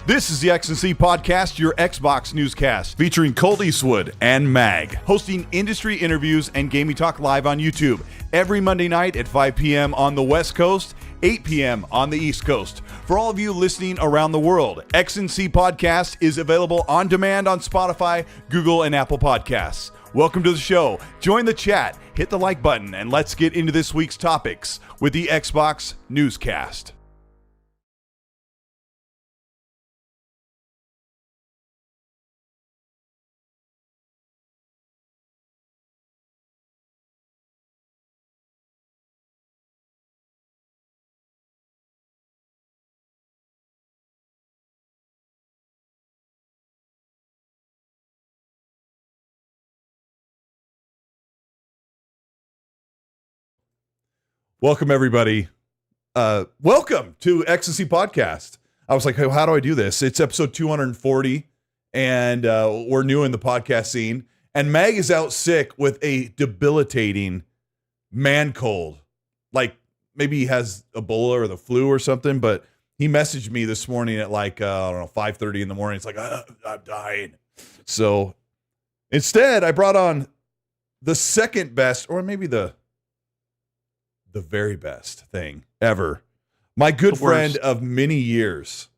This is the X&C Podcast, your Xbox newscast, featuring Colteastwood and Mag, hosting industry interviews and gaming talk live on YouTube every Monday night at 5 p.m. on the West Coast, 8 p.m. on the East Coast. For all of you listening around the world, X&C Podcast is available on demand on Spotify, Google, and Apple Podcasts. Welcome to the show. Join the chat, hit the like button, and let's get into this week's topics with the Xbox Newscast. Welcome, everybody. Welcome to X&C Podcast. I was like, hey, how do I do this? It's episode 240, and we're new in the podcast scene. And Mag is out sick with a debilitating man cold. Like, maybe he has Ebola or the flu or something, but he messaged me this morning at like, 5:30 in the morning. It's like, I'm dying. So instead, I brought on the second best, or maybe the very best thing ever. My good friend of many years,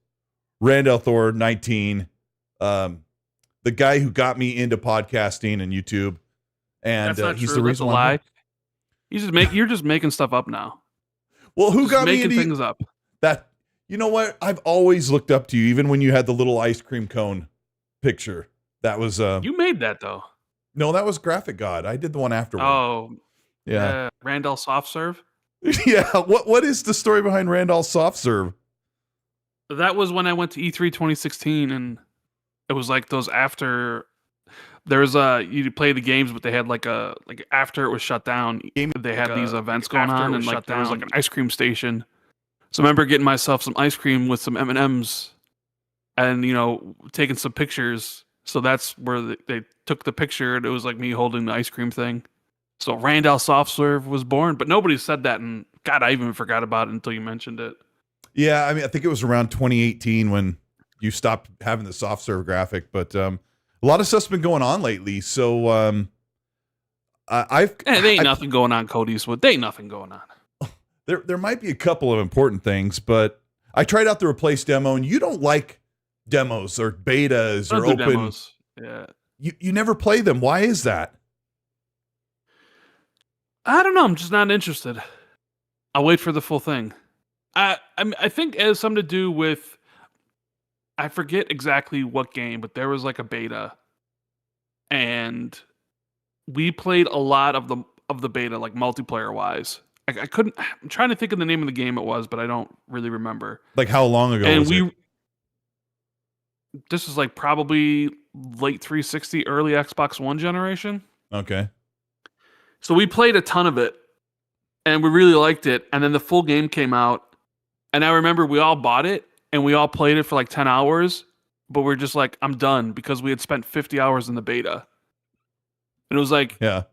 Randall Thor, 19, the guy who got me into podcasting and YouTube. And he's the reason why. You're just making stuff up now. Well, who got me into things up? That, you know what? I've always looked up to you, even when you had the little ice cream cone picture. That was you made that though. No, that was Graphic God. I did the one afterward. Oh, yeah. Randall Soft Serve. Yeah, what is the story behind Randall's Soft Serve? That was when I went to E3 2016, and it was like those after. There was you play the games, but they had like after it was shut down, they had these events going on, and like there was like an ice cream station. So I remember getting myself some ice cream with some M&Ms, and taking some pictures. So that's where they took the picture, and it was like me holding the ice cream thing. So Randall Soft Serve was born, but nobody said that, and God, I even forgot about it until you mentioned it. Yeah, I mean, I think it was around 2018 when you stopped having the soft serve graphic, but a lot of stuff's been going on lately. So there ain't nothing going on, Colteastwood. There ain't nothing going on. There might be a couple of important things, but I tried out the replace demo, and you don't like demos or betas or open demos. Yeah, you never play them. Why is that? I don't know. I'm just not interested. I'll wait for the full thing. I think it has something to do with, I forget exactly what game, but there was like a beta, and we played a lot of the beta, like multiplayer wise. I couldn't. I'm trying to think of the name of the game it was, but I don't really remember. Like how long ago was it? This is like probably late 360, early Xbox One generation. Okay. So we played a ton of it, and we really liked it. And then the full game came out, and I remember we all bought it, and we all played it for like 10 hours, but we're just like, I'm done, because we had spent 50 hours in the beta. And it was like, yeah,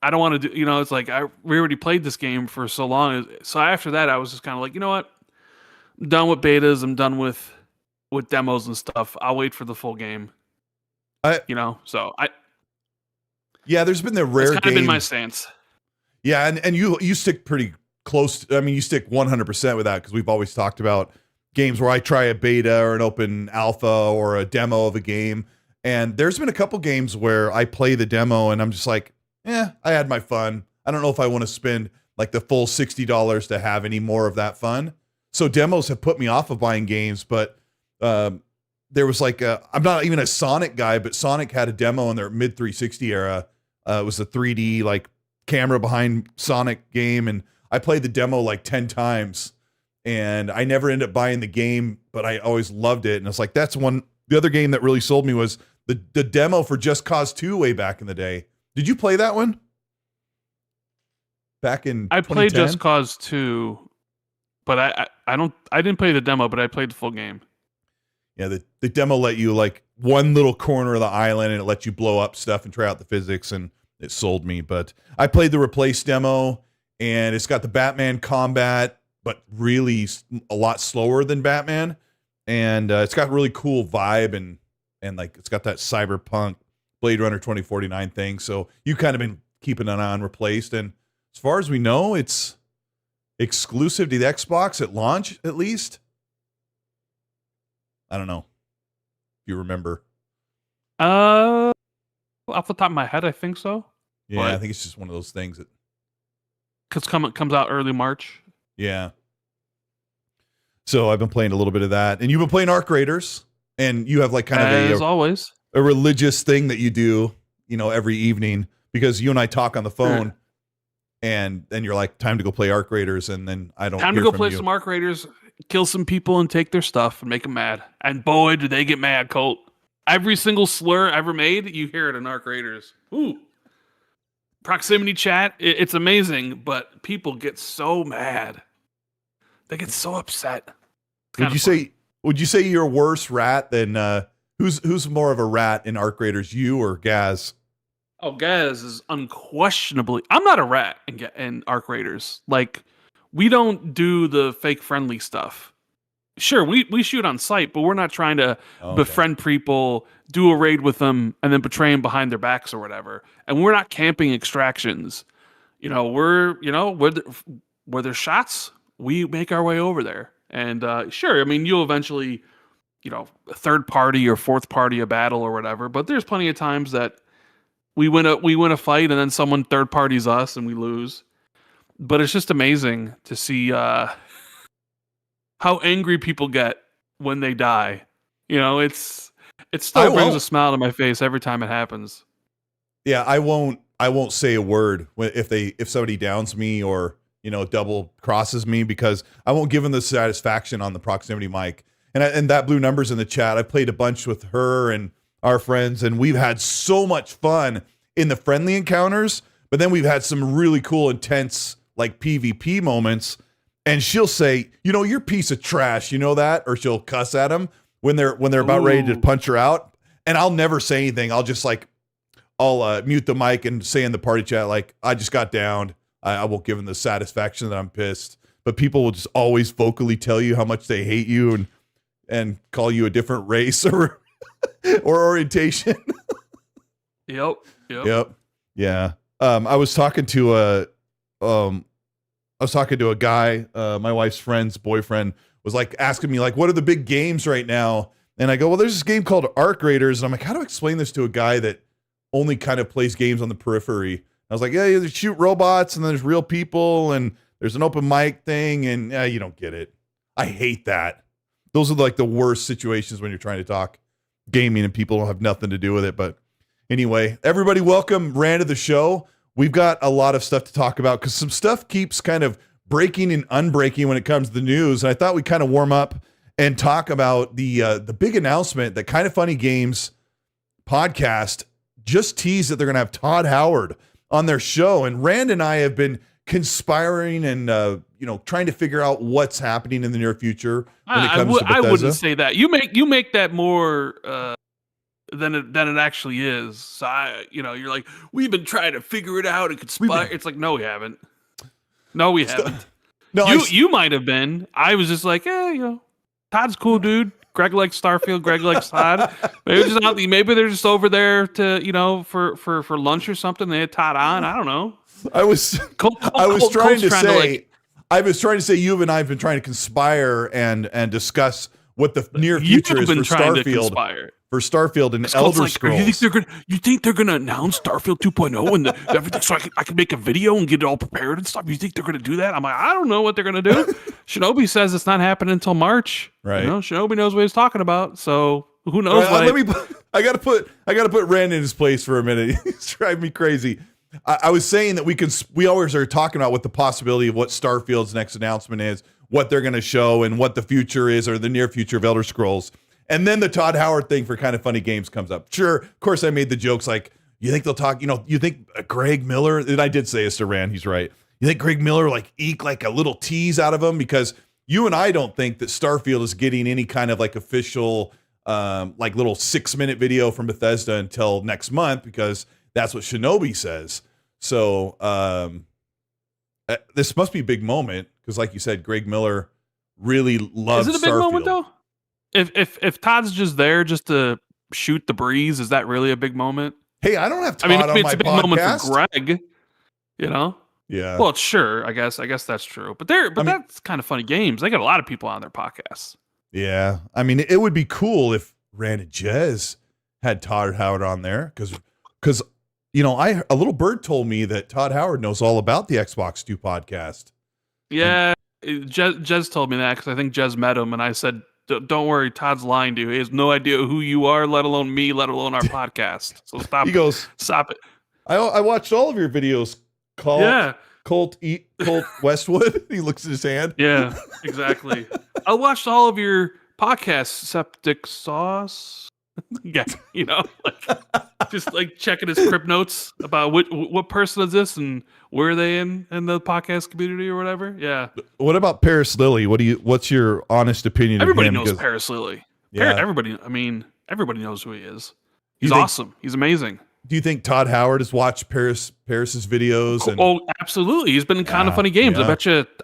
I don't want to do, it's like, we already played this game for so long. So after that, I was just kind of like, you know what? I'm done with betas. I'm done with demos and stuff. I'll wait for the full game. Yeah, there's been the rare That's kind of been my stance. Yeah, and you stick pretty close. You stick 100% with that, because we've always talked about games where I try a beta or an open alpha or a demo of a game. And there's been a couple games where I play the demo and I'm just like, I had my fun. I don't know if I want to spend like the full $60 to have any more of that fun. So demos have put me off of buying games, but there was like I'm not even a Sonic guy, but Sonic had a demo in their mid 360 era. It was a 3D like camera behind Sonic game, and I played the demo like 10 times, and I never ended up buying the game, but I always loved it. And it's like, that's one. The other game that really sold me was the demo for Just Cause 2 way back in the day. Did you play that one? Back in I played Just Cause 2, but I didn't play the demo, but I played the full game. Yeah, the demo let you like one little corner of the island, and it let you blow up stuff and try out the physics, and it sold me. But I played the replace demo, and it's got the Batman combat, but really a lot slower than Batman. and it's got a really cool vibe, and like it's got that cyberpunk Blade Runner 2049 thing. So you kind of been keeping an eye on Replaced, and as far as we know, it's exclusive to the Xbox at launch, at least. I don't know if you remember. Off the top of my head, I think so. Yeah, But I think it's just one of those things that. because comes out early March. Yeah. So I've been playing a little bit of that, and you've been playing Arc Raiders, and you have like kind As of always. a religious thing that you do, every evening, because you and I talk on the phone, and then you're like, time to go play Arc Raiders, and then I don't Time to hear go from play you. some Arc Raiders, kill some people, and take their stuff and make them mad. And boy, do they get mad, Colt. Every single slur ever made, you hear it in Arc Raiders. Ooh. Proximity chat, it's amazing, but people get so mad. They get so upset. Would you say you're a worse rat than who's more of a rat in Arc Raiders, you or Gaz? Oh, Gaz is unquestionably. I'm not a rat in Arc Raiders. Like, we don't do the fake friendly stuff. Sure, we shoot on sight, but we're not trying to befriend people, do a raid with them, and then betray them behind their backs or whatever. And we're not camping extractions. Where there's shots, we make our way over there. And sure, I mean, you'll eventually, third party or fourth party a battle or whatever. But there's plenty of times that we win a fight and then someone third parties us and we lose. But it's just amazing to see how angry people get when they die. It still brings a smile to my face every time it happens. Yeah, I won't say a word if somebody downs me or double crosses me, because I won't give them the satisfaction on the proximity mic. And that blue number's in the chat. I played a bunch with her and our friends, and we've had so much fun in the friendly encounters, but then we've had some really cool, intense like PvP moments. And she'll say, you're a piece of trash, you know that? Or she'll cuss at them when they're about ready to punch her out. And I'll never say anything. I'll just I'll mute the mic and say in the party chat, like, I just got downed. I won't give them the satisfaction that I'm pissed. But people will just always vocally tell you how much they hate you and call you a different race or orientation. Yep. Yeah. I was talking to a guy, my wife's friend's boyfriend was like asking me like, what are the big games right now? And I go, well, there's this game called Arc Raiders. And I'm like, how do I explain this to a guy that only kind of plays games on the periphery? I was like, yeah, you shoot robots and there's real people and there's an open mic thing, and you don't get it. I hate that. Those are like the worst situations when you're trying to talk gaming and people don't have nothing to do with it. But anyway, everybody welcome Rand to the show. We've got a lot of stuff to talk about because some stuff keeps kind of breaking and unbreaking when it comes to the news. And I thought we'd kind of warm up and talk about the big announcement that Kind of Funny Games podcast just teased that they're going to have Todd Howard on their show. And Rand and I have been conspiring and trying to figure out what's happening in the near future when it comes to Bethesda. I wouldn't say that. You make that more than it actually is. So you're like, we've been trying to figure it out and conspire. It's like, no, we haven't. No, we haven't. No, you might have been. I was just like, Todd's cool, dude. Greg likes Starfield. Greg likes Todd. Maybe they're just over there to for lunch or something. They had Todd on. I don't know. I was trying to say you and I have been trying to conspire and discuss what the near future is for Starfield. For Starfield and Elder Scrolls. You think they're gonna announce Starfield 2.0 and everything so I can make a video and get it all prepared and stuff? You think they're gonna do that? I'm like, I don't know what they're gonna do. Shinobi says it's not happening until March. Right. Shinobi knows what he's talking about. So who knows? I gotta put Rand in his place for a minute. He's driving me crazy. I was saying that we always are talking about what the possibility of what Starfield's next announcement is, what they're gonna show, and what the future is, or the near future of Elder Scrolls. And then the Todd Howard thing for Kind of Funny Games comes up. Sure, of course, I made the jokes like, you think they'll talk, you think Greg Miller, and I did say this to Rand, he's right. You think Greg Miller like eke like a little tease out of him? Because you and I don't think that Starfield is getting any kind of like official, like little 6-minute video from Bethesda until next month, because that's what Shinobi says. So this must be a big moment, because like you said, Greg Miller really loves Starfield. Is it a big moment though? if Todd's just there just to shoot the breeze, is that really a big moment? Hey, I don't have Todd I mean, on it's my a big podcast. moment for Greg, you know. Yeah. Well, sure. I guess that's true. But that's kind of funny games. They got a lot of people on their podcasts. Yeah. I mean, it would be cool if Rand and Jez had Todd Howard on there because a little bird told me that Todd Howard knows all about the Xbox 2 podcast. Yeah, Jez told me that because I think Jez met him, and I said, "Don't worry, Todd's lying to you. He has no idea who you are, let alone me, let alone our podcast. So stop." He goes, "Stop it." I watched all of your videos. Colt Westwood. He looks at his hand. Yeah, exactly. I watched all of your podcasts, Septic Sauce. Yeah, just like checking his crypt notes about what person is this and where are they in the podcast community or whatever. Yeah. What about Paris Lilly? What's your honest opinion Everybody of him? knows Paris Lilly. Yeah. Everybody knows who he is. He's awesome. He's amazing. Do you think Todd Howard has watched Paris's videos? Oh, absolutely. He's been in kind of funny games. Yeah. I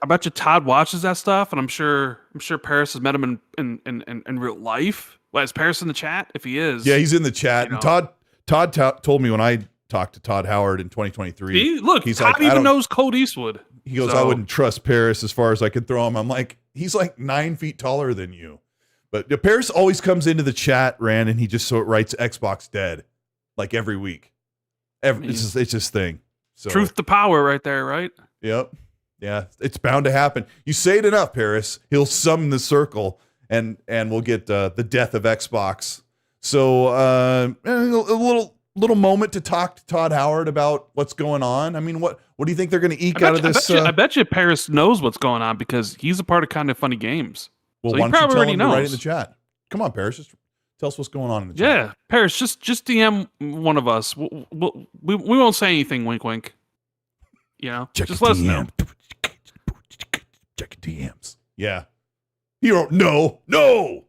bet you Todd watches that stuff, and I'm sure Paris has met him in real life. Well, is Paris in the chat? If he is, yeah, he's in the chat. And Todd told me when I talked to Todd Howard in 2023. He's Todd even knows Colteastwood. He goes, I wouldn't trust Paris as far as I could throw him. I'm like, he's like 9 feet taller than you. But Paris always comes into the chat, Rand, and he just writes Xbox dead, like every week. It's just thing. So, truth to power, right there, right? Yep. Yeah, it's bound to happen. You say it enough, Paris. He'll summon the circle. And we'll get the death of Xbox. So a little moment to talk to Todd Howard about what's going on. I mean, what do you think they're going to eke out of this? I bet you Paris knows what's going on because he's a part of Kind of Funny Games. Well, so why don't you tell him to write knows. in the chat? Come on, Paris, just tell us what's going on in the chat. Yeah, Paris, just DM one of us. We won't say anything. Wink, wink. Just let us know. Check your DMs. Yeah. You don't know. No.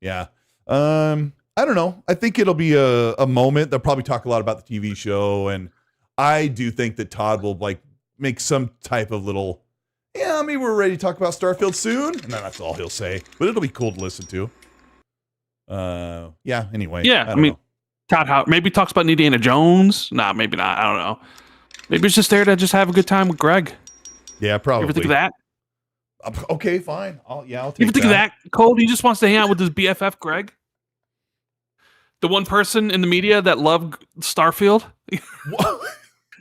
Yeah. I don't know. I think it'll be a moment. They'll probably talk a lot about the TV show. And I do think that Todd will make some type of little, maybe we're ready to talk about Starfield soon. And then that's all he'll say. But it'll be cool to listen to. Anyway. Yeah. I mean, Todd Howard maybe talks about Indiana Jones. Nah, maybe not. I don't know. Maybe it's just there to just have a good time with Greg. Yeah, probably. You ever think of that? Okay, fine. I'll take that. You ever think of that, Cole? He just wants to hang out with his BFF, Greg? The one person in the media that loved Starfield?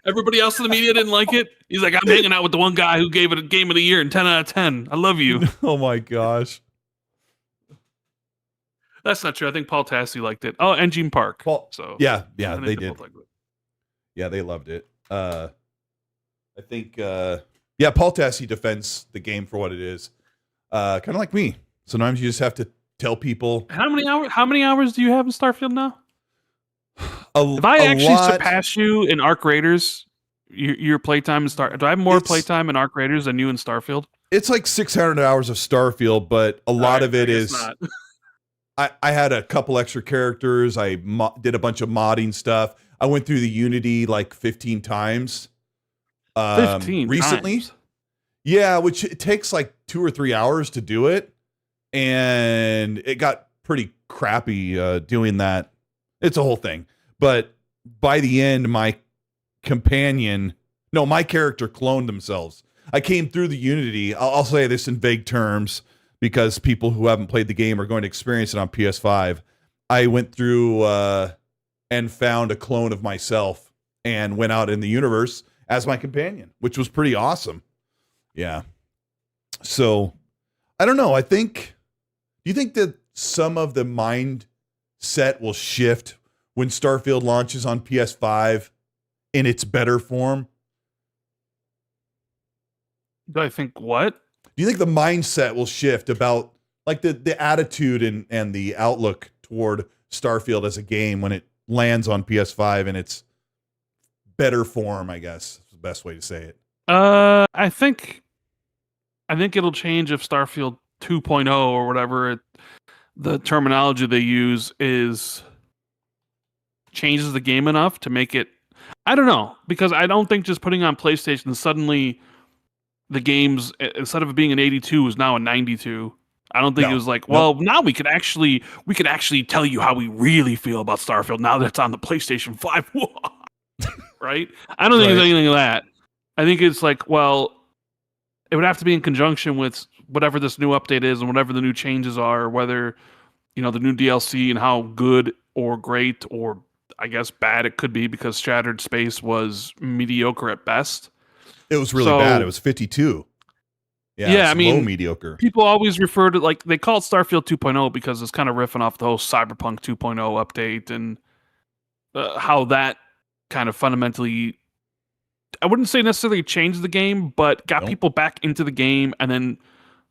Everybody else in the media didn't like it? He's like, I'm hanging out with the one guy who gave it a game of the year and 10 out of 10. I love you. Oh, my gosh. That's not true. I think Paul Tassi liked it. Oh, and Gene Park. Yeah, they did. Yeah, they loved it. I think... Paul Tassi defends the game for what it is. Kind of like me. Sometimes you just have to tell people. How many hours do you have in Starfield now? If I actually surpass you in Arc Raiders, your playtime in Star, do I have more playtime in Arc Raiders than you in Starfield? It's like 600 hours of Starfield, but a lot of it is. I had a couple extra characters. I did a bunch of modding stuff. I went through the Unity like 15 times. 15 recently times. Yeah, which it takes like 2 or 3 hours to do it, and it got pretty crappy doing that. It's a whole thing, but by the end my character cloned themselves. I came through the Unity. I'll say this in vague terms because people who haven't played the game are going to experience it on PS5. I went through and found a clone of myself and went out in the universe as my companion, which was pretty awesome. Yeah. So, I don't know. Do you think that some of the mindset will shift when Starfield launches on PS5 in its better form? Do I think what? Do you think the mindset will shift about like the attitude and the outlook toward Starfield as a game when it lands on PS5 in its better form, I guess is the best way to say it? I think it'll change if Starfield 2.0 or whatever the terminology they use is changes the game enough to make it. I don't know, because I don't think just putting on PlayStation suddenly the games, instead of it being an 82, is now a 92. I don't think No. it was like, well, now we could actually tell you how we really feel about Starfield now that it's on the PlayStation 5. Right? I don't think it's anything like that. I think it's like, well, it would have to be in conjunction with whatever this new update is and whatever the new changes are, whether, you know, the new DLC and how good or great or I guess bad it could be, because Shattered Space was mediocre at best. It was really bad. It was 52. Yeah, I mean, low mediocre. People always refer to, like, they call it Starfield 2.0 because it's kind of riffing off the whole Cyberpunk 2.0 update and how that kind of fundamentally, I wouldn't say necessarily changed the game, but got people back into the game and then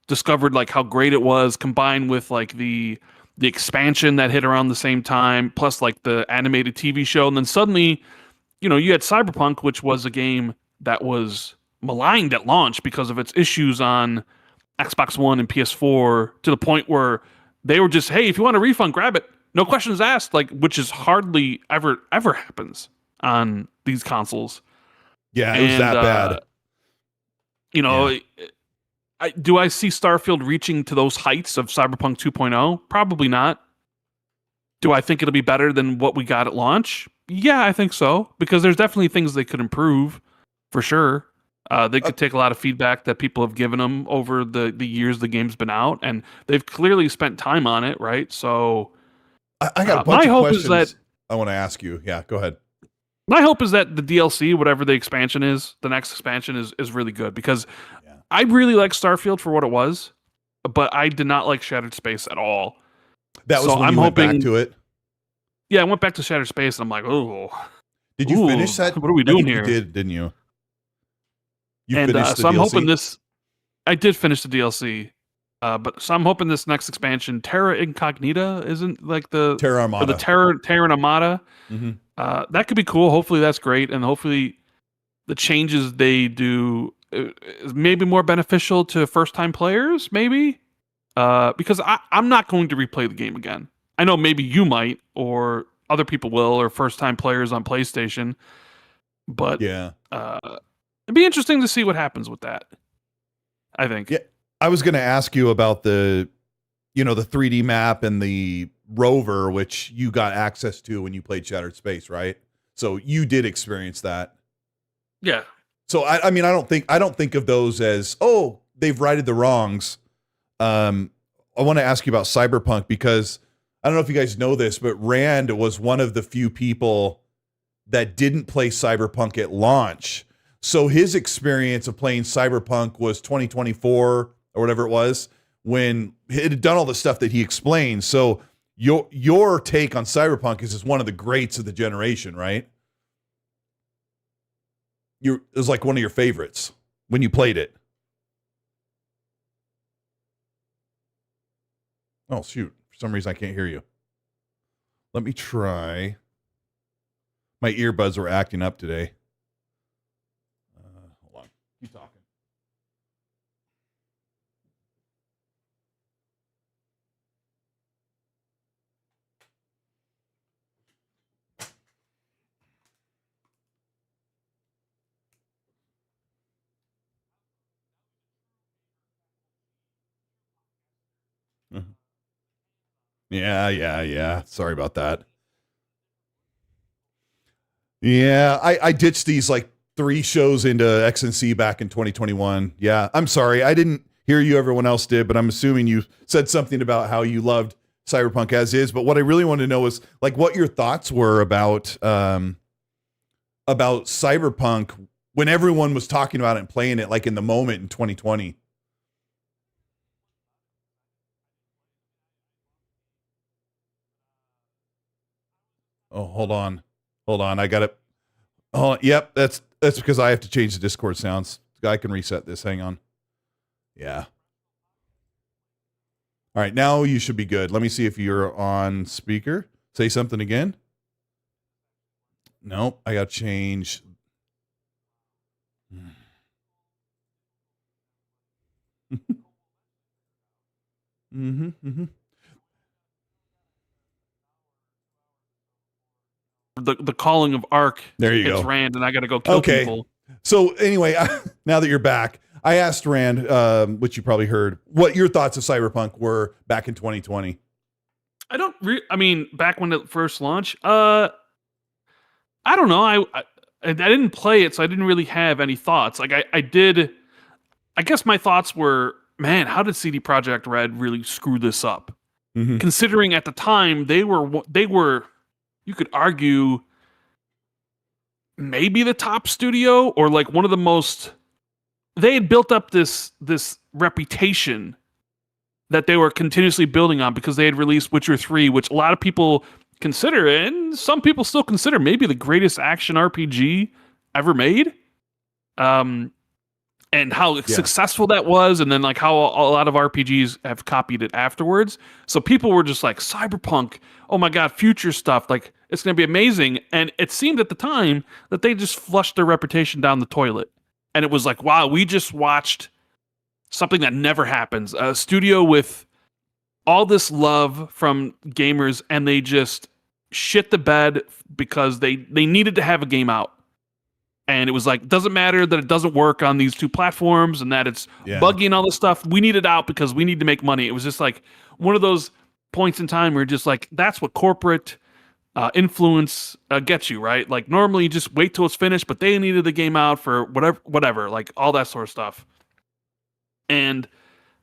discovered like how great it was, combined with like the expansion that hit around the same time, plus like the animated TV show. And then suddenly, you know, you had Cyberpunk, which was a game that was maligned at launch because of its issues on Xbox One and PS4, to the point where they were just, hey, if you want a refund, grab it. No questions asked, like, which is hardly ever happens on these consoles. Yeah, it was that bad. You know, do I see Starfield reaching to those heights of Cyberpunk 2.0? Probably not. Do I think it'll be better than what we got at launch? Yeah, I think so, because there's definitely things they could improve, for sure. They could take a lot of feedback that people have given them over the years the game's been out, and they've clearly spent time on it, right? So I got a bunch of questions I want to ask you. Yeah, go ahead. My hope is that the DLC, whatever the expansion is, the next expansion is really good, because I really like Starfield for what it was, but I did not like Shattered Space at all. That was when you went back to it? Yeah, I went back to Shattered Space, and I'm like, oh. Did you finish that? What are we doing here? You did, didn't you? You and finished the so I'm DLC? hoping this. I did finish the DLC, but so I'm hoping this next expansion, Terra Incognita, isn't like the Terra Armada, or the Terra Armada. Mm-hmm. That could be cool. Hopefully that's great, and hopefully the changes they do is maybe more beneficial to first-time players. Maybe because I'm not going to replay the game again. I know maybe you might, or other people will, or first-time players on PlayStation. But yeah, it'd be interesting to see what happens with that, I think. Yeah, I was going to ask you about the 3D map and the rover, which you got access to when you played Shattered Space, right? So you did experience that. Yeah. So I mean, I don't think of those as, oh, they've righted the wrongs. I want to ask you about Cyberpunk, because I don't know if you guys know this, but Rand was one of the few people that didn't play Cyberpunk at launch. So his experience of playing Cyberpunk was 2024 or whatever it was, when it had done all the stuff that he explained. So your take on Cyberpunk is one of the greats of the generation, right? It was like one of your favorites when you played it. Oh, shoot. For some reason, I can't hear you. Let me try. My earbuds were acting up today. Hold on. Keep talking. Yeah. Sorry about that. Yeah, I ditched these like 3 shows into XNC back in 2021. Yeah, I'm sorry. I didn't hear you, everyone else did, but I'm assuming you said something about how you loved Cyberpunk as is. But what I really wanted to know was like what your thoughts were about Cyberpunk when everyone was talking about it and playing it, like in the moment in 2020. Oh, hold on. I got it. Oh, yep. That's because I have to change the Discord sounds. I can reset this. Hang on. Yeah. All right. Now you should be good. Let me see if you're on speaker. Say something again. Nope. I got to change. Mm-hmm. The calling of Ark. There you go. Rand, and I got to go kill people. So anyway, now that you're back, I asked Rand, which you probably heard, what your thoughts of Cyberpunk were back in 2020. I mean, back when it first launched, I don't know. I didn't play it, so I didn't really have any thoughts. Like I did. I guess my thoughts were, man, how did CD Projekt Red really screw this up? Mm-hmm. Considering at the time they were, you could argue, maybe the top studio or like one of the most. They had built up this reputation that they were continuously building on because they had released Witcher 3, which a lot of people consider, and some people still consider, maybe the greatest action RPG ever made. And how successful that was, and then like how a lot of RPGs have copied it afterwards. So people were just like, Cyberpunk, oh my god, future stuff, like it's going to be amazing. And it seemed at the time that they just flushed their reputation down the toilet. And it was like, wow, we just watched something that never happens. A studio with all this love from gamers, and they just shit the bed because they needed to have a game out. And it was like, doesn't matter that it doesn't work on these two platforms and that it's buggy and all this stuff. We need it out because we need to make money. It was just like one of those points in time where just like, that's what corporate influence gets you, right? Like normally you just wait till it's finished, but they needed the game out for whatever, like all that sort of stuff. And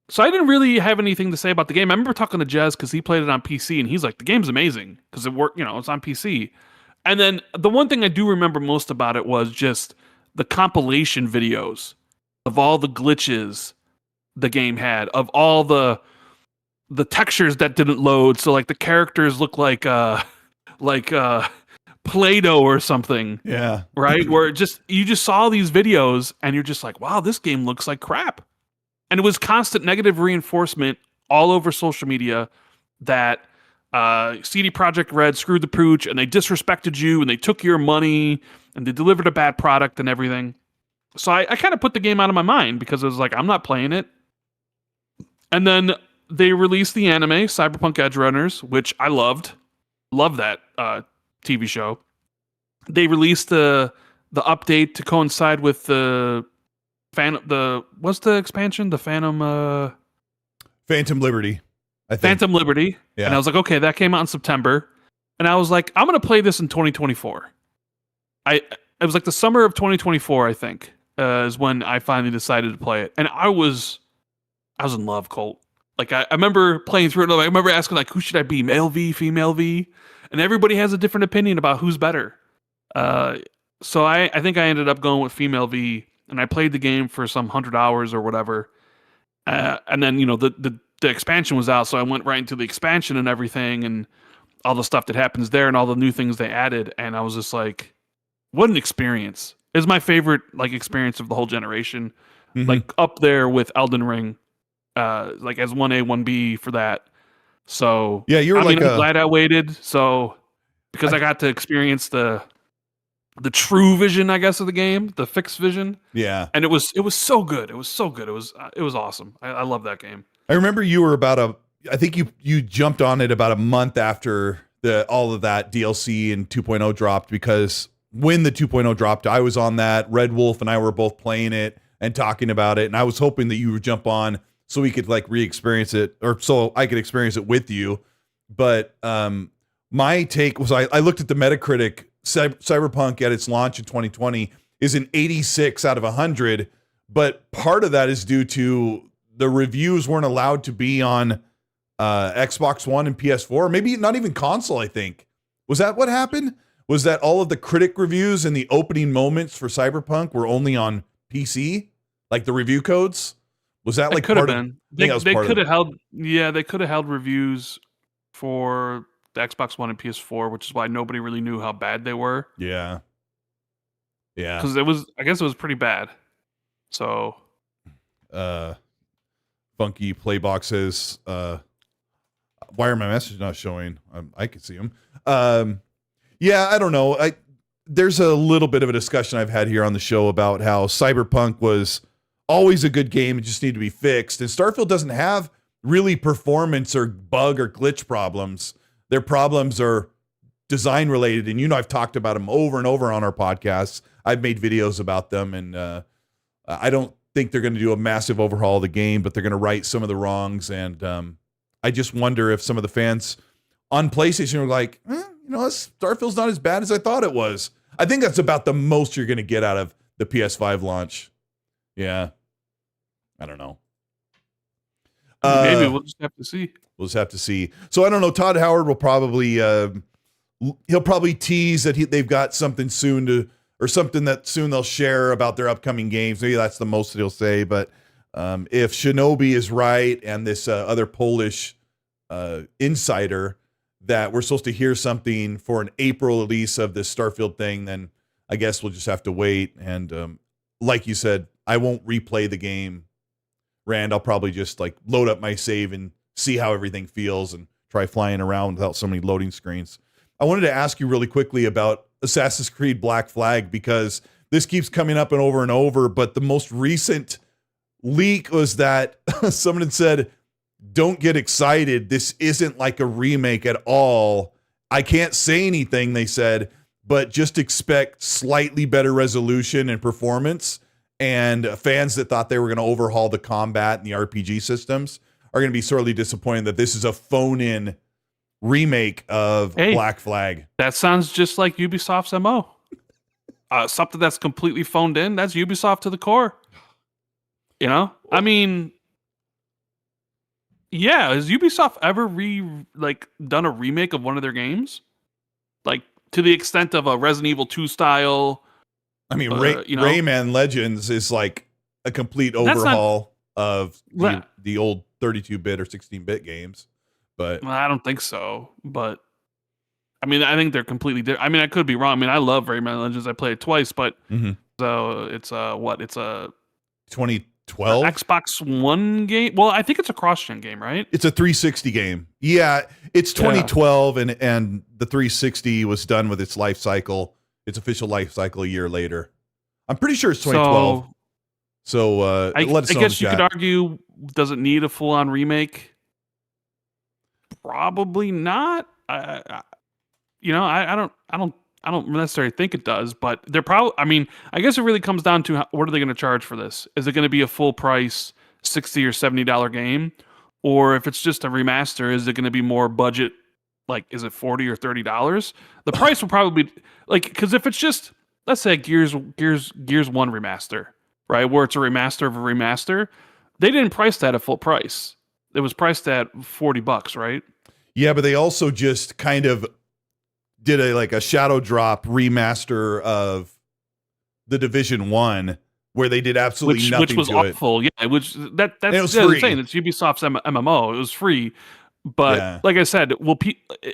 so I didn't really have anything to say about the game. I remember talking to Jez because he played it on PC and he's like, the game's amazing because it worked, it's on PC. And then the one thing I do remember most about it was just the compilation videos of all the glitches the game had, of all the textures that didn't load. So like the characters look like Play-Doh or something. Yeah. Right? Where you just saw these videos and you're just like, wow, this game looks like crap. And it was constant negative reinforcement all over social media that CD Projekt Red screwed the pooch and they disrespected you and they took your money and they delivered a bad product and everything. So I kind of put the game out of my mind because it was like, I'm not playing it. And then they released the anime Cyberpunk Edgerunners, which I loved. Love that TV show. They released the update to coincide with what's the expansion? The Phantom Liberty. Phantom Liberty. Yeah. And I was like, okay, that came out in September. And I was like, I'm going to play this in 2024. It was like the summer of 2024, I think, is when I finally decided to play it. And I was in love, Colt. Like, I remember playing through it. I remember asking, like, who should I be? Male V, female V? And everybody has a different opinion about who's better. So I think I ended up going with female V. And I played the game for some 100 hours or whatever. And then, the expansion was out, so I went right into the expansion and everything and all the stuff that happens there and all the new things they added. And I was just like, what an experience. It's my favorite experience of the whole generation. Mm-hmm. Like up there with Elden Ring, like as 1A, 1B for that. So yeah, I'm glad I waited. So because I got to experience the true vision, I guess, of the game, the fixed vision. Yeah. And it was so good. It was so good. It was awesome. I love that game. I remember you were I think you jumped on it about a month after all of that DLC and 2.0 dropped, because when the 2.0 dropped, I was on that. Red Wolf and I were both playing it and talking about it. And I was hoping that you would jump on so we could re-experience it, or so I could experience it with you. But my take was I looked at the Metacritic. Cyberpunk at its launch in 2020 is an 86 out of 100. But part of that is due to the reviews weren't allowed to be on Xbox One and PS4, maybe not even console, I think. Was that what happened? Was that all of the critic reviews and the opening moments for Cyberpunk were only on PC? Like the review codes? Was that could have been? They could have held they could have held reviews for the Xbox One and PS4, which is why nobody really knew how bad they were. Yeah. Yeah. Because I guess it was pretty bad. So Funky Playbox says, why are my messages not showing? I can see them. Yeah, I don't know. There's a little bit of a discussion I've had here on the show about how Cyberpunk was always a good game. It just needed to be fixed. And Starfield doesn't have really performance or bug or glitch problems. Their problems are design related. And I've talked about them over and over on our podcasts. I've made videos about them. And I don't think they're going to do a massive overhaul of the game, but they're going to right some of the wrongs. And I just wonder if some of the fans on PlayStation are like, Starfield's not as bad as I thought it was. I think that's about the most you're going to get out of the PS5 launch. Yeah. I don't know. Maybe we'll just have to see. We'll just have to see. So I don't know. Todd Howard will probably he'll probably tease that they've got something soon or something that soon they'll share about their upcoming games. Maybe that's the most that he'll say. But if Shinobi is right and this other Polish insider that we're supposed to hear something for an April release of this Starfield thing, then I guess we'll just have to wait. And like you said, I won't replay the game. Rand, I'll probably just like load up my save and see how everything feels and try flying around without so many loading screens. I wanted to ask you really quickly about Assassin's Creed Black Flag, because this keeps coming up and over, but the most recent leak was that someone had said, don't get excited. This isn't like a remake at all. I can't say anything, they said, but just expect slightly better resolution and performance. And fans that thought they were going to overhaul the combat and the RPG systems are going to be sorely disappointed that this is a phone-in remake of Black Flag. That sounds just like Ubisoft's MO. Something that's completely phoned in, that's Ubisoft to the core. I mean, yeah, has Ubisoft ever done a remake of one of their games? Like, to the extent of a Resident Evil 2 style... I mean, Rayman Legends is like a complete overhaul of the old 32-bit or 16-bit games. But I don't think so. But I mean, I think they're completely different. I mean, I could be wrong. I mean, I love Rayman Legends. I played it twice, but so it's It's a 2012 Xbox One game. Well, I think it's a cross-gen game, right? It's a 360 game. Yeah, it's 2012, and the 360 was done with its life cycle. Its official life cycle a year later. I'm pretty sure it's 2012. So I guess you could argue, does it need a full-on remake? Probably not. I don't necessarily think it does, but they're probably. I mean, I guess it really comes down to what are they going to charge for this? Is it going to be a full price $60 or $70 game, or if it's just a remaster, is it going to be more budget? Like, is it $40 or $30? The price will probably be because if it's just, let's say Gears 1 remaster, right, where it's a remaster of a remaster, they didn't price that at full price. It was priced at $40, right? Yeah, but they also just kind of did a shadow drop remaster of the Division 1 where they did absolutely nothing, which was to awful. it. Yeah, that's free. Saying it's Ubisoft's MMO. It was free. But like I said,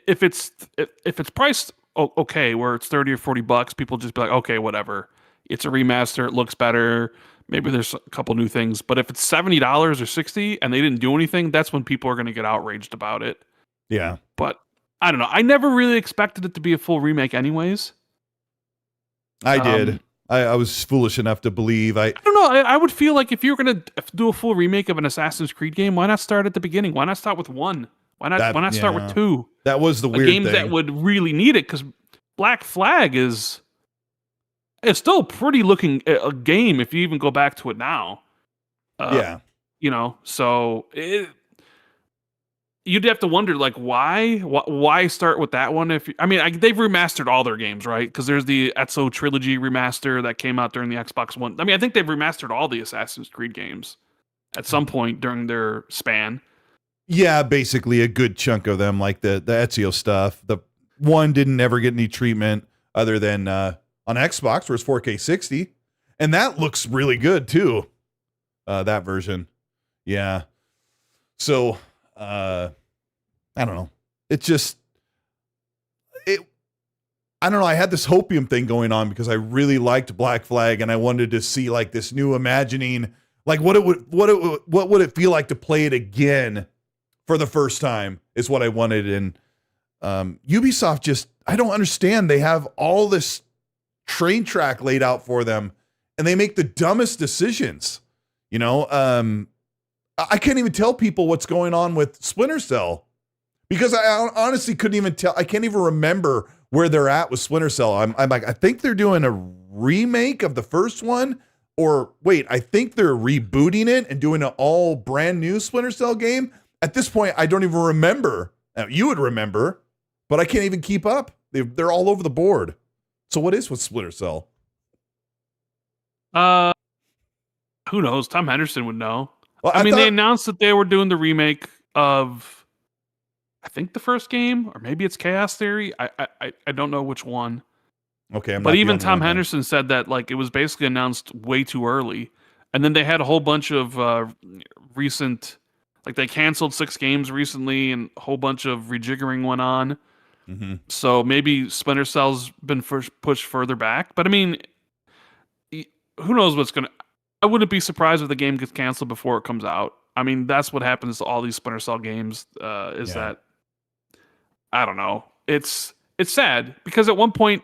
if it's priced okay, where it's $30 or $40, people just be like, okay, whatever. It's a remaster. It looks better. Maybe there's a couple new things. But if it's $70 or $60 and they didn't do anything, that's when people are going to get outraged about it. Yeah. But I don't know. I never really expected it to be a full remake, anyways. I did. I was foolish enough to believe. I don't know. I would feel like if you're going to do a full remake of an Assassin's Creed game, why not start at the beginning? Why not start with 1? Why not start with 2? That was the weird thing. That would really need it, because Black Flag it's still a pretty looking a game if you even go back to it now. So you'd have to wonder, like, why start with that one? They've remastered all their games, right? Because there's the Ezio Trilogy remaster that came out during the Xbox One. I mean, I think they've remastered all the Assassin's Creed games at some point during their span. Yeah, basically a good chunk of them, like the Ezio stuff. The one didn't ever get any treatment other than on Xbox, where it's 4K 60, and that looks really good too. That version, yeah. So I don't know. It's just I don't know. I had this hopium thing going on because I really liked Black Flag, and I wanted to see like this new imagining, like what would it feel like to play it again for the first time is what I wanted. And Ubisoft just, I don't understand. They have all this train track laid out for them, and they make the dumbest decisions. I can't even tell people what's going on with Splinter Cell, because I honestly couldn't even tell. I can't even remember where they're at with Splinter Cell. I'm like, I think they're doing a remake of the first one, or wait, I think they're rebooting it and doing an all brand new Splinter Cell game. At this point, I don't even remember. Now, you would remember, but I can't even keep up. They're all over the board. So what is with Splinter Cell? Who knows? Tom Henderson would know. Well, I mean, they announced that they were doing the remake of, I think, the first game, or maybe it's Chaos Theory. I don't know which one. Okay, but even Tom Henderson said that like it was basically announced way too early, and then they had a whole bunch of recent, like they canceled 6 games recently, and a whole bunch of rejiggering went on. Mm-hmm. So maybe Splinter Cell's been pushed further back. But I mean, who knows what's gonna? I wouldn't be surprised if the game gets canceled before it comes out. I mean, that's what happens to all these Splinter Cell games. That I don't know. It's sad because at one point,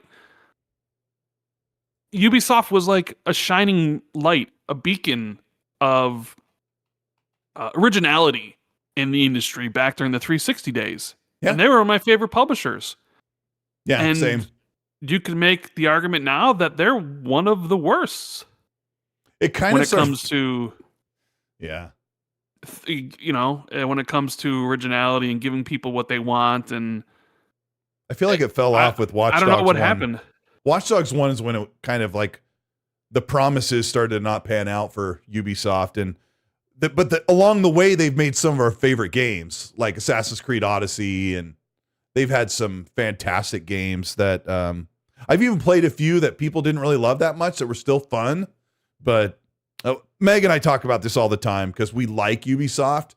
Ubisoft was like a shining light, a beacon of originality in the industry back during the 360 days. Yeah. And they were one of my favorite publishers. Yeah, and same. You can make the argument now that they're one of the worst. It kind when of it comes to, yeah, when it comes to originality and giving people what they want, and I feel like it fell off with Watch Dogs. I don't know what 1. happened. Watch Dogs 1 is when it kind of like the promises started to not pan out for Ubisoft, and along the way they've made some of our favorite games like Assassin's Creed Odyssey, and they've had some fantastic games that I've even played a few that people didn't really love that much that were still fun. But Meg and I talk about this all the time because we like Ubisoft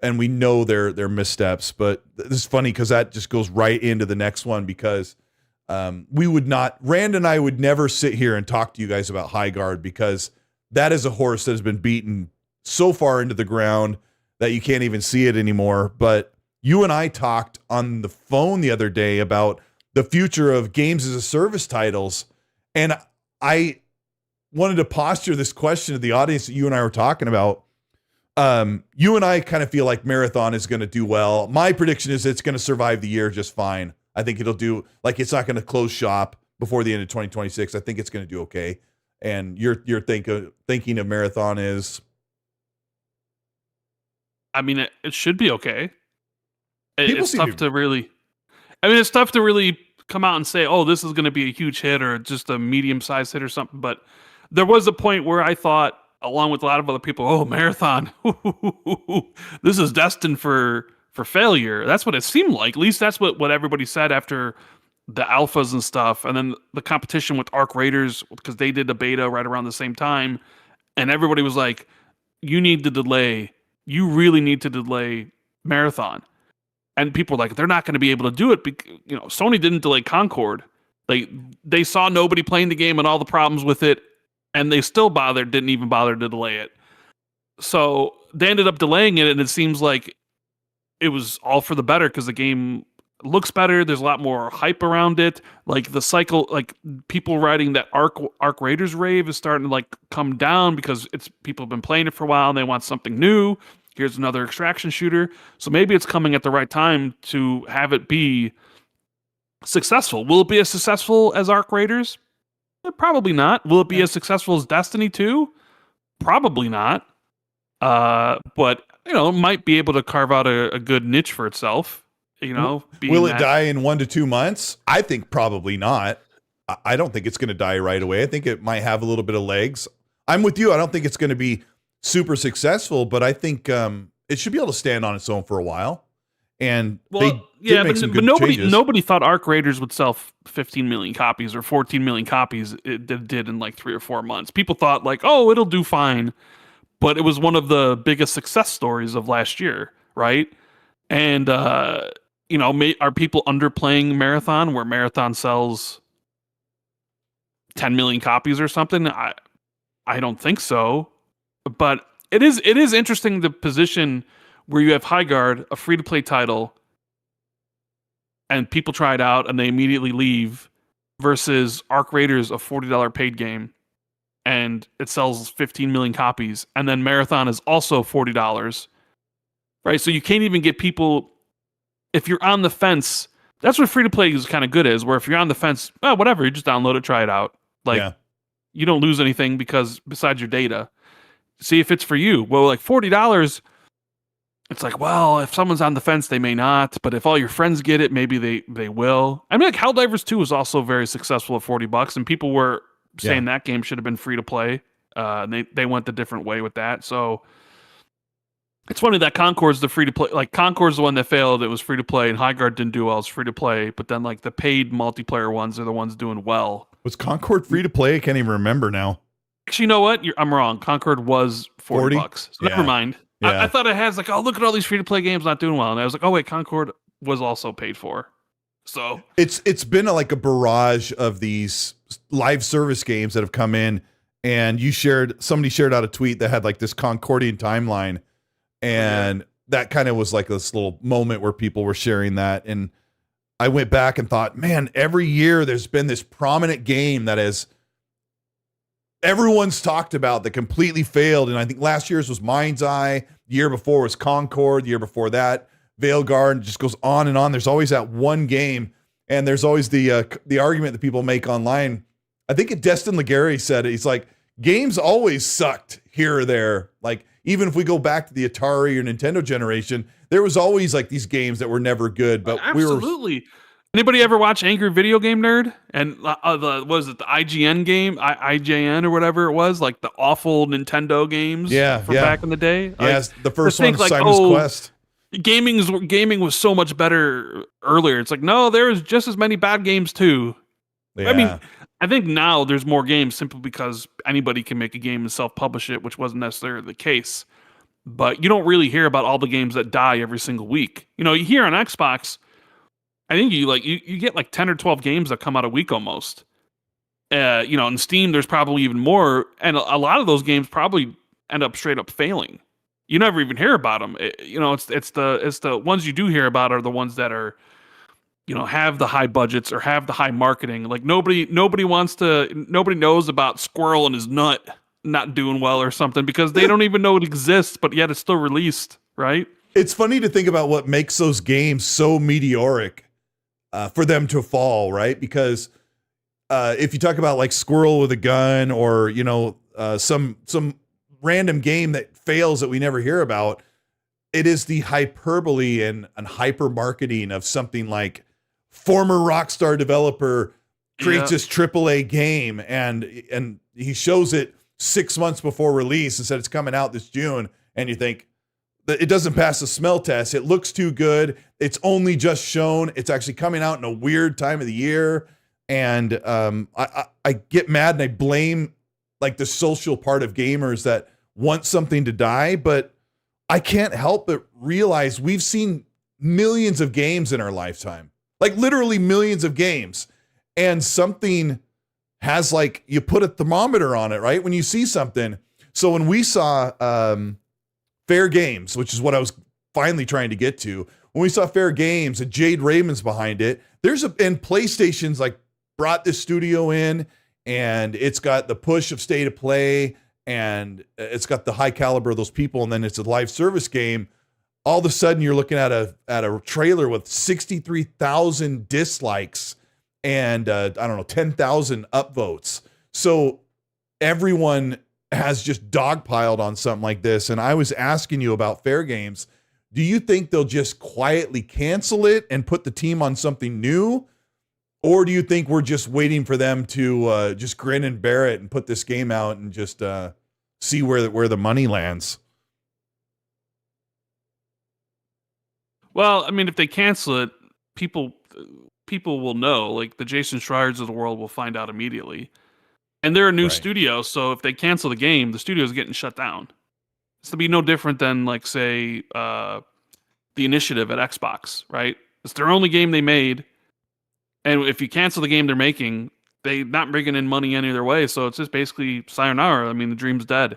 and we know their missteps. But this is funny because that just goes right into the next one, because Rand and I would never sit here and talk to you guys about Highguard, because that is a horse that has been beaten so far into the ground that you can't even see it anymore. But you and I talked on the phone the other day about the future of games as a service titles. And I wanted to posture this question to the audience that you and I were talking about. You and I kind of feel like Marathon is going to do well. My prediction is it's going to survive the year just fine. I think it'll do, like, it's not going to close shop before the end of 2026. I think it's going to do okay. And you're thinking of Marathon is, I mean, it should be okay. It's tough to really, it's tough to really come out and say, oh, this is going to be a huge hit or just a medium-sized hit or something. But there was a point where I thought, along with a lot of other people, oh, Marathon, this is destined for failure. That's what it seemed like. At least that's what everybody said after the alphas and stuff. And then the competition with Arc Raiders, because they did the beta right around the same time. And everybody was like, you need to delay. You really need to delay Marathon. And people were like, they're not going to be able to do it. Sony didn't delay Concord. They saw nobody playing the game and all the problems with it, and they still didn't even bother to delay it. So they ended up delaying it, and it seems like it was all for the better because the game looks better. There's a lot more hype around it. Like the cycle, like people writing that Arc Raiders rave is starting to like come down because people have been playing it for a while and they want something new. Here's another extraction shooter. So maybe it's coming at the right time to have it be successful. Will it be as successful as Arc Raiders? Probably not. Will it be as successful as Destiny 2? Probably not. But, it might be able to carve out a good niche for itself. Will it die in 1 to 2 months? I think probably not. I don't think it's going to die right away. I think it might have a little bit of legs. I'm with you. I don't think it's going to be super successful, but I think it should be able to stand on its own for a while. And but nobody thought Arc Raiders would sell 15 million copies or 14 million copies. It did in like 3 or 4 months. People thought like, oh, it'll do fine, but it was one of the biggest success stories of last year, right? And are people underplaying Marathon, where Marathon sells 10 million copies or something? I don't think so. But it is interesting, the position where you have Highguard, a free-to-play title, and people try it out and they immediately leave, versus Arc Raiders, a $40 paid game, and it sells 15 million copies, and then Marathon is also $40, right? So you can't even get people, if you're on the fence. That's what free-to-play is kind of good is, where if you're on the fence, whatever, you just download it, try it out. you don't lose anything because besides your data. See if it's for you. Well, like $40, it's like, well, if someone's on the fence, they may not. But if all your friends get it, maybe they will. I mean, like Helldivers 2 was also very successful at $40, and people were saying that game should have been free to play. And they went the different way with that. So it's funny that Concord's the free to play. Like Concord's the one that failed. It was free to play, and Highguard didn't do well. It's free to play. But then like the paid multiplayer ones are the ones doing well. Was Concord free to play? I can't even remember now. Actually, you know what? I'm wrong. Concord was $40. So never mind. Yeah. I thought it has like, oh, look at all these free to play games not doing well, and I was like, oh wait, Concord was also paid for. So it's been like a barrage of these live service games that have come in, and somebody shared out a tweet that had like this Concordian timeline, and that kind of was like this little moment where people were sharing that, and I went back and thought, man, every year there's been this prominent game that has everyone's talked about that completely failed. And I think last year's was Mind's Eye. The year before was Concord. The year before that, Veilguard. Just goes on and on. There's always that one game. And there's always the argument that people make online. I think Destin Legary said it. He's like, games always sucked here or there. Like, even if we go back to the Atari or Nintendo generation, there was always like these games that were never good. But absolutely. Anybody ever watch Angry Video Game Nerd? And the IGN game, IGN or whatever it was, like the awful Nintendo games from back in the day? Yes, the first one was Simon's Quest. Gaming was so much better earlier. It's like, no, there's just as many bad games too. Yeah. I mean, I think now there's more games simply because anybody can make a game and self-publish it, which wasn't necessarily the case. But you don't really hear about all the games that die every single week. You know, you hear on Xbox, I think you get like 10 or 12 games that come out a week almost. You know, in Steam, there's probably even more. And a lot of those games probably end up straight up failing. You never even hear about them. You know, it's the ones you do hear about are the ones that are, you know, have the high budgets or have the high marketing. Like nobody knows about Squirrel and his nut not doing well or something because they don't even know it exists, but yet it's still released, right? It's funny to think about what makes those games so meteoric for them to fall, right? Because if you talk about like Squirrel with a Gun or, you know, some random game that fails that we never hear about, it is the hyperbole and hyper marketing of something like former Rockstar developer creates this AAA game and he shows it 6 months before release and said it's coming out this June, and you think that it doesn't pass the smell test. It looks too good. It's only just shown. It's actually coming out in a weird time of the year, and I get mad and I blame like the social part of gamers that want something to die, but I can't help but realize we've seen millions of games in our lifetime, like literally millions of games, and something has like, you put a thermometer on it, right? When you see something. So when we saw FairGames, which is what I was finally trying to get to, when we saw FairGames and Jade Raymond's behind it, and PlayStation's like brought this studio in, and it's got the push of State of Play, and it's got the high caliber of those people, and then it's a live service game. All of a sudden you're looking at a trailer with 63,000 dislikes and I don't know, 10,000 upvotes. So everyone has just dogpiled on something like this. And I was asking you about FairGames. Do you think they'll just quietly cancel it and put the team on something new? Or do you think we're just waiting for them to just grin and bear it and put this game out and just see where the money lands? Well, I mean, if they cancel it, people will know. Like the Jason Schreiers of the world will find out immediately. And they're a new studio, so if they cancel the game, the studio's getting shut down. It's to be no different than, like, say, The Initiative at Xbox, right? It's their only game they made, and if you cancel the game they're making, they're not bringing in money any other way, so it's just basically sayonara. I mean, the dream's dead.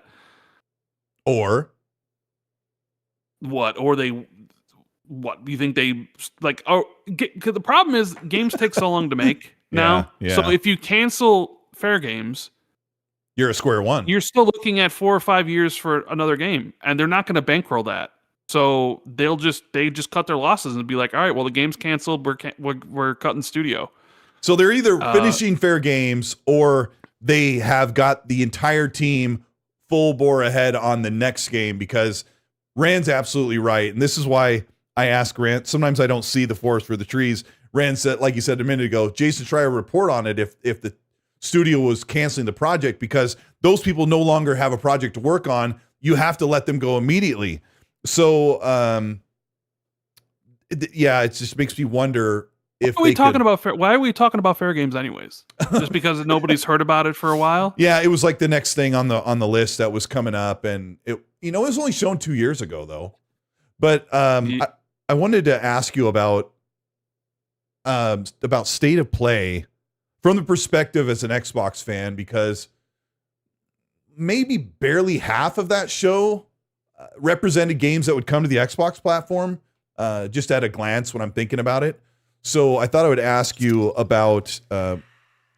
Or? What? Or they... What? Do you think they... Like, because the problem is, games take so long to make now. Yeah. So if you cancel FairGames, you're a square one. You're still looking at 4 or 5 years for another game, and they're not going to bankroll that. So they just cut their losses and be like, all right, well, the game's canceled. We're cutting studio. So they're either finishing FairGames or they have got the entire team full bore ahead on the next game, because Rand's absolutely right. And this is why I ask Rand. Sometimes I don't see the forest for the trees. Rand said, like you said a minute ago, Jason, try a report on it if the studio was canceling the project, because those people no longer have a project to work on. You have to let them go immediately. So, it just makes me wonder if why are we talking about Fair Games anyways? Just because nobody's heard about it for a while? Yeah, it was like the next thing on the list that was coming up, and it was only shown 2 years ago though. But I wanted to ask you about state of play from the perspective as an Xbox fan, because maybe barely half of that show represented games that would come to the Xbox platform, just at a glance when I'm thinking about it. So I thought I would ask you about,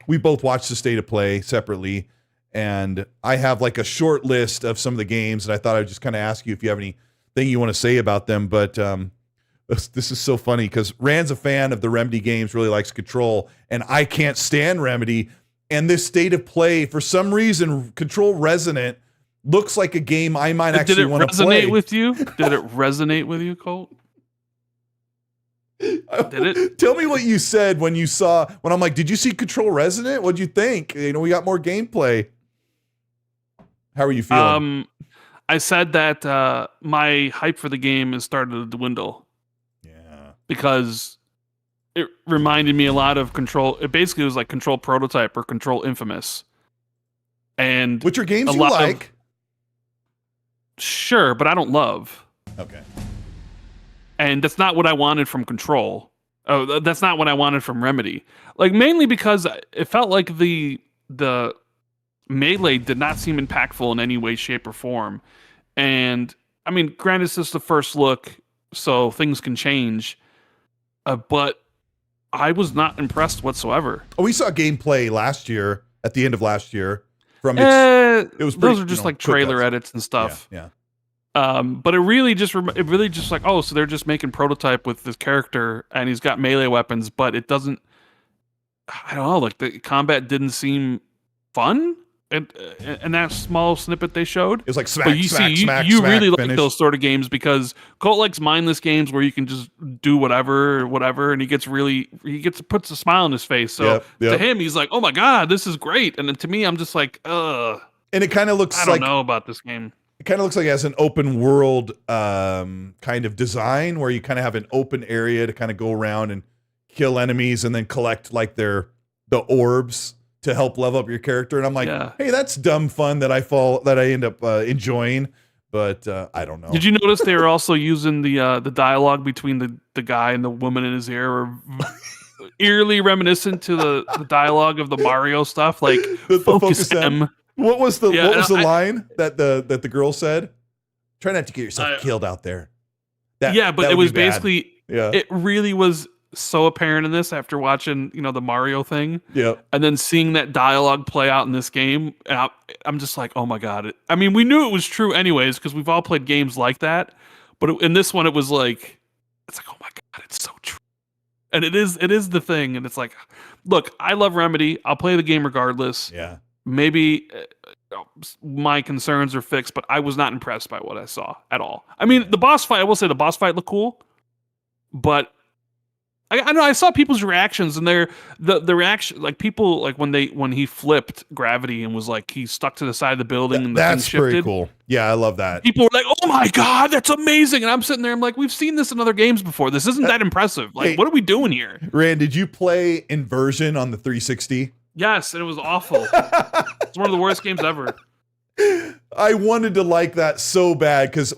we both watched the state of play separately, and I have like a short list of some of the games, and I thought I would just kind of ask you if you have anything you want to say about them. But this is so funny because Rand's a fan of the Remedy games, really likes Control, and I can't stand Remedy. And this state of play, for some reason, Control Resonant looks like a game I might actually want to play. Did it resonate with you? Did it resonate with you, Colt? Did it? Tell me what you said when I'm like, did you see Control Resonant? What'd you think? We got more gameplay. How are you feeling? I said that my hype for the game has started to dwindle. Yeah. Because it reminded me a lot of Control. It basically was like Control Prototype or Control Infamous. And which are games you like? Sure, but I don't love. Okay. And that's not what I wanted from Control. Oh, that's not what I wanted from Remedy. Like, mainly because it felt like the melee did not seem impactful in any way, shape, or form. And, I mean, granted, it's just the first look, so things can change. But I was not impressed whatsoever. Oh, we saw gameplay last year, at the end of last year. It was pretty, those are just like trailer edits and stuff. Yeah. But it really just like, oh, so they're just making Prototype with this character and he's got melee weapons, but it doesn't, I don't know, like the combat didn't seem fun. And that small snippet they showed, it was like smack, but you really like finish. those sort of games, because Colt likes mindless games where you can just do whatever, and he puts a smile on his face. So to him, he's like, oh my god, this is great. And then to me, I'm just like, ugh. And it kind of looks I don't know about this game. It kind of looks like it has an open world kind of design where you kind of have an open area to kind of go around and kill enemies and then collect like the orbs to help level up your character. And I'm like, hey, that's dumb fun that I end up enjoying, but I don't know. Did you notice they were also using the dialogue between the guy and the woman in his ear were eerily reminiscent to the dialogue of the Mario stuff, like the focus M. What was the line that the girl said? Try not to get yourself killed out there. But it was basically it really was so apparent in this after watching, the Mario thing. Yeah. And then seeing that dialogue play out in this game, and I'm just like, oh my god. I mean, we knew it was true anyways because we've all played games like that, but in this one it was like, it's like, oh my god, it's so true. And it is the thing, and it's like, look, I love Remedy. I'll play the game regardless. Yeah. Maybe my concerns are fixed, but I was not impressed by what I saw at all. I mean, the boss fight, I will say the boss fight looked cool, but I know I saw people's reactions, and the reaction, like people, like when he flipped gravity and was like he stuck to the side of the building and the thing shifted. That's pretty cool. Yeah, I love that. People were like, "Oh my god, that's amazing!" And I'm sitting there, I'm like, "We've seen this in other games before. This isn't that impressive. Like, what are we doing here?" Rand, did you play Inversion on the 360? Yes, and it was awful. It's one of the worst games ever. I wanted to like that so bad because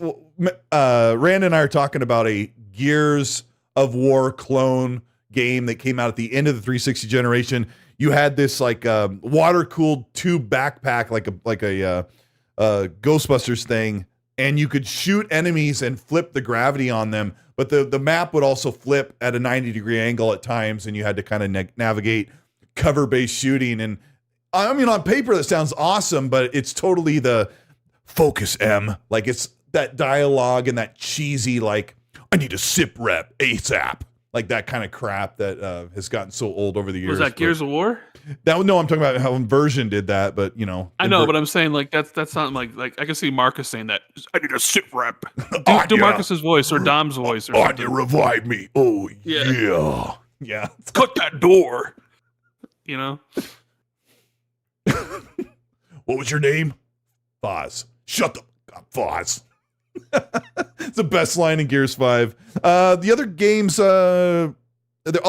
Rand and I are talking about a Gears of War clone game that came out at the end of the 360 generation. You had this like water cooled tube backpack, like a Ghostbusters thing, and you could shoot enemies and flip the gravity on them. But the map would also flip at a 90-degree angle at times, and you had to kind of navigate cover-based shooting. And I mean, on paper that sounds awesome, but it's totally the focus M. Like it's that dialogue and that cheesy like, I need a sip rep ASAP. like that kind of crap that has gotten so old over the years. Was that Gears of War? No, I'm talking about how Inversion did that, but you know, I know, but I'm saying like that's not like I can see Marcus saying that. I need a sit rep. Do Marcus's voice or Dom's voice or something. Revive me. Oh yeah. Cut that door. You know. What was your name? Foz. Shut the up, Foz. It's the best line in Gears 5. The other games, I'll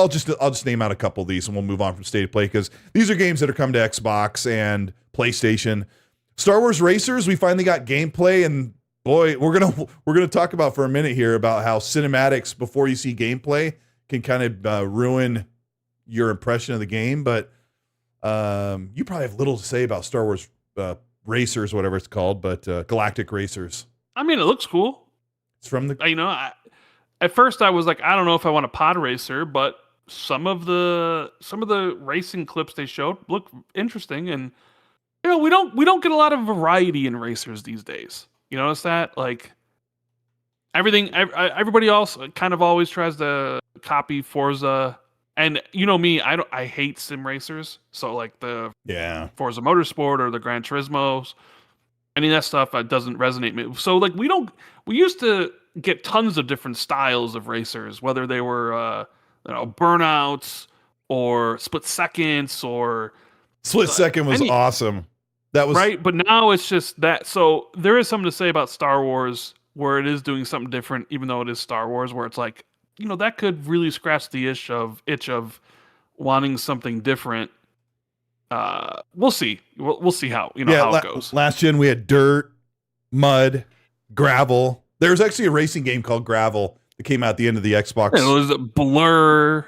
just name out a couple of these, and we'll move on from State of Play because these are games that are coming to Xbox and PlayStation. Star Wars Racers, we finally got gameplay, and boy, we're gonna talk about for a minute here about how cinematics before you see gameplay can kind of ruin your impression of the game. But you probably have little to say about Star Wars Racers, whatever it's called, but Galactic Racers. I mean, it looks cool. It's from the. At first I was like, I don't know if I want a pod racer, but some of the racing clips they showed look interesting, and you know, we don't get a lot of variety in racers these days. You notice that? Like everybody else kind of always tries to copy Forza, and you know me, I hate sim racers. So like the Forza Motorsport or the Gran Turismos. Any of that stuff doesn't resonate with me. So like we used to get tons of different styles of racers, whether they were burnouts or split seconds or split second was awesome. That was right, but now it's just that. So there is something to say about Star Wars where it is doing something different, even though it is Star Wars, where it's like, you know, that could really scratch the itch of wanting something different. We'll see. We'll see how how it goes. Last gen we had dirt, mud, gravel. There's actually a racing game called Gravel that came out at the end of the Xbox. Yeah, it was Blur.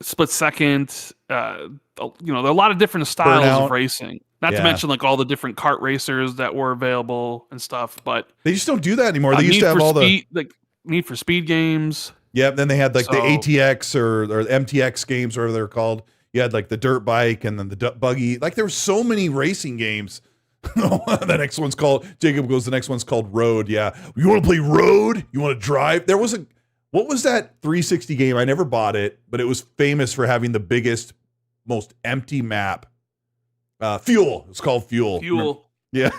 Split second. There are a lot of different styles of racing. Not to mention like all the different kart racers that were available and stuff. But they just don't do that anymore. They used to have all the Need for Speed games. Yeah. Then they had like the ATX or MTX games, or whatever they're called. You had like the dirt bike and then the buggy. Like there were so many racing games. The next one's called, Jacob goes, the next one's called Road. Yeah. You want to play Road? You want to drive? There was what was that 360 game? I never bought it, but it was famous for having the biggest, most empty map. Fuel. It's called Fuel. Yeah.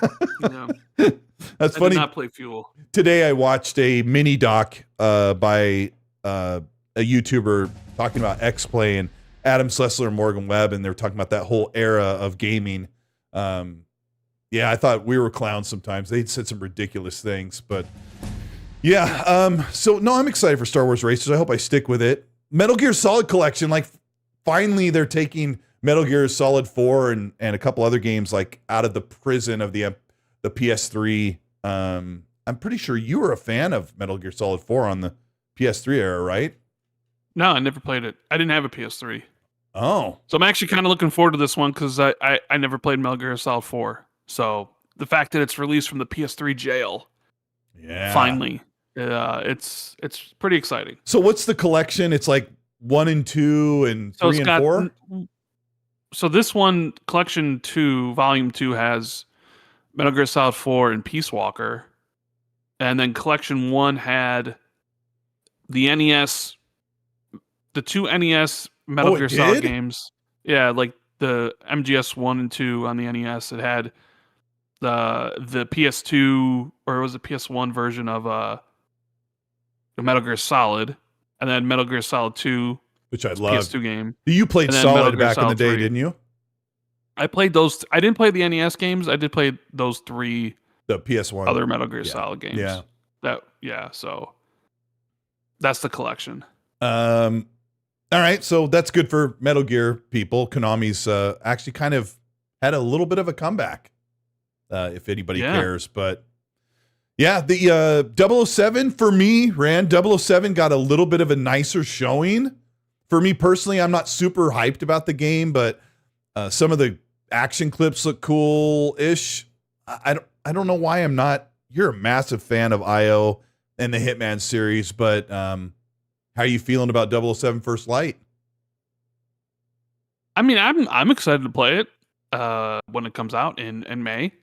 That's funny. I did not play Fuel. Today I watched a mini doc by a YouTuber talking about X-Play and Adam Slessler and Morgan Webb, and they were talking about that whole era of gaming. I thought we were clowns sometimes. They said some ridiculous things, but so no, I'm excited for Star Wars Racers. I hope I stick with it. Metal Gear Solid Collection, like finally they're taking Metal Gear Solid 4 and a couple other games like out of the prison of the PS3. I'm pretty sure you were a fan of Metal Gear Solid 4 on the PS3 era, right? No, I never played it. I didn't have a PS3. Oh. So I'm actually kind of looking forward to this one because I never played Metal Gear Solid 4. So the fact that it's released from the PS3 jail, finally, it's pretty exciting. So what's the collection? It's like 1 and 2 and 3 and 4? So this one, Collection 2, Volume 2 has Metal Gear Solid 4 and Peace Walker. And then Collection 1 had the NES, the 2 NES Metal Gear Solid games. Yeah, like the MGS 1 and 2 on the NES. It had the PS2, or was it PS1 version of Metal Gear Solid, and then Metal Gear Solid 2, which I love. PS2 game. You played Solid back in the day, didn't you? I played those. I didn't play the NES games. I did play those 3. The PS1 other Metal Gear Solid games. Yeah. So that's the collection. All right, so that's good for Metal Gear people. Konami's actually kind of had a little bit of a comeback, if anybody cares. But yeah, the 007 for me, Rand, 007 got a little bit of a nicer showing. For me personally, I'm not super hyped about the game, but some of the action clips look cool-ish. I don't know why I'm not. You're a massive fan of IO and the Hitman series, but how are you feeling about 007 First Light? I mean, I'm excited to play it when it comes out in May.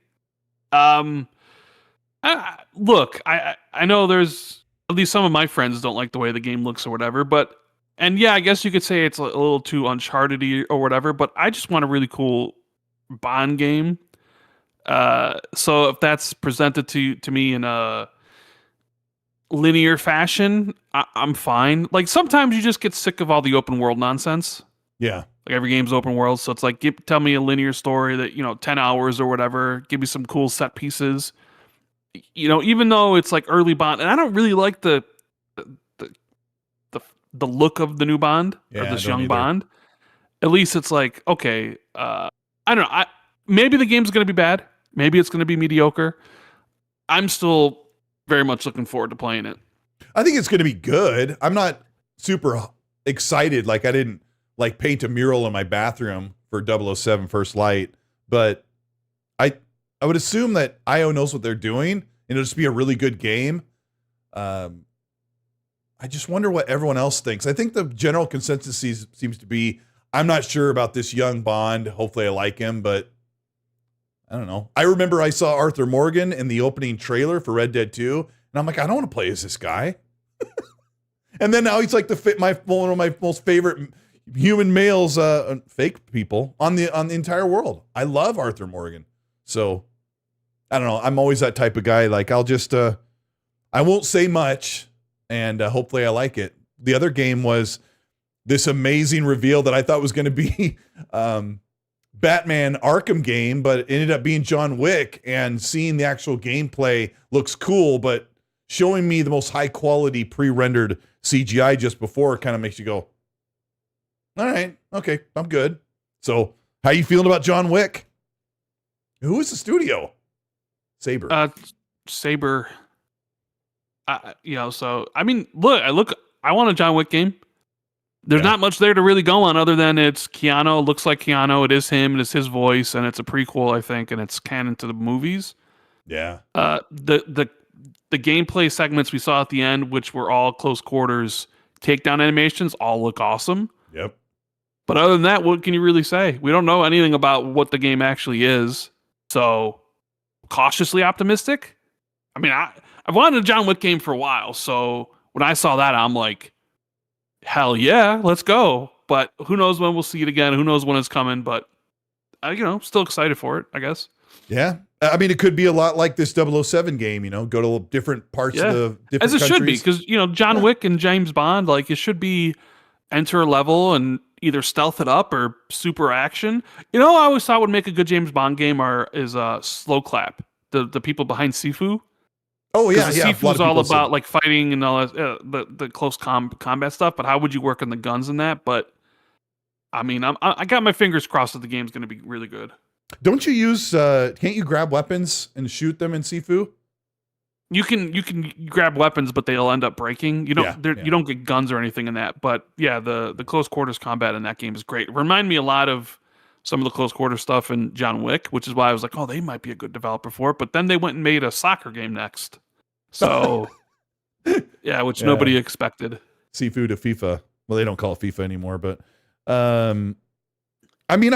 Look, I know there's at least some of my friends don't like the way the game looks or whatever. But and yeah, I guess you could say it's a little too Uncharted-y or whatever. But I just want a really cool Bond game. So if that's presented to me in a linear fashion, I'm fine. Like sometimes you just get sick of all the open world nonsense. Yeah. Like every game's open world, so it's like tell me a linear story that 10 hours or whatever. Give me some cool set pieces. Even though it's like early Bond, and I don't really like the look of the new Bond or this young Bond. At least it's like okay. I don't know. Maybe the game's going to be bad. Maybe it's going to be mediocre. I'm still very much looking forward to playing it. I think it's going to be good. I'm not super excited. Like I didn't like paint a mural in my bathroom for 007 First Light, but I would assume that IO knows what they're doing and it'll just be a really good game. I just wonder what everyone else thinks. I think the general consensus seems to be, I'm not sure about this young Bond. Hopefully I like him, but I don't know. I remember I saw Arthur Morgan in the opening trailer for Red Dead 2, and I'm like, I don't want to play as this guy. And then now he's like one of my most favorite human males, fake people on the entire world. I love Arthur Morgan. So I don't know. I'm always that type of guy. Like I'll just, I won't say much, and hopefully I like it. The other game was this amazing reveal that I thought was going to be Batman Arkham game, but it ended up being John Wick, and seeing the actual gameplay looks cool, but showing me the most high quality pre-rendered CGI just before kind of makes you go, all right, okay, I'm good. So how you feeling about John Wick? Who is the studio? Saber. Saber. So I mean, I want a John Wick game. There's not much there to really go on other than it's Keanu. It looks like Keanu. It is him. And it's his voice, and it's a prequel, I think, and it's canon to the movies. Yeah. The gameplay segments we saw at the end, which were all close quarters takedown animations, all look awesome. Yep. But other than that, what can you really say? We don't know anything about what the game actually is. So cautiously optimistic. I mean, I've wanted a John Wick game for a while. So when I saw that, I'm like, hell yeah, let's go. But who knows when we'll see it again? Who knows when it's coming? But still excited for it, I guess. Yeah. I mean, it could be a lot like this 007 game, go to different parts of the different as it countries. Should be, because John Wick and James Bond, like it should be enter a level and either stealth it up or super action. I always thought would make a good James Bond game is Slow Clap, the people behind Sifu. Oh yeah, Sifu's all about like fighting and all that, the close combat stuff. But how would you work on the guns in that? But I mean, I got my fingers crossed that the game's going to be really good. Don't you use? Can't you grab weapons and shoot them in Sifu? You can grab weapons, but they'll end up breaking. You don't get guns or anything in that. But yeah, the close quarters combat in that game is great. It reminded me a lot of some of the close quarter stuff in John Wick, which is why I was like, oh, they might be a good developer for it. But then they went and made a soccer game next. So, yeah, which nobody expected. Sifu to FIFA. Well, they don't call it FIFA anymore, but I mean,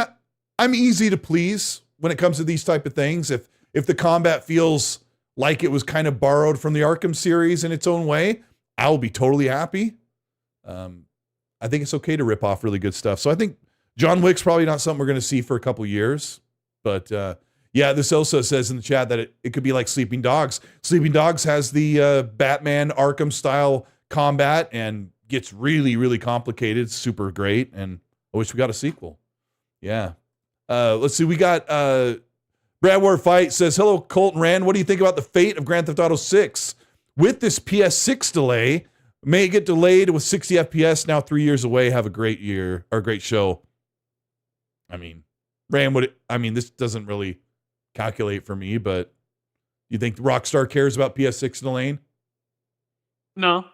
I'm easy to please when it comes to these type of things. If the combat feels like it was kind of borrowed from the Arkham series in its own way, I'll be totally happy. I think it's okay to rip off really good stuff. So I think John Wick's probably not something we're going to see for a couple years, but yeah, this also says in the chat that it could be like Sleeping Dogs. Sleeping Dogs has the Batman Arkham style combat and gets really, really complicated. It's super great, and I wish we got a sequel. Yeah. Let's see. We got Brad Ward Fight says, hello, Colt and Rand. What do you think about the fate of Grand Theft Auto 6? With this PS6 delay, may it get delayed with 60 FPS, now 3 years away. Have a great year, or a great show. I mean, Rand, this doesn't really calculate for me, but you think Rockstar cares about PS6 delaying? No,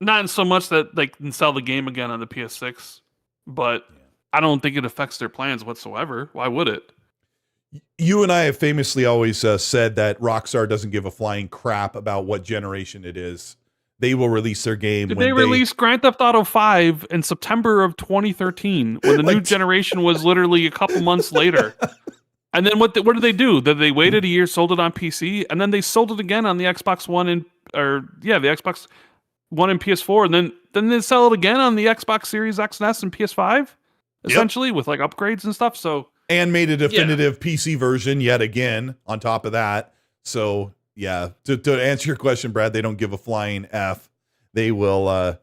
not in so much that they can sell the game again on the PS6, but I don't think it affects their plans whatsoever. Why would it? You and I have famously always said that Rockstar doesn't give a flying crap about what generation it is. They will release their game. Did they release Grand Theft Auto 5 in September of 2013 when the new generation was literally a couple months later? And then what did they do? They waited a year, sold it on PC, and then they sold it again on the Xbox One the Xbox. one in PS4, and then they sell it again on the Xbox Series X and S and PS5, essentially with like upgrades and stuff. So and made a definitive PC version yet again on top of that. So yeah, to answer your question, Brad, they don't give a flying F. They will.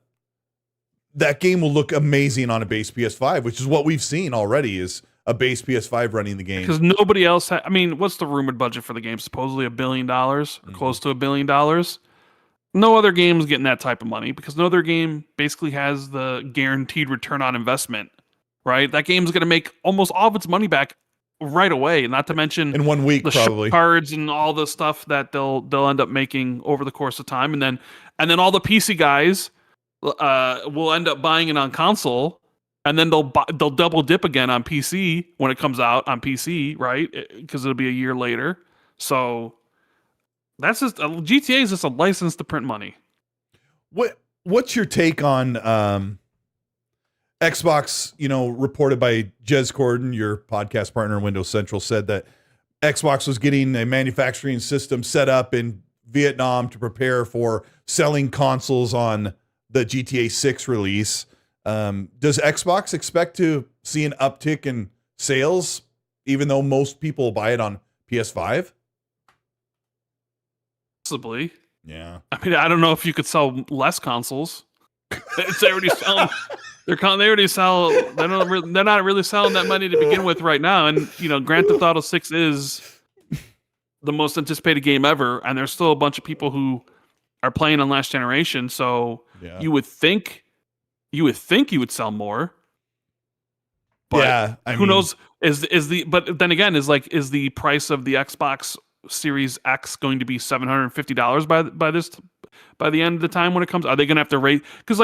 That game will look amazing on a base PS5, which is what we've seen already. Is a base PS5 running the game because nobody else. I mean, what's the rumored budget for the game? Supposedly $1 billion or close to $1 billion. No other game's getting that type of money because no other game basically has the guaranteed return on investment, right? That game's going to make almost all of its money back right away. Not to mention in 1 week, the probably cards and all the stuff that they'll end up making over the course of time, and then all the PC guys will end up buying it on console, and then they'll double dip again on PC when it comes out on PC, right? Because it'll be a year later. So. That's just GTA is just a license to print money. What's your take on Xbox? Reported by Jez Corden, your podcast partner in Windows Central, said that Xbox was getting a manufacturing system set up in Vietnam to prepare for selling consoles on the GTA 6 release. Does Xbox expect to see an uptick in sales, even though most people buy it on PS5? Possibly. Yeah. I mean, I don't know if you could sell less consoles. It's already selling. They already sell. They're not really selling that many to begin with right now. And Grand Theft Auto 6 is the most anticipated game ever, and there's still a bunch of people who are playing on last generation. So you would think you would sell more. But who knows? But then again, is the price of the Xbox Series X going to be $750 by the end of the time when it comes? Are they going to have to raise? Because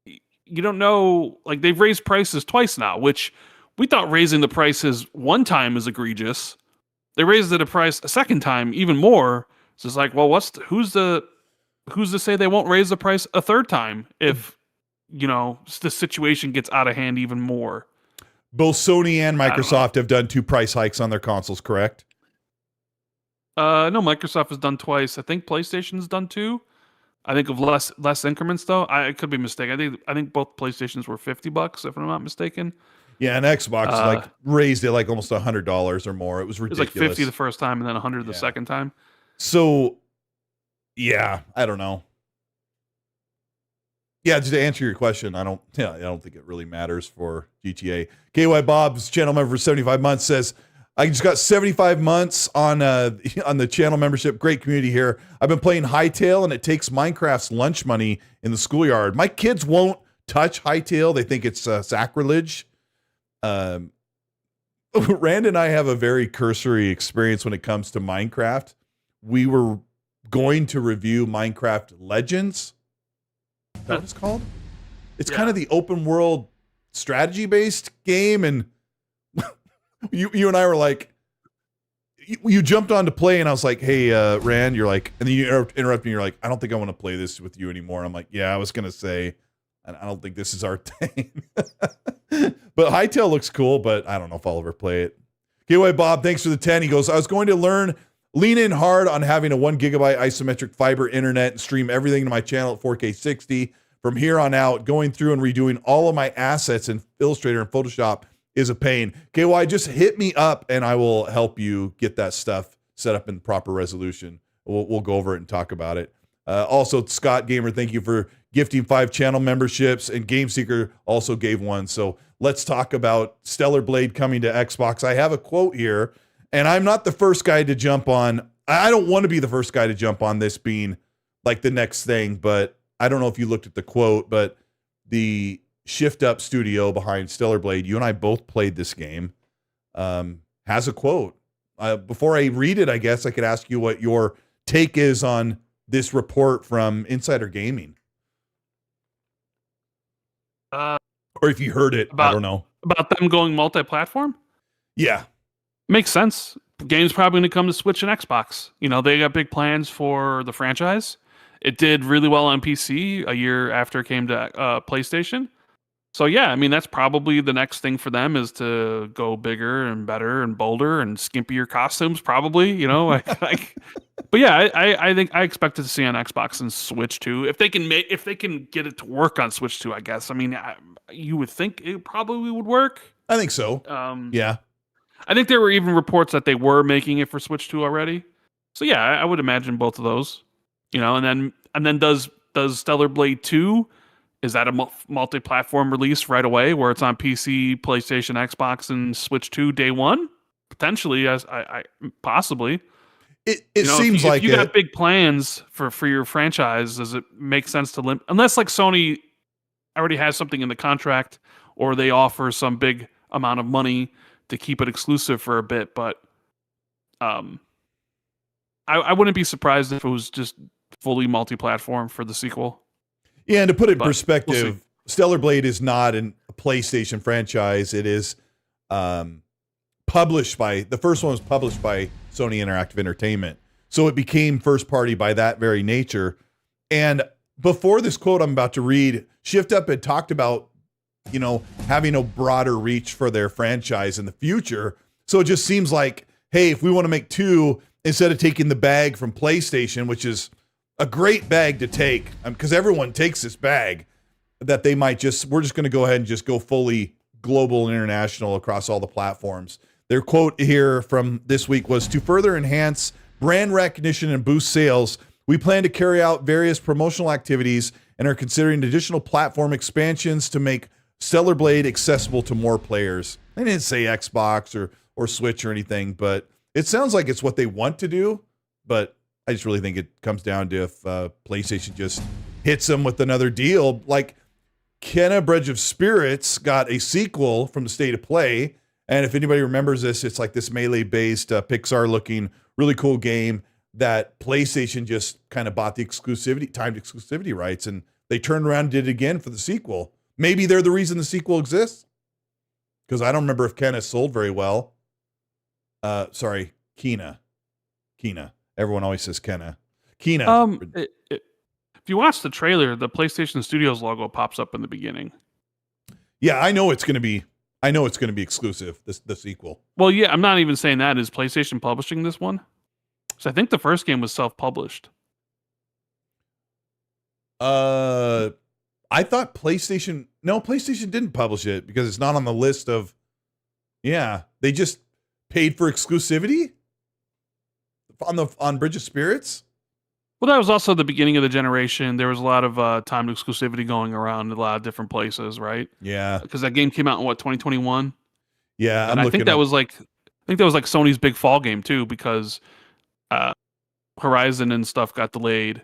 you don't know. Like, they've raised prices twice now, which we thought raising the prices one time is egregious. They raised it a second time even more. So it's like, well, who's to say they won't raise the price a third time if the situation gets out of hand even more? Both Sony and Microsoft have done 2 price hikes on their consoles, correct? No, Microsoft has done twice. I think PlayStation's done 2. I think of less increments though. I could be mistaken. I think both PlayStations were $50 if I'm not mistaken. Yeah, and Xbox raised it like almost $100 or more. It was ridiculous. It was like 50 the first time and then 100 the second time. So, yeah, I don't know. Yeah, just to answer your question, I don't think it really matters for GTA. KY Bob's channel member for 75 months says, I just got 75 months on the channel membership. Great community here. I've been playing Hightail, and it takes Minecraft's lunch money in the schoolyard. My kids won't touch Hightail. They think it's sacrilege. Rand and I have a very cursory experience when it comes to Minecraft. We were going to review Minecraft Legends. Is that what it's called? It's kind of the open world strategy-based game, and you and I were like, you jumped on to play, and I was like, hey, Rand, you're like, and then you interrupt me, you're like, I don't think I want to play this with you anymore. And I'm like, yeah, I was going to say, I don't think this is our thing. But Hightail looks cool, but I don't know if I'll ever play it. KY Bob, thanks for the 10. He goes, I was going to lean in hard on having a 1 gigabyte isometric fiber internet and stream everything to my channel at 4K 60. From here on out, going through and redoing all of my assets in Illustrator and Photoshop is a pain. KY, just hit me up and I will help you get that stuff set up in proper resolution. We'll go over it and talk about it. Also, Scott Gamer, thank you for gifting 5 channel memberships, and Game Seeker also gave 1. So let's talk about Stellar Blade coming to Xbox. I have a quote here, and I'm not the first guy to jump on. I don't want to be the first guy to jump on this being like the next thing, but I don't know if you looked at the quote, but the Shift Up studio behind Stellar Blade, you and I both played this game, has a quote. Before I read it, I guess I could ask you what your take is on this report from Insider Gaming. Or if you heard it, I don't know. About them going multi-platform? Yeah. Makes sense. Game's probably going to come to Switch and Xbox. They got big plans for the franchise. It did really well on PC a year after it came to PlayStation. So yeah, I mean, that's probably the next thing for them is to go bigger and better and bolder and skimpier costumes, probably, like But yeah, I think I expect to see on Xbox and Switch too. If they can get it to work on Switch too, I guess. I mean, you would think it probably would work. I think so. Yeah. I think there were even reports that they were making it for Switch 2 already. So yeah, I would imagine both of those. And then does Stellar Blade 2, is that a multi-platform release right away where it's on PC, PlayStation, Xbox, and Switch 2 day one? Potentially, as I possibly. It seems like if you got big plans for your franchise, does it make sense to limit, unless like Sony already has something in the contract or they offer some big amount of money to keep it exclusive for a bit, but I wouldn't be surprised if it was just fully multi-platform for the sequel. Yeah, and to put it in perspective, Stellar Blade is not a PlayStation franchise. It is published by, the first one was published by Sony Interactive Entertainment. So it became first party by that very nature. And before this quote I'm about to read, Shift Up had talked about, having a broader reach for their franchise in the future. So it just seems like, hey, if we want to make 2, instead of taking the bag from PlayStation, which is a great bag to take, because everyone takes this bag, that they might we're just going to go ahead and just go fully global and international across all the platforms. Their quote here from this week was, to further enhance brand recognition and boost sales, we plan to carry out various promotional activities and are considering additional platform expansions to make Stellar Blade accessible to more players. They didn't say Xbox or Switch or anything, but it sounds like it's what they want to do. But I just really think it comes down to if PlayStation just hits them with another deal. Like Kena Bridge of Spirits got a sequel from the State of Play. And if anybody remembers this, it's like this melee-based Pixar-looking, really cool game that PlayStation just kind of bought the timed exclusivity rights, and they turned around and did it again for the sequel. Maybe they're the reason the sequel exists, because I don't remember if Kena sold very well. Sorry, Kena. Everyone always says Kena. Kena. If you watch the trailer, the PlayStation Studios logo pops up in the beginning. Yeah, I know it's going to be exclusive, the sequel. Well, yeah, I'm not even saying that. Is PlayStation publishing this one? So I think the first game was self-published. I thought PlayStation didn't publish it because it's not on the list of, they just paid for exclusivity on Bridge of Spirits. Well, that was also the beginning of the generation. There was a lot of timed exclusivity going around in a lot of different places, right? Yeah. Because that game came out in 2021? Yeah, and I think that was like Sony's big fall game too, because Horizon and stuff got delayed.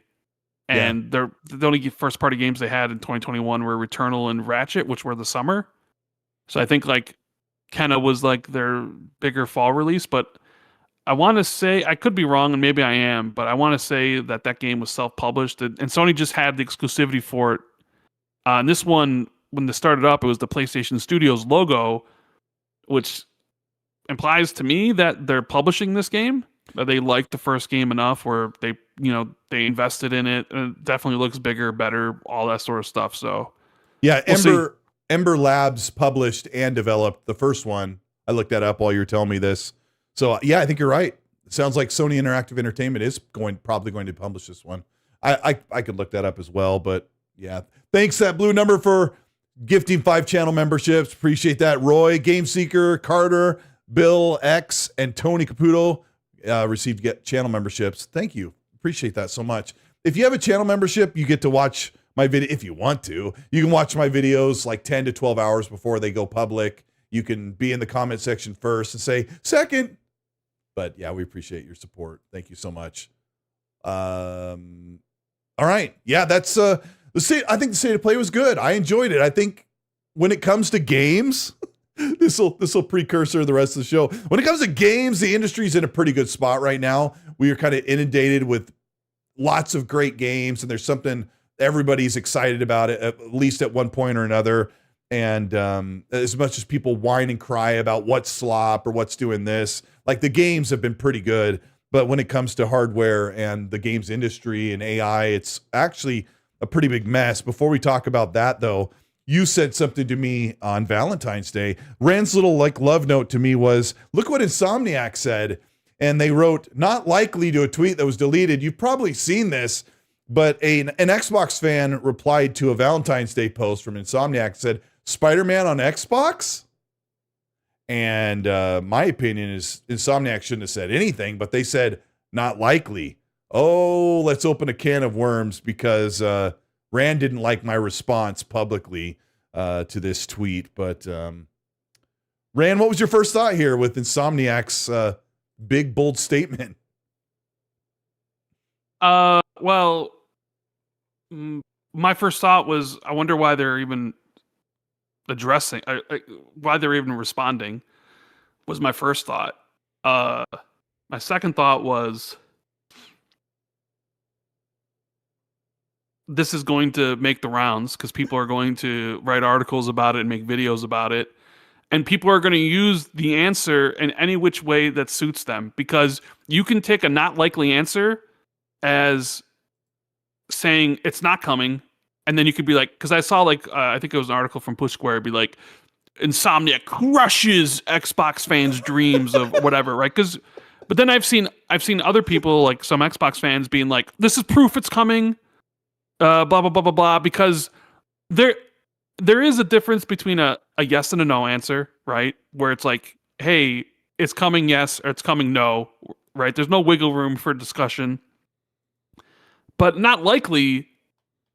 And the only first party games they had in 2021 were Returnal and Ratchet, which were the summer. So I think like Kena was like their bigger fall release, but I want to say, I could be wrong, and maybe I am, but I want to say that game was self-published, and Sony just had the exclusivity for it. And this one, when they started up, it was the PlayStation Studios logo, which implies to me that they're publishing this game, that they liked the first game enough where they invested in it, and it definitely looks bigger, better, all that sort of stuff. So yeah, Ember Labs published and developed the first one. I looked that up while you were telling me this. So yeah, I think you're right. It sounds like Sony Interactive Entertainment is probably going to publish this one. I could look that up as well, but yeah. Thanks, that blue number, for gifting 5 channel memberships. Appreciate that. Roy, Game Seeker, Carter, Bill X, and Tony Caputo received channel memberships. Thank you. Appreciate that so much. If you have a channel membership, you get to watch my video. If you want to, you can watch my videos like 10 to 12 hours before they go public. You can be in the comment section first and say second. But yeah, we appreciate your support. Thank you so much. All right. Yeah, that's the state. I think the State of Play was good. I enjoyed it. I think when it comes to games, this will precursor the rest of the show. When it comes to games, the industry's in a pretty good spot right now. We are kind of inundated with lots of great games, and there's something everybody's excited about it, at least at one point or another. And as much as people whine and cry about what's slop or what's doing this, like the games have been pretty good. But when it comes to hardware and the games industry and AI, it's actually a pretty big mess. Before we talk about that, though, you said something to me on Valentine's Day. Rand's little love note to me was, look what Insomniac said. and they wrote not likely to a tweet that was deleted. You've probably seen this, but an Xbox fan replied to a Valentine's Day post from Insomniac, said, Spider-Man on Xbox? And my opinion is Insomniac shouldn't have said anything, but they said not likely. Oh, let's open a can of worms because Rand didn't like my response publicly to this tweet. But Rand, what was your first thought here with Insomniac's big, bold statement? Well, my first thought was, I wonder why they're even addressing, why they're even responding, was my first thought. My second thought was, this is going to make the rounds because people are going to write articles about it and make videos about it. And people are going to use the answer in any which way that suits them, because you can take a not likely answer as saying it's not coming. And then you could be like, because I saw I think it was an article from Push Square, be like, Insomniac crushes Xbox fans' dreams of whatever, right? But then I've seen other people, like some Xbox fans, being like, this is proof it's coming. Blah blah blah blah blah, because there is a difference between a yes and a no answer, right? Where it's like, hey, it's coming yes or it's coming no, right? There's no wiggle room for discussion. But not likely,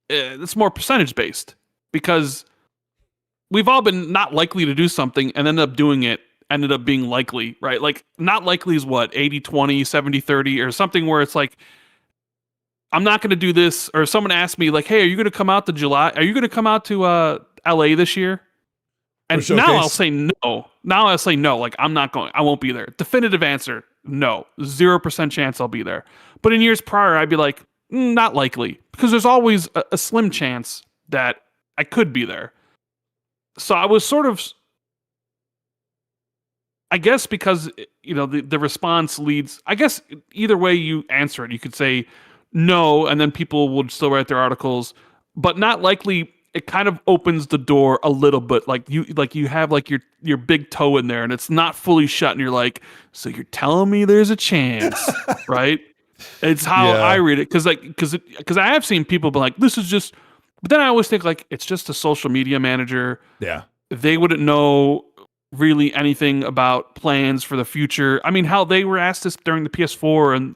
it's more percentage based, because we've all been not likely to do something and ended up doing it, ended up being likely, right? Like not likely is what, 80-20, 70-30, or something where it's like, I'm not going to do this. Or someone asked me like, hey, are you going to come out to July? Are you going to come out to LA this year? And now I'll say no. Now I'll say no. Like, I'm not going. I won't be there. Definitive answer, no. 0% chance I'll be there. But in years prior, I'd be like, not likely. Because there's always a slim chance that I could be there. So I was sort of, I guess, because, the response leads, I guess either way you answer it, you could say no, and then people would still write their articles, but not likely. It kind of opens the door a little bit, like you have like your big toe in there, and it's not fully shut, and you're like, so you're telling me there's a chance, right? It's how I read it, because I have seen people be like, this is just, but then I always think like it's just a social media manager. Yeah, they wouldn't know really anything about plans for the future. I mean, how they were asked this during the PS4, and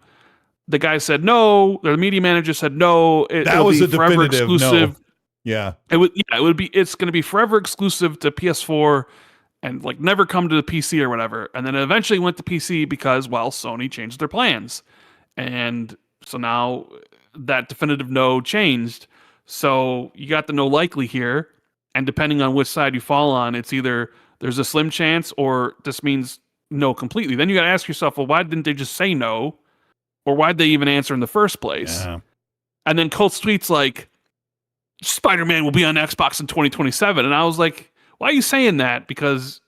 the guy said no. The media manager said no. That was a forever exclusive. No. Yeah, it's going to be forever exclusive to PS4, and like never come to the PC or whatever. And then it eventually went to PC because, well, Sony changed their plans, and so now that definitive no changed. So you got the no likely here, and depending on which side you fall on, it's either there's a slim chance or this means no completely. Then you got to ask yourself, well, why didn't they just say no? Or why'd they even answer in the first place? Yeah. And then Colt's tweet's like, Spider-Man will be on Xbox in 2027. And I was like, why are you saying that? Because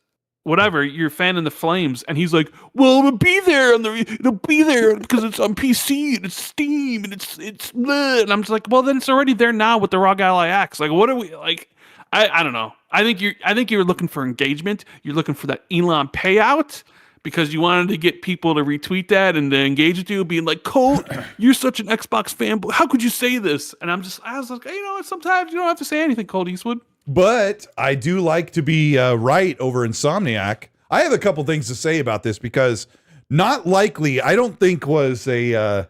whatever, you're fanning the flames. And he's like, well, it'll be there because it's on PC and it's Steam and it's bleh. And I'm just like, well, then it's already there now with the ROG Ally X. Like, what are we like? I don't know. I think you're looking for engagement. You're looking for that Elon payout, because you wanted to get people to retweet that and to engage with you, being like, Colt, you're such an Xbox fanboy. How could you say this? And I was like, sometimes you don't have to say anything, Colteastwood. But I do like to be right over Insomniac. I have a couple things to say about this, because not likely, I don't think was a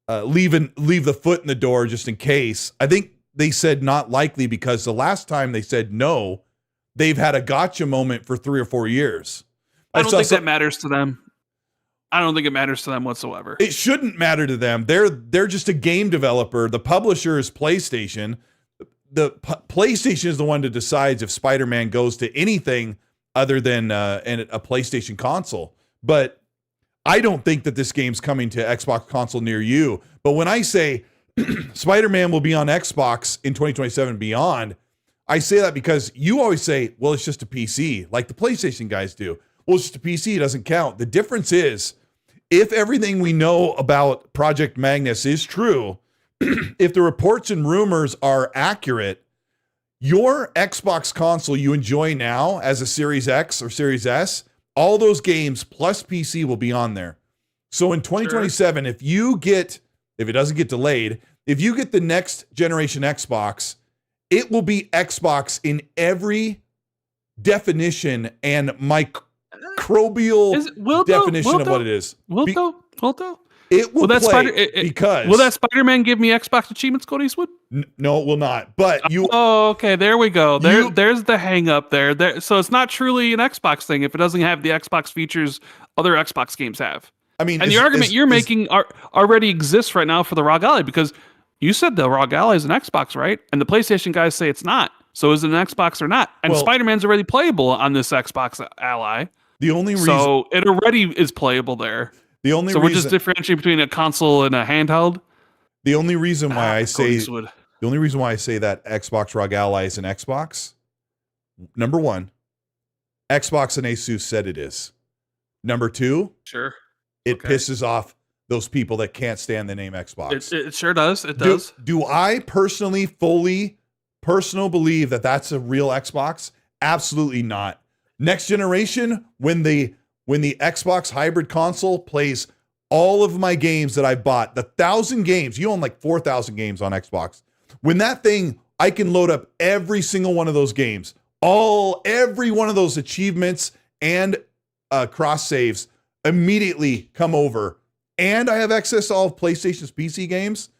leave the foot in the door just in case. I think they said not likely because the last time they said no, they've had a gotcha moment for 3 or 4 years. I don't think that matters to them. I don't think it matters to them whatsoever. It shouldn't matter to them. They're just a game developer. The publisher is PlayStation. The PlayStation is the one that decides if Spider-Man goes to anything other than a PlayStation console. But I don't think that this game's coming to Xbox console near you. But when I say Spider-Man will be on Xbox in 2027 and beyond, I say that because you always say, well, it's just a PC, like the PlayStation guys do. Well, it's just a PC, it doesn't count. The difference is, if everything we know about Project Magnus is true, if the reports and rumors are accurate, your Xbox console you enjoy now as a Series X or Series S, all those games plus PC will be on there. So in 2027, if it doesn't get delayed, if you get the next generation Xbox, it will be Xbox in every definition and microbial definition of what it is. Will though? It will play because... Will that Spider-Man give me Xbox achievements, Colteastwood? No, it will not. But you... Oh, okay. There we go. There's the hang up there. So it's not truly an Xbox thing if it doesn't have the Xbox features other Xbox games have. I mean... And the argument you're making already exists right now for the ROG Ally, because you said the ROG Ally is an Xbox, right? And the PlayStation guys say it's not. So is it an Xbox or not? And Spider-Man's already playable on this Xbox Ally. The only reason... So it already is playable there. We're just differentiating between a console and a handheld. The only reason why I say that Xbox ROG Ally is an Xbox, number one, Xbox and Asus said it is. Number two, it pisses off those people that can't stand the name Xbox. It sure does. It does. Do I personally believe that that's a real Xbox? Absolutely not. Next generation, when the Xbox hybrid console plays all of my games that I bought, the 1,000 games, you own like 4,000 games on Xbox. When that thing, I can load up every single one of those games, every one of those achievements and cross saves immediately come over. And I have access to all of PlayStation's PC games.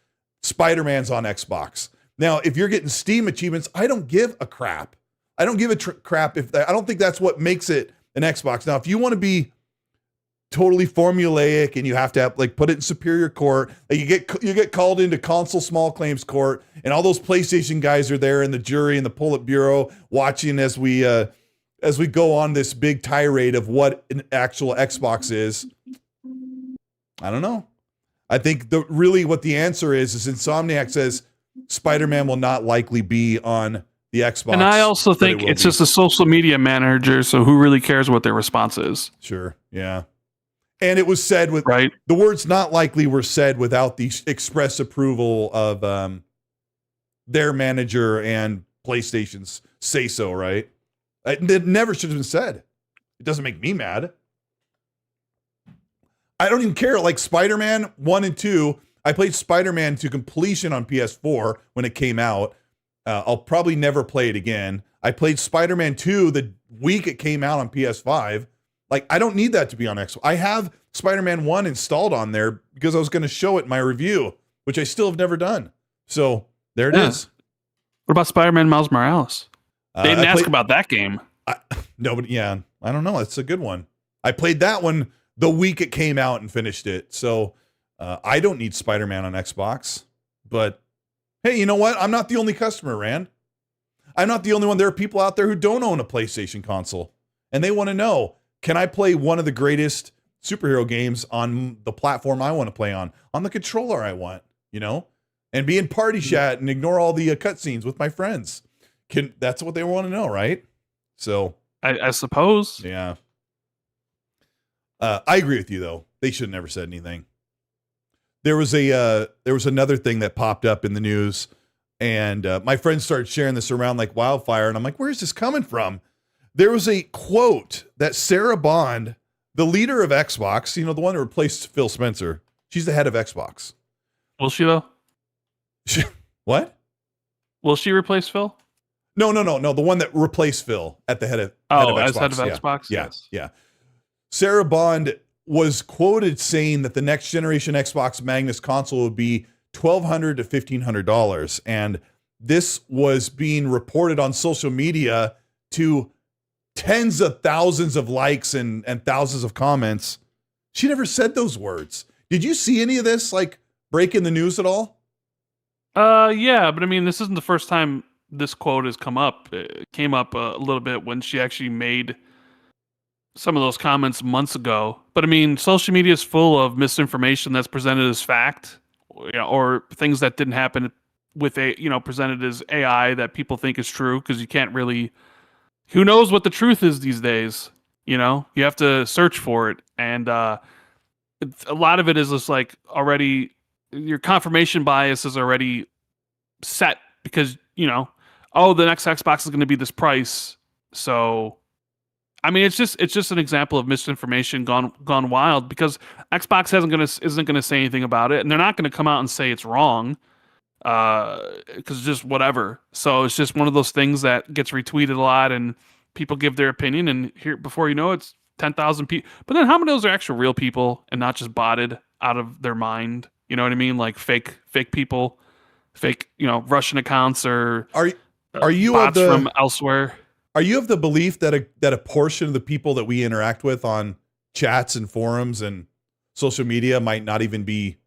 Spider-Man's on Xbox. Now, if you're getting Steam achievements, I don't give a crap. I don't give a crap I don't think that's what makes it an Xbox. Now, if you want to be totally formulaic and you have to have, like, put it in superior court, like you get called into console small claims court, and all those PlayStation guys are there, and the jury and the Politburo watching as we go on this big tirade of what an actual Xbox is. I don't know. I think what the answer is Insomniac says Spider-Man will not likely be on the Xbox. And I also think it's just a social media manager, so who really cares what their response is? Sure, yeah. And it was said with... Right. The words not likely were said without the express approval of their manager and PlayStation's say-so, right? It never should have been said. It doesn't make me mad. I don't even care. Like Spider-Man 1 and 2, I played Spider-Man to completion on PS4 when it came out. I'll probably never play it again. I played Spider-Man 2 the week it came out on PS5. Like, I don't need that to be on Xbox. I have Spider-Man 1 installed on there because I was going to show it in my review, which I still have never done. So there it is. What about Spider-Man Miles Morales? They didn't ask about that game. Nobody. I don't know. It's a good one. I played that one the week it came out and finished it. So I don't need Spider-Man on Xbox. But hey, you know what? I'm not the only customer, Rand. I'm not the only one. There are people out there who don't own a PlayStation console, and they want to know, can I play one of the greatest superhero games on the platform I want to play on the controller I want, and be in party chat and ignore all the cutscenes with my friends? That's what they want to know, right? So I suppose. Yeah. I agree with you, though. They should have never said anything. There was another thing that popped up in the news, and my friends started sharing this around like wildfire, and I'm like, where's this coming from? There was a quote that Sarah Bond, the leader of Xbox, the one that replaced Phil Spencer, she's the head of Xbox. Will she, though? What? Will she replace Phil? No. The one that replaced Phil at the head of Xbox. As head of Xbox? Yes. Yeah. Sarah Bond was quoted saying that the next generation Xbox Mangus console would be $1,200 to $1,500. And this was being reported on social media to tens of thousands of likes and thousands of comments. She never said those words. Did you see any of this, like, break in the news at all? Yeah, but I mean, this isn't the first time this quote has come up. It came up a little bit when she actually made some of those comments months ago. But I mean, social media is full of misinformation that's presented as fact, or things that didn't happen with presented as AI that people think is true, because you can't really... Who knows what the truth is these days? You have to search for it. And a lot of it is just like already, your confirmation bias is already set because, the next Xbox is going to be this price. So I mean, it's just an example of misinformation gone wild because Xbox isn't gonna say anything about it, and they're not gonna come out and say it's wrong, because just whatever. So it's just one of those things that gets retweeted a lot, and people give their opinion, and here before you know it, it's 10,000 people. But then how many of those are actual real people and not just botted out of their mind? You know what I mean? Like fake people, fake Russian accounts or are you bots from elsewhere. Are you of the belief that a portion of the people that we interact with on chats and forums and social media might not even be,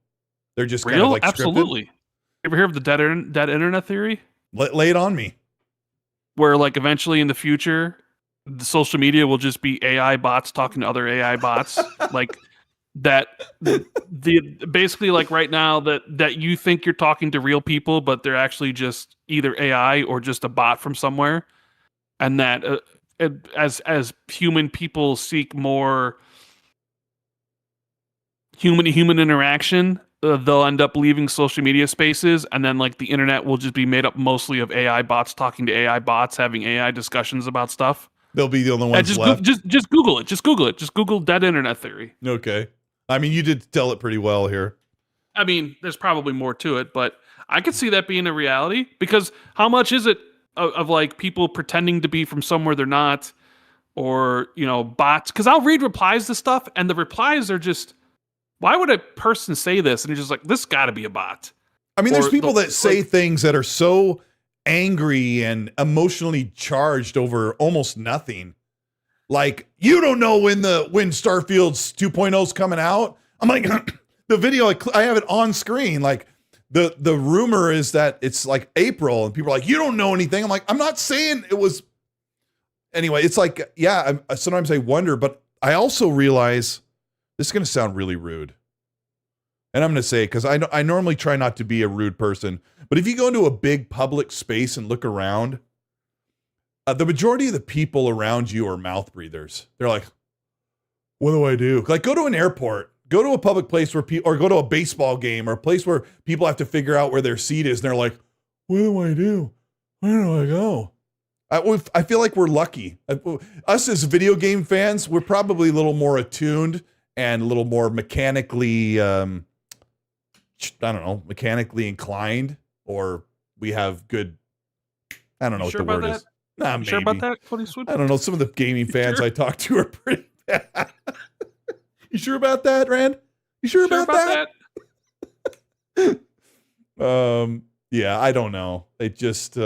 they're just real? Kind of like scripted? Absolutely. You ever hear of the dead internet theory? Lay it on me. Where like eventually in the future, the social media will just be AI bots talking to other AI bots, like that. The basically like right now that you think you're talking to real people, but they're actually just either AI or just a bot from somewhere. And that as human people seek more human interaction, they'll end up leaving social media spaces, and then like the internet will just be made up mostly of AI bots talking to AI bots, having AI discussions about stuff. They'll be the only ones left. Just Google it. Just Google it. Just Google dead internet theory. Okay. I mean, you did tell it pretty well here. I mean, there's probably more to it, but I could see that being a reality because how much is it of like people pretending to be from somewhere they're not, or bots? Because I'll read replies to stuff, and the replies are just, why would a person say this? And you're just like, this got to be a bot. I mean, there's people that say things that are so angry and emotionally charged over almost nothing. Like, you don't know when Starfield's 2.0 is coming out. I'm like, the video, I have it on screen. Like, the rumor is that it's like April, and people are like, you don't know anything. I'm like, I'm not saying it was. Anyway, it's like, yeah, sometimes I wonder, but I also realize this is going to sound really rude. And I'm going to say it because I normally try not to be a rude person. But if you go into a big public space and look around, the majority of the people around you are mouth breathers. They're like, what do I do? Like, go to an airport. Go to a public place where people, or go to a baseball game or a place where people have to figure out where their seat is. And they're like, what do I do? Where do I go? I feel like we're lucky. Us as video game fans, we're probably a little more attuned and a little more mechanically, mechanically inclined, or we have good, I don't know what the word is. Nah, maybe. Sure about that, Colteastwood? I don't know. Some of the gaming fans I talk to are pretty bad. You sure about that, Rand? You sure about that? Yeah, I don't know. It just,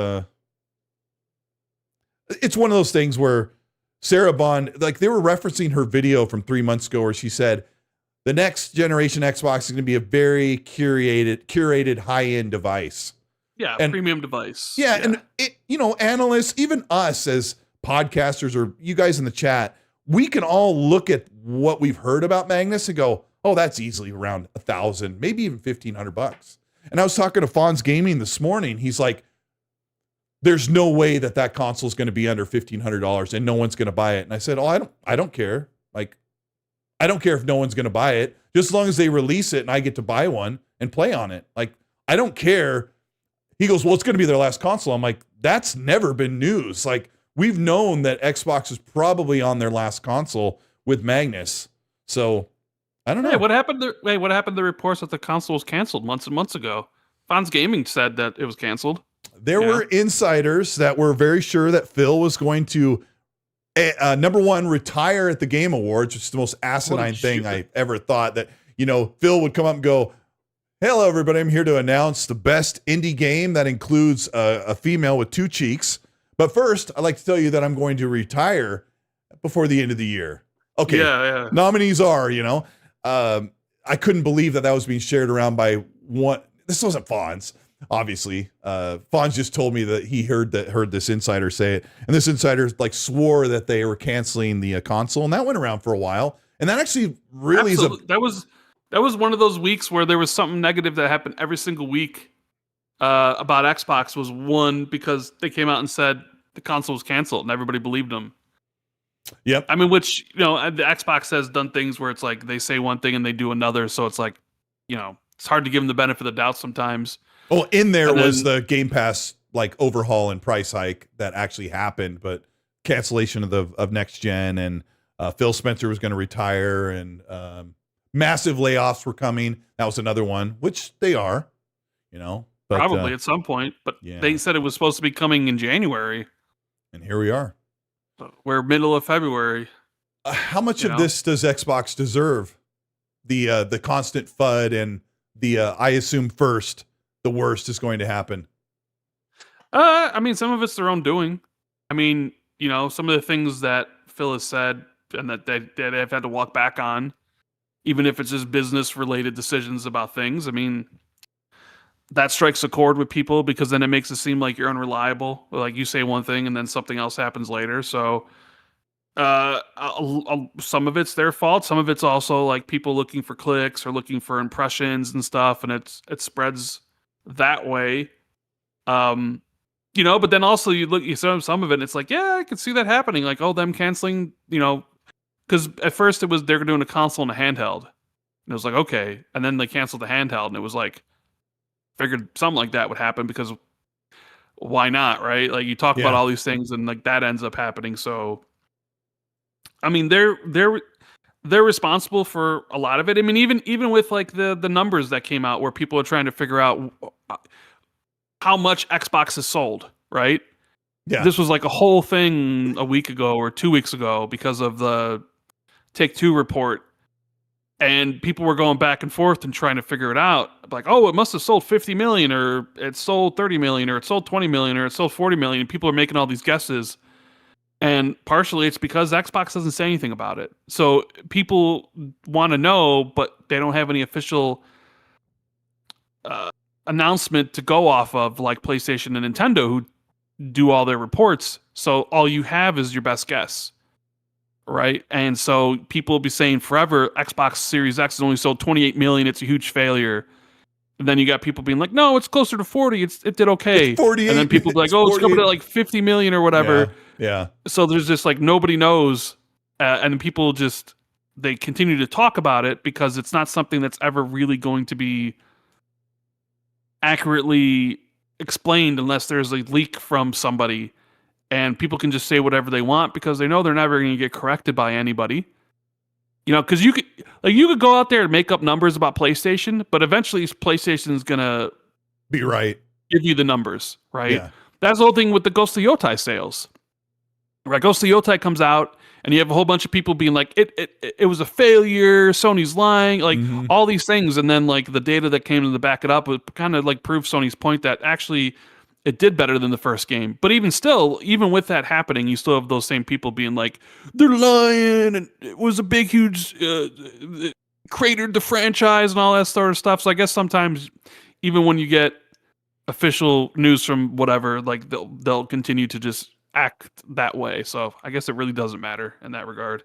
it's one of those things where Sarah Bond, like they were referencing her video from 3 months ago where she said, the next generation Xbox is going to be a very curated high-end device. Yeah, and, premium device. Yeah, and it, analysts, even us as podcasters or you guys in the chat, we can all look at what we've heard about Mangus and go, oh, that's easily around $1,000, maybe even $1,500. And I was talking to Fonz Gaming this morning. He's like, there's no way that console is going to be under $1,500 and no one's going to buy it. And I said, oh, I don't care. Like, I don't care if no one's going to buy it, just as long as they release it and I get to buy one and play on it. Like, I don't care. He goes, well, it's going to be their last console. I'm like, that's never been news. Like, we've known that Xbox is probably on their last console with Magnus. So, I don't know. Hey, what happened to the reports that the console was canceled months and months ago? Fonz Gaming said that it was canceled. There were insiders that were very sure that Phil was going to, number one, retire at the Game Awards, which is the most asinine thing I ever thought. That, Phil would come up and go, hello, everybody. I'm here to announce the best indie game that includes a female with two cheeks. But first, I'd like to tell you that I'm going to retire before the end of the year. Okay. Yeah. Nominees are, I couldn't believe that was being shared around by one. This wasn't Fonz, obviously. Fonz just told me that he heard this insider say it. And this insider swore that they were canceling the console. And that went around for a while. And that actually really that was one of those weeks where there was something negative that happened every single week about Xbox. Was one because they came out and said the console was canceled and everybody believed them. Yep. I mean, which, the Xbox has done things where it's like they say one thing and they do another. So it's like, it's hard to give them the benefit of the doubt sometimes. Oh, in there was the Game Pass overhaul and price hike that actually happened, but cancellation of next gen, and Phil Spencer was going to retire, and massive layoffs were coming. That was another one, which they are, but, probably at some point. But yeah. they said it was supposed to be coming in January, and here we are. So we're middle of February. How much of this does Xbox deserve? The constant FUD and the I assume first the worst is going to happen. I mean, some of it's their own doing. I mean, some of the things that Phil has said and that they've had to walk back on, even if it's just business related decisions about things. I mean, that strikes a chord with people because then it makes it seem like you're unreliable. Like you say one thing and then something else happens later. So some of it's their fault. Some of it's also like people looking for clicks or looking for impressions and stuff, and it spreads that way. But then also you saw some of it and it's like, yeah, I could see that happening. Like, oh, them canceling, because at first they're doing a console and a handheld. And it was like, okay. And then they canceled the handheld and it was like, figured something like that would happen because why not, right? Like you talk about all these things and like that ends up happening. So, I mean, they're responsible for a lot of it. I mean, even with like the numbers that came out where people are trying to figure out how much Xbox has sold, right? Yeah. This was like a whole thing a week ago or 2 weeks ago because of the Take-Two report. And people were going back and forth and trying to figure it out. Like, oh, it must have sold 50 million, or it sold 30 million, or it sold 20 million, or it sold 40 million. People are making all these guesses. And partially it's because Xbox doesn't say anything about it. So people want to know, but they don't have any official announcement to go off of, like PlayStation and Nintendo, who do all their reports. So all you have is your best guess. Right. And so people will be saying forever, Xbox Series X has only sold 28 million. It's a huge failure. And then you got people being like, no, it's closer to 40. It did okay. It's 48. And then people be like, oh, it's coming to like 50 million or whatever. Yeah. So there's just like nobody knows. And people they continue to talk about it because it's not something that's ever really going to be accurately explained unless there's a leak from somebody. And people can just say whatever they want because they know they're never going to get corrected by anybody. Because you could go out there and make up numbers about PlayStation, but eventually PlayStation is going to be right, give you the numbers, right? Yeah. That's the whole thing with the Ghost of Yotai sales. Right, Ghost of Yotai comes out, and you have a whole bunch of people being like, it was a failure, Sony's lying, like all these things, and then like the data that came to back it up would kind of like prove Sony's point that actually it did better than the first game. But even still, even with that happening, you still have those same people being like, they're lying, and it was a big, huge, cratered the franchise and all that sort of stuff. So I guess sometimes, even when you get official news from whatever, like they'll continue to just act that way. So I guess it really doesn't matter in that regard.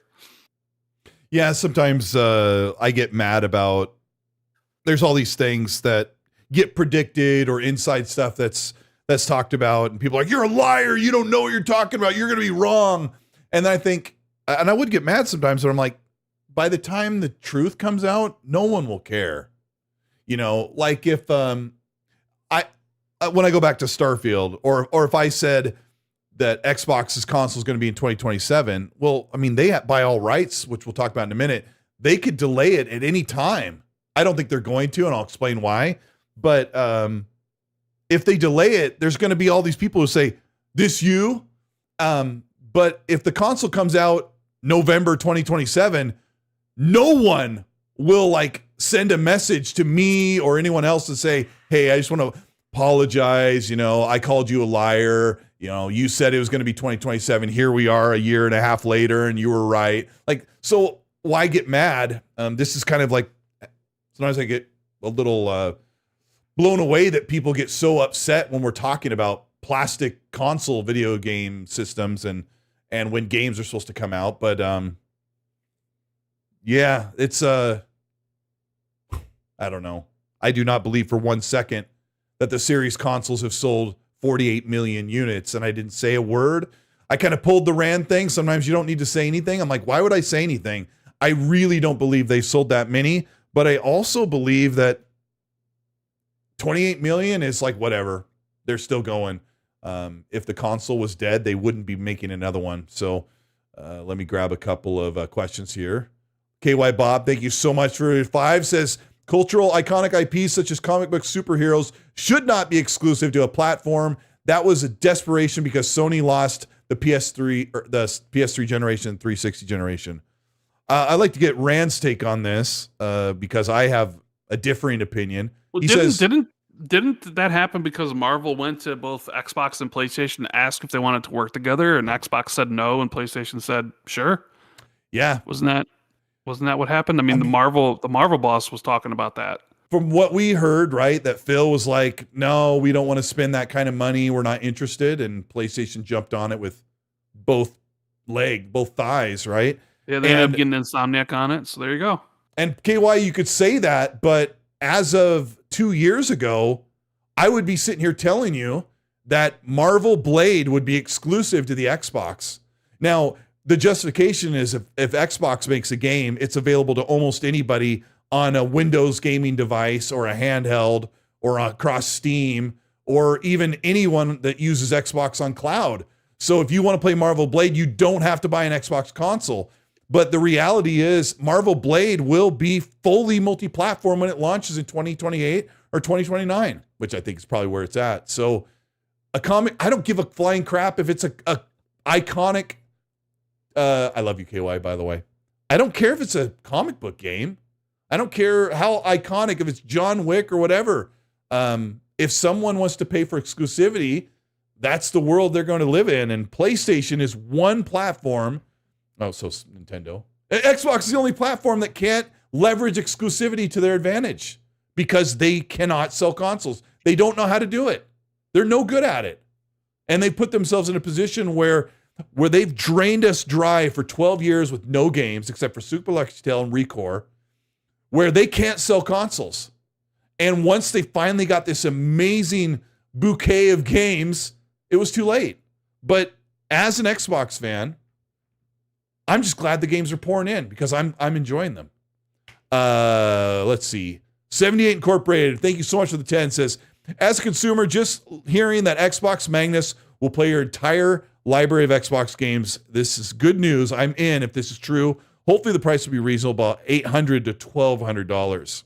Yeah, sometimes I get mad about there's all these things that get predicted or inside stuff that's talked about, and people are like, you're a liar, you don't know what you're talking about, you're going to be wrong. And then I think, and I would get mad sometimes, but I'm like, by the time the truth comes out, no one will care. Like if when I go back to Starfield, or if I said that Xbox's console is going to be in 2027, well, I mean, they by all rights, which we'll talk about in a minute, they could delay it at any time. I don't think they're going to, and I'll explain why. But if they delay it, there's going to be all these people who say, this you? But if the console comes out November 2027, no one will like send a message to me or anyone else to say, hey, I just want to apologize. I called you a liar. You said it was going to be 2027. Here we are a year and a half later, and you were right. Like, so why get mad? This is kind of like, sometimes I get a little blown away that people get so upset when we're talking about plastic console video game systems and when games are supposed to come out. But yeah, it's I don't know. I do not believe for 1 second that the series consoles have sold 48 million units, and I didn't say a word. I kind of pulled the Rand thing. Sometimes you don't need to say anything. I'm like, why would I say anything? I really don't believe they sold that many, but I also believe that 28 million is like, whatever. They're still going. If the console was dead, they wouldn't be making another one. So let me grab a couple of questions here. KY Bob, thank you so much for 5. Says, cultural iconic IPs such as comic book superheroes should not be exclusive to a platform. That was a desperation because Sony lost the PS3 or the PS3 generation, 360 generation. I'd like to get Rand's take on this because I have a differing opinion. Well, He didn't that happen because Marvel went to both Xbox and PlayStation to ask if they wanted to work together, and Xbox said no, and PlayStation said sure? Yeah, wasn't that what happened? I mean, the Marvel boss was talking about that. From what we heard, right, that Phil was like, no, we don't want to spend that kind of money. We're not interested. And PlayStation jumped on it with both thighs, right? Yeah, they ended up getting Insomniac on it. So there you go. And KY, you could say that, but as of 2 years ago, I would be sitting here telling you that Marvel Blade would be exclusive to the Xbox. Now, the justification is if Xbox makes a game, it's available to almost anybody on a Windows gaming device or a handheld or across Steam or even anyone that uses Xbox on cloud. So if you want to play Marvel Blade, you don't have to buy an Xbox console. But the reality is Marvel Blade will be fully multi-platform when it launches in 2028 or 2029, which I think is probably where it's at. So a comic, I don't give a flying crap if it's a iconic, I love you, KY, by the way. I don't care if it's a comic book game. I don't care how iconic, if it's John Wick or whatever. If someone wants to pay for exclusivity, that's the world they're going to live in. And PlayStation is one platform. Oh, so Nintendo. Xbox is the only platform that can't leverage exclusivity to their advantage because they cannot sell consoles. They don't know how to do it. They're no good at it. And they put themselves in a position where they've drained us dry for 12 years with no games except for Super Lucky Tale and Recore, where they can't sell consoles. And once they finally got this amazing bouquet of games, it was too late. But as an Xbox fan, I'm just glad the games are pouring in because I'm enjoying them. Let's see. 78 Incorporated, thank you so much for the 10, says, as a consumer, just hearing that Xbox Magnus will play your entire library of Xbox games, this is good news. I'm in if this is true. Hopefully the price will be reasonable, about $800 to $1,200.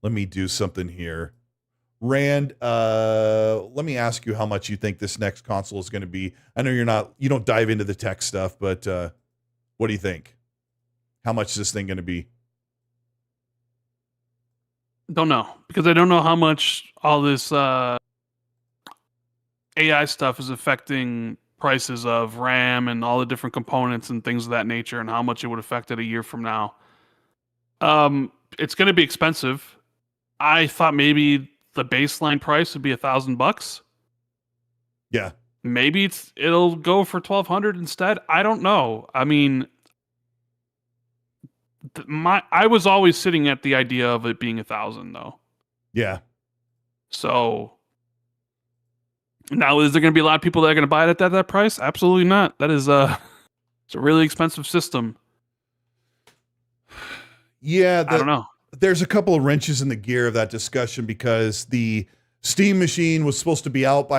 Let me do something here. Rand, let me ask you how much you think this next console is going to be. I know you don't dive into the tech stuff, but what do you think? How much is this thing going to be? Don't know, because I don't know how much all this AI stuff is affecting prices of RAM and all the different components and things of that nature, and how much it would affect it a year from now. It's going to be expensive. I thought maybe the baseline price would be $1,000. Yeah. Maybe it'll go for $1,200 instead. I don't know. I mean, I was always sitting at the idea of it being $1,000 though. Yeah. So now, is there going to be a lot of people that are going to buy it at that price? Absolutely not. That is it's a really expensive system. Yeah, I don't know. There's a couple of wrenches in the gear of that discussion because the Steam machine was supposed to be out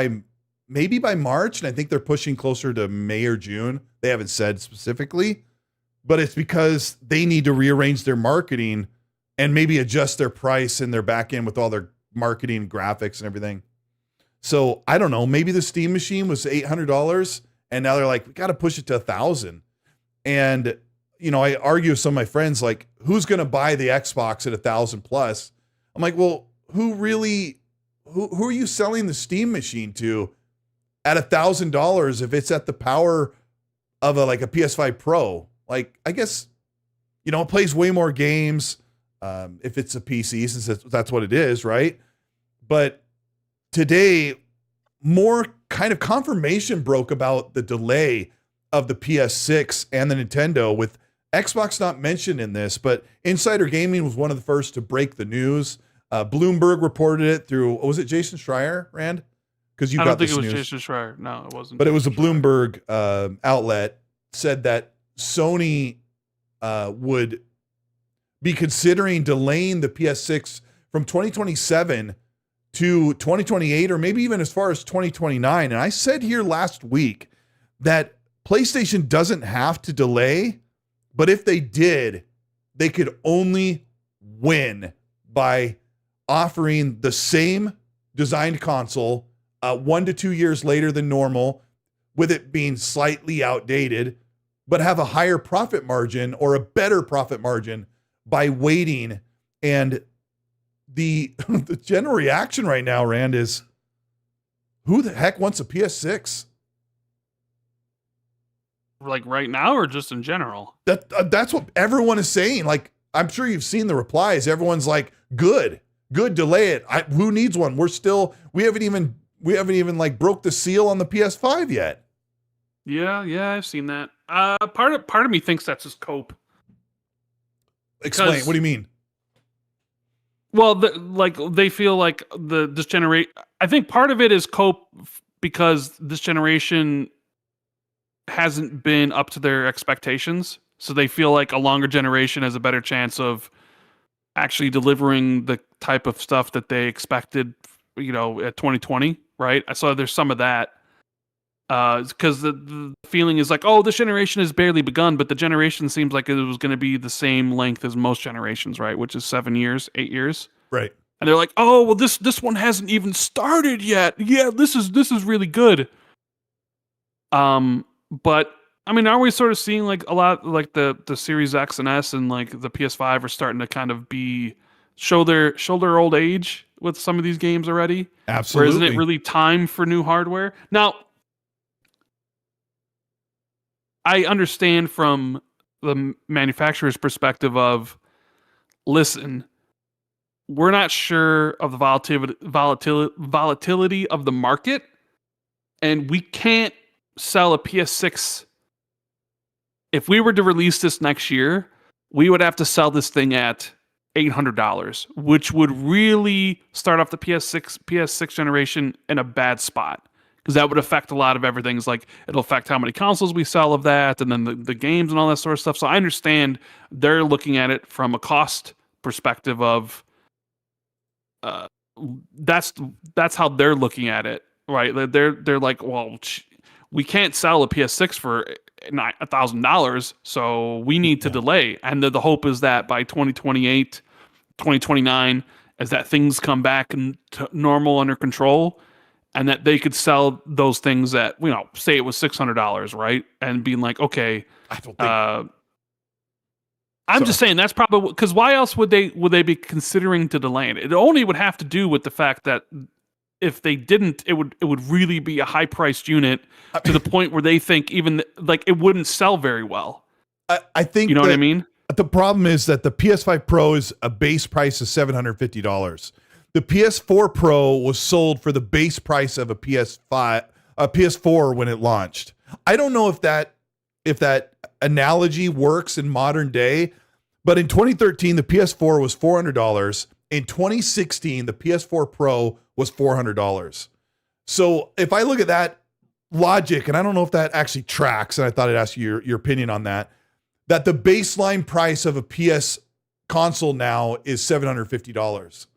maybe by March, and I think they're pushing closer to May or June. They haven't said specifically, but it's because they need to rearrange their marketing and maybe adjust their price and their back end with all their marketing, graphics, and everything. So I don't know. Maybe the Steam machine was $800, and now they're like, we got to push it to $1,000. And I argue with some of my friends, like, who's going to buy the Xbox at $1,000 plus? I'm like, well, who are you selling the Steam machine to at $1,000 if it's at the power of a PS5 Pro? Like, I guess, it plays way more games if it's a PC, since that's what it is, right? But today, more kind of confirmation broke about the delay of the PS6 and the Nintendo, with Xbox not mentioned in this, but Insider Gaming was one of the first to break the news. Bloomberg reported it through, was it Jason Schreier, Rand? Because you got this news. I don't think it was Jason Schreier. No, it wasn't. But it was a Bloomberg outlet said that Sony would be considering delaying the PS6 from 2027 to 2028 or maybe even as far as 2029. And I said here last week that PlayStation doesn't have to delay, but if they did, they could only win by offering the same designed console 1 to 2 years later than normal, with it being slightly outdated, but have a higher profit margin or a better profit margin by waiting. And the general reaction right now, Rand, is who the heck wants a PS6? Like right now or just in general? That's what everyone is saying. Like, I'm sure you've seen the replies. Everyone's like, good, delay it. Who needs one? We haven't even like broke the seal on the PS5 yet. Yeah, I've seen that. Part of me thinks that's just cope. Explain. What do you mean? Well, they feel like this generation. I think part of it is cope because this generation hasn't been up to their expectations, so they feel like a longer generation has a better chance of actually delivering the type of stuff that they expected. At 2020, right? I saw there's some of that. Because the feeling is like, oh, this generation has barely begun, but the generation seems like it was going to be the same length as most generations, right? Which is 7 years, 8 years, right? And they're like, oh, well, this one hasn't even started yet. Yeah, this is really good. But I mean, aren't we sort of seeing like a lot like the Series X and S and like the PS5 are starting to kind of show their old age with some of these games already? Absolutely. Where isn't it really time for new hardware now? I understand from the manufacturer's perspective of, listen, we're not sure of the volatility of the market, and we can't sell a PS6. If we were to release this next year, we would have to sell this thing at $800, which would really start off the PS6 generation in a bad spot. Because that would affect a lot of everything. It's like, it'll affect how many consoles we sell of that, and then the games and all that sort of stuff. So I understand they're looking at it from a cost perspective of, that's how they're looking at it, right? They're like, well, we can't sell a PS6 for $1,000, so we need to delay. And the hope is that by 2028, 2029, as that things come back and normal under control, and that they could sell those things at, say it was $600, right? And being like, okay, I don't think. I'm just saying that's probably because why else would they be considering to delay it? It only would have to do with the fact that if they didn't, it would really be a high priced unit to the point where they think even like it wouldn't sell very well. I think what I mean. The problem is that the PS5 Pro is a base price of $750. The PS4 Pro was sold for the base price of a PS4 when it launched. I don't know if that analogy works in modern day, but in 2013 the PS4 was $400. In 2016 the PS4 Pro was $400. So if I look at that logic, and I don't know if that actually tracks, and I thought I'd ask you your opinion on that the baseline price of a PS console now is $750.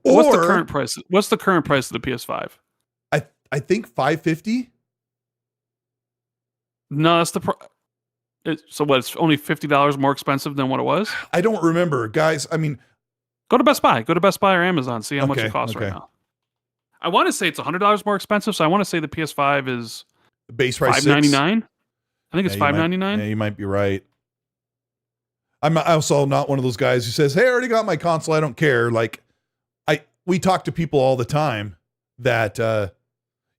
What's the current price? What's the current price of the PS5? I think $550. No, that's so what? It's only $50 more expensive than what it was. I don't remember, guys. I mean, go to Best Buy. Go to Best Buy or Amazon. See how much it costs right now. I want to say it's $100 more expensive. So I want to say the PS5 is base price $599. I think it's $599. Yeah, you might be right. I'm also not one of those guys who says, "Hey, I already got my console. I don't care." Like, we talk to people all the time that,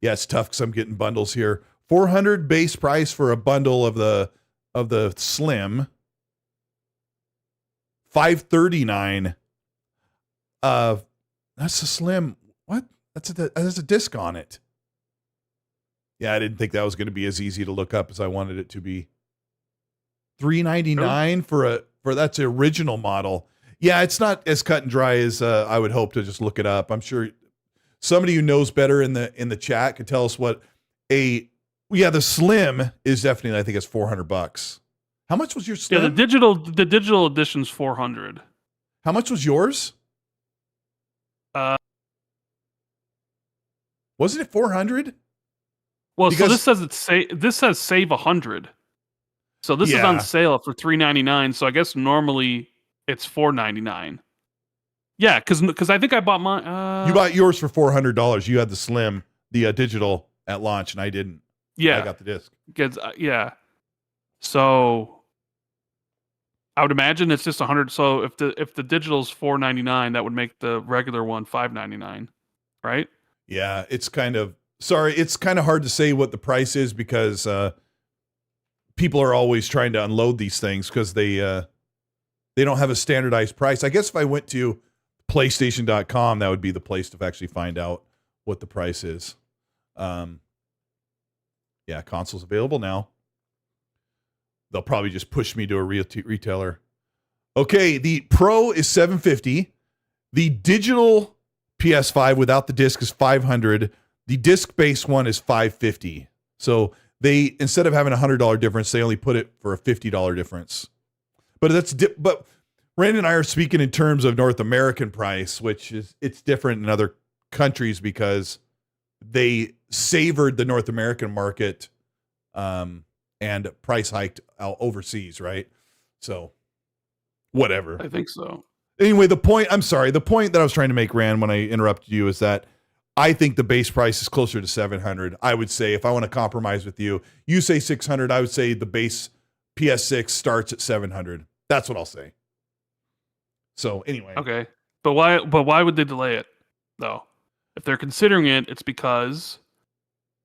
it's tough because I'm getting bundles here. $400 base price for a bundle of the Slim. $539. That's a Slim. What? That's a disc on it. Yeah, I didn't think that was going to be as easy to look up as I wanted it to be. $399 for that's the original model. Yeah, it's not as cut and dry as I would hope to just look it up. I'm sure somebody who knows better in the chat could tell us what the Slim is definitely, I think it's $400. How much was your Slim? Yeah, the digital edition's $400. How much was yours? Wasn't it 400? Well, so this says save 100. So this is on sale for $399. So I guess normally it's $499. Yeah, because I think I bought mine. You bought yours for $400. You had the slim, the digital at launch, and I didn't. Yeah, I got the disc. Yeah. So I would imagine it's just 100. So if the digital's $499, that would make the regular one $599, right? Yeah, it's kind of hard to say what the price is because people are always trying to unload these things because they don't have a standardized price. I guess if I went to PlayStation.com, that would be the place to actually find out what the price is. Yeah, consoles available now. They'll probably just push me to a retailer. Okay, the Pro is $750. The digital PS5 without the disc is $500. The disc-based one is $550. So they, instead of having a $100 difference, they only put it for a $50 difference. But but Brandon and I are speaking in terms of North American price, which is it's different in other countries because they savored the North American market and price hiked out overseas, right? So whatever. I think so. Anyway, the point that I was trying to make, Rand, when I interrupted you is that I think the base price is closer to 700. I would say if I want to compromise with you, you say 600, I would say the base PS6 starts at 700. That's what I'll say. So anyway. Okay. But why would they delay it though? If they're considering it, it's because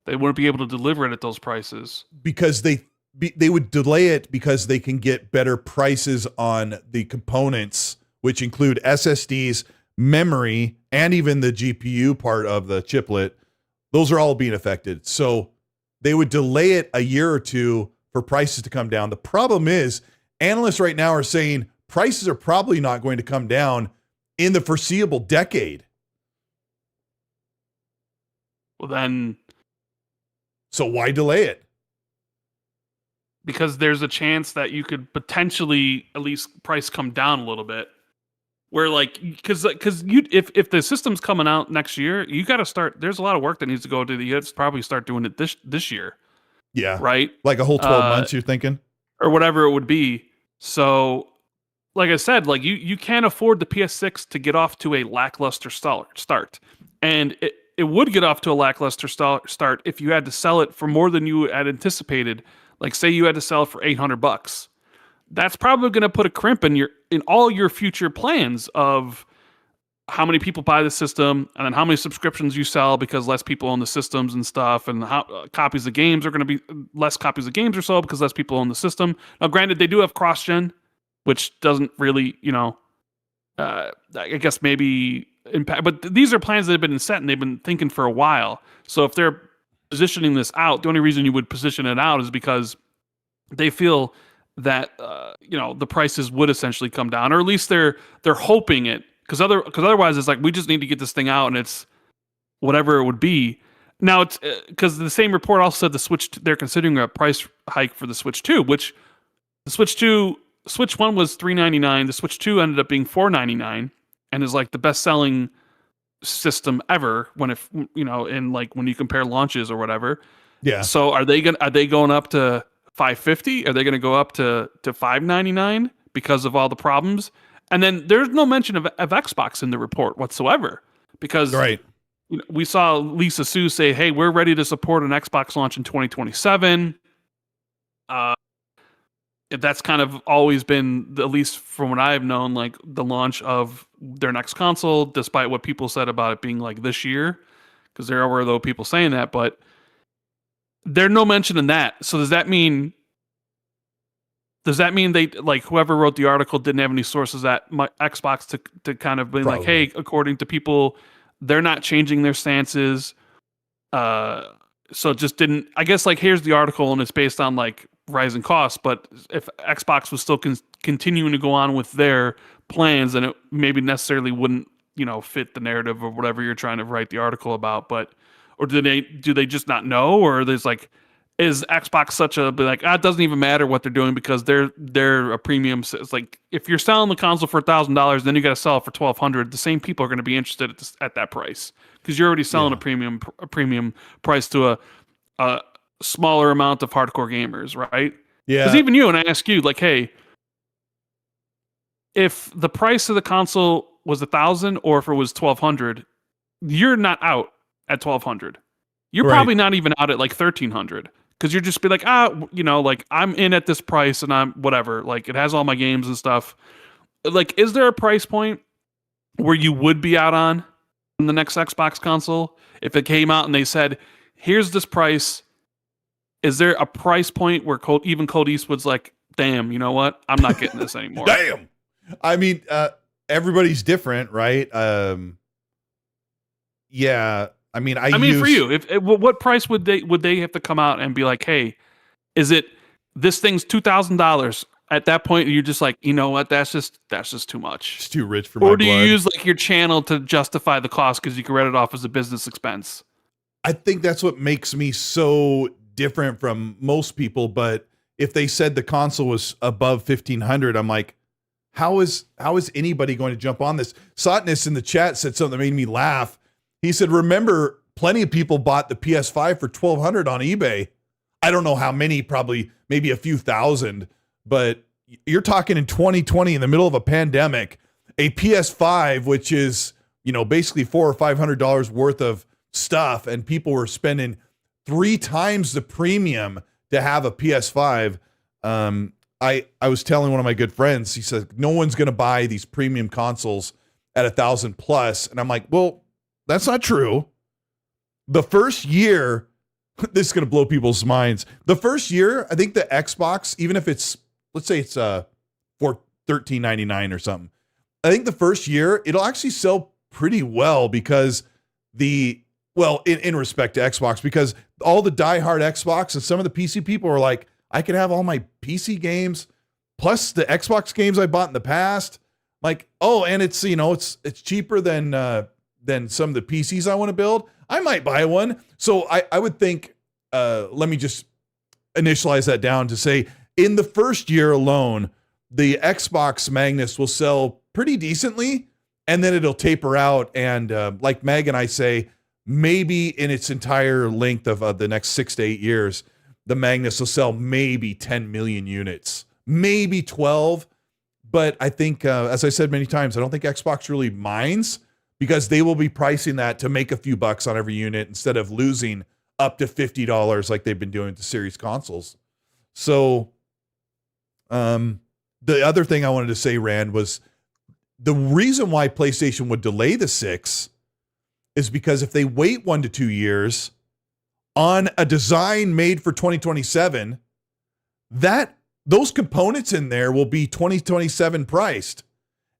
they wouldn't be able to deliver it at those prices. Because they would delay it because they can get better prices on the components, which include SSDs, memory, and even the GPU part of the chiplet. Those are all being affected. So they would delay it a year or two for prices to come down. The problem is analysts right now are saying prices are probably not going to come down in the foreseeable decade. Well, then. So why delay it? Because there's a chance that you could potentially at least price come down a little bit. Where like, because you if the system's coming out next year, you got to start. There's a lot of work that needs to go to. You have to probably start doing it this year. Yeah. Right. Like a whole 12 months. You're thinking, or whatever it would be. So, like I said, like you can't afford the PS6 to get off to a lackluster start, and it would get off to a lackluster start if you had to sell it for more than you had anticipated. Like, say you had to sell it for $800. That's probably going to put a crimp in all your future plans of how many people buy the system and then how many subscriptions you sell because less people own the systems and stuff, and how copies of games are going to be less copies of games are sold because less people own the system. Now, granted, they do have cross-gen, which doesn't really, I guess maybe impact. But these are plans that have been set and they've been thinking for a while. So if they're positioning this out, the only reason you would position it out is because they feel that the prices would essentially come down, or at least they're hoping it, because otherwise it's like we just need to get this thing out and it's whatever it would be. Now it's because the same report also said the Switch they're considering a price hike for the Switch 2, which the Switch 1 was $399, the Switch 2 ended up being $499 and is like the best selling system ever when when you compare launches or whatever. Yeah. So are they going up to $550? Are they going to go up to $599 because of all the problems? And then there's no mention of Xbox in the report whatsoever, because we saw Lisa Su say, "Hey, we're ready to support an Xbox launch in 2027." That's kind of always been, at least from what I've known, like the launch of their next console, despite what people said about it being like this year, because there were though people saying that, but there's no mention in that. So does that mean they, like, whoever wrote the article didn't have any sources at Xbox to kind of be like, hey, according to people, they're not changing their stances. So it just didn't, I guess, like, here's the article and it's based on like rising costs, but if Xbox was still continuing to go on with their plans, then it maybe necessarily wouldn't, fit the narrative or whatever you're trying to write the article about. But, or do they just not know? Or there's like, is Xbox such a be like, it doesn't even matter what they're doing because they're a premium. It's like if you're selling the console for $1,000, then you got to sell it for $1,200. The same people are going to be interested at that price because you're already selling a premium price to a smaller amount of hardcore gamers, right? Yeah. Because even you, and I ask you, like, hey, if the price of the console was $1,000 or if it was $1,200, you're not out at $1,200. You're probably not even out at like $1,300 because you're just be like, like I'm in at this price and I'm whatever. Like it has all my games and stuff. Like, is there a price point where you would be out on the next Xbox console if it came out and they said, "Here's this price"? Is there a price point where even Colteastwood's like, "Damn, you know what? I'm not getting this anymore." Damn. I mean, everybody's different, right? Yeah. I mean, for you, if what price would they have to come out and be like, "Hey, is it this thing's $2,000?" At that point, you're just like, you know what? That's just too much. It's too rich for my blood. Or do you use like your channel to justify the cost because you can write it off as a business expense? I think that's what makes me so different from most people. But if they said the console was above 1,500, I'm like, how is anybody going to jump on this? Sotness in the chat said something that made me laugh. He said, remember, plenty of people bought the PS5 for $1,200 on eBay. I don't know how many, probably maybe a few thousand, but you're talking in 2020 in the middle of a pandemic, a PS5, which is, basically $400 or $500 worth of stuff. And people were spending 3 times the premium to have a PS5. I was telling one of my good friends, he said, no one's going to buy these premium consoles at $1,000+. And I'm like, well, that's not true. The first year, this is going to blow people's minds. The first year, I think the Xbox, even if it's, let's say it's for $13.99 or something, I think the first year, it'll actually sell pretty well because in respect to Xbox, because all the diehard Xbox and some of the PC people are like, I can have all my PC games plus the Xbox games I bought in the past. Like, oh, and it's, it's cheaper than some of the PCs I want to build. I might buy one. So I would think, let me just initialize that down to say in the first year alone, the Xbox Magnus will sell pretty decently and then it'll taper out. And like Meg and I say, maybe in its entire length of the next 6 to 8 years, the Magnus will sell maybe 10 million units, maybe 12. But I think, as I said many times, I don't think Xbox really minds because they will be pricing that to make a few bucks on every unit instead of losing up to $50 like they've been doing with the series consoles. So the other thing I wanted to say, Rand, was the reason why PlayStation would delay the 6 is because if they wait 1 to 2 years on a design made for 2027, those components in there will be 2027 priced,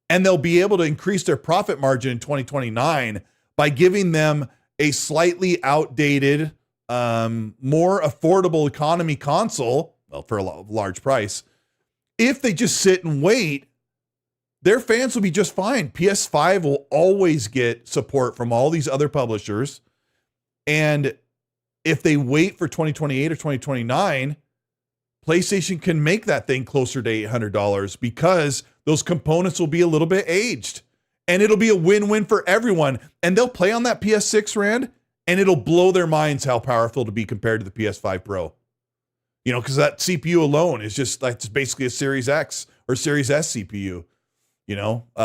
and they'll be able to increase their profit margin in 2029 by giving them a slightly outdated, more affordable economy console, well, for a large price. If they just sit and wait, their fans will be just fine. PS5 will always get support from all these other publishers. And if they wait for 2028 or 2029, PlayStation can make that thing closer to $800 because those components will be a little bit aged. And it'll be a win-win for everyone. And they'll play on that PS6, Rand, and it'll blow their minds how powerful it'll be compared to the PS5 Pro. Because that CPU alone is just like, it's basically a Series X or Series S CPU,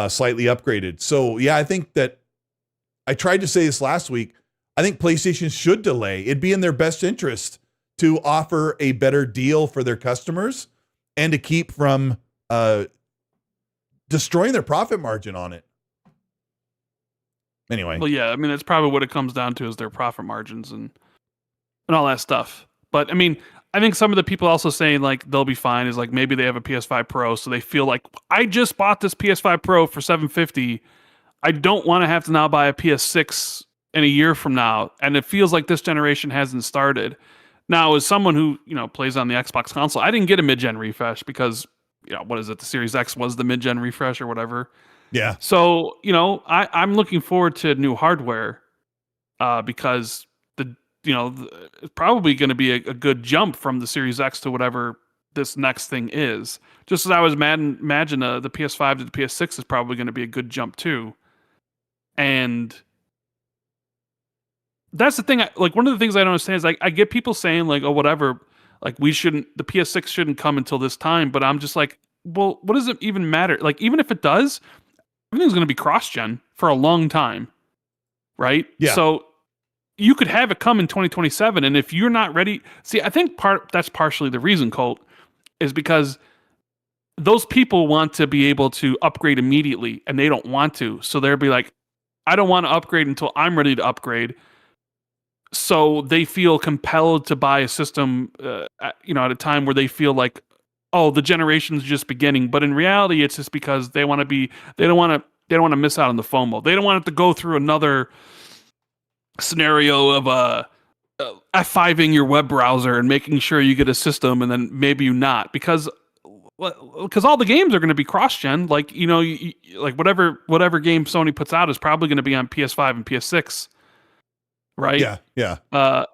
slightly upgraded. So yeah, I think that I tried to say this last week. I think PlayStation should delay. It'd be in their best interest to offer a better deal for their customers and to keep from destroying their profit margin on it. Anyway. Well, yeah, I mean, that's probably what it comes down to is their profit margins and all that stuff. But I mean, I think some of the people also saying like they'll be fine is like maybe they have a PS5 Pro, so they feel like I just bought this PS5 Pro for $750. I don't want to have to now buy a PS6 in a year from now, and it feels like this generation hasn't started. Now, as someone who plays on the Xbox console, I didn't get a mid-gen refresh because what is it? The Series X was the mid-gen refresh or whatever. Yeah. So I'm looking forward to new hardware because it's probably going to be a good jump from the Series X to whatever this next thing is. Just as I was imagine the PS5 to the PS6 is probably going to be a good jump too. And that's the thing. One of the things I don't understand is I get people saying like, oh, whatever, like the PS6 shouldn't come until this time. But I'm just like, well, what does it even matter? Like, even if it does, everything's going to be cross-gen for a long time. Right? Yeah. So you could have it come in 2027. And if you're not ready, see, I think that's partially the reason, Colt, is because those people want to be able to upgrade immediately and they don't want to. So they'll be like, I don't want to upgrade until I'm ready to upgrade. So they feel compelled to buy a system, at a time where they feel like, oh, the generation's just beginning. But in reality, it's just because they don't want to miss out on the FOMO. They don't want it to go through another scenario of F5ing your web browser and making sure you get a system and then maybe you not, because all the games are going to be cross-gen. Like, like whatever game Sony puts out is probably going to be on PS5 and PS6, right? Yeah.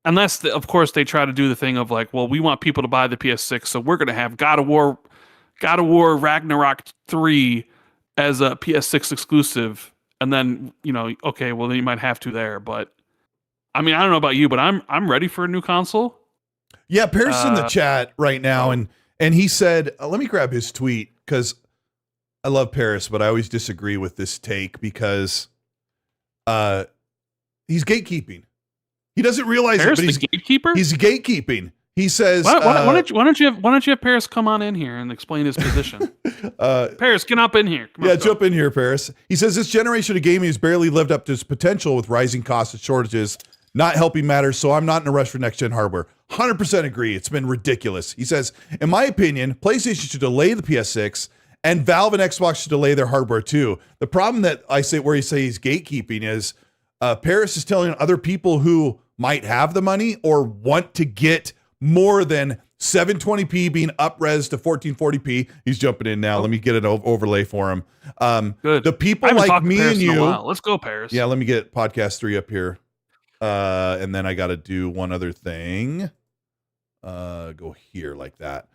Unless, of course, they try to do the thing of like, well, we want people to buy the PS6, so we're going to have God of War Ragnarok 3 as a PS6 exclusive, and then okay, well then you might have to there. But I mean, I don't know about you, but I'm ready for a new console. Yeah, Paris in the chat right now, and he said, let me grab his tweet because I love Paris, but I always disagree with this take because he's gatekeeping. He doesn't realize Paris, it, but he's the gatekeeper. He's gatekeeping. He says, why don't you have Paris come on in here and explain his position? Paris, get up in here. Come on, jump in here, Paris. He says this generation of gaming has barely lived up to its potential with rising costs and shortages, not helping matters. So I'm not in a rush for next gen hardware. 100% agree. It's been ridiculous. He says, in my opinion, PlayStation should delay the PS6 and Valve and Xbox should delay their hardware too. The problem that I say where you say he's gatekeeping is Paris is telling other people who might have the money or want to get more than 720p being up-res to 1440p. He's jumping in now. Let me get an overlay for him. Good. The people like me and you. Let's go, Paris. Yeah, let me get podcast 3 up here. And then I got to do one other thing. Go here like that.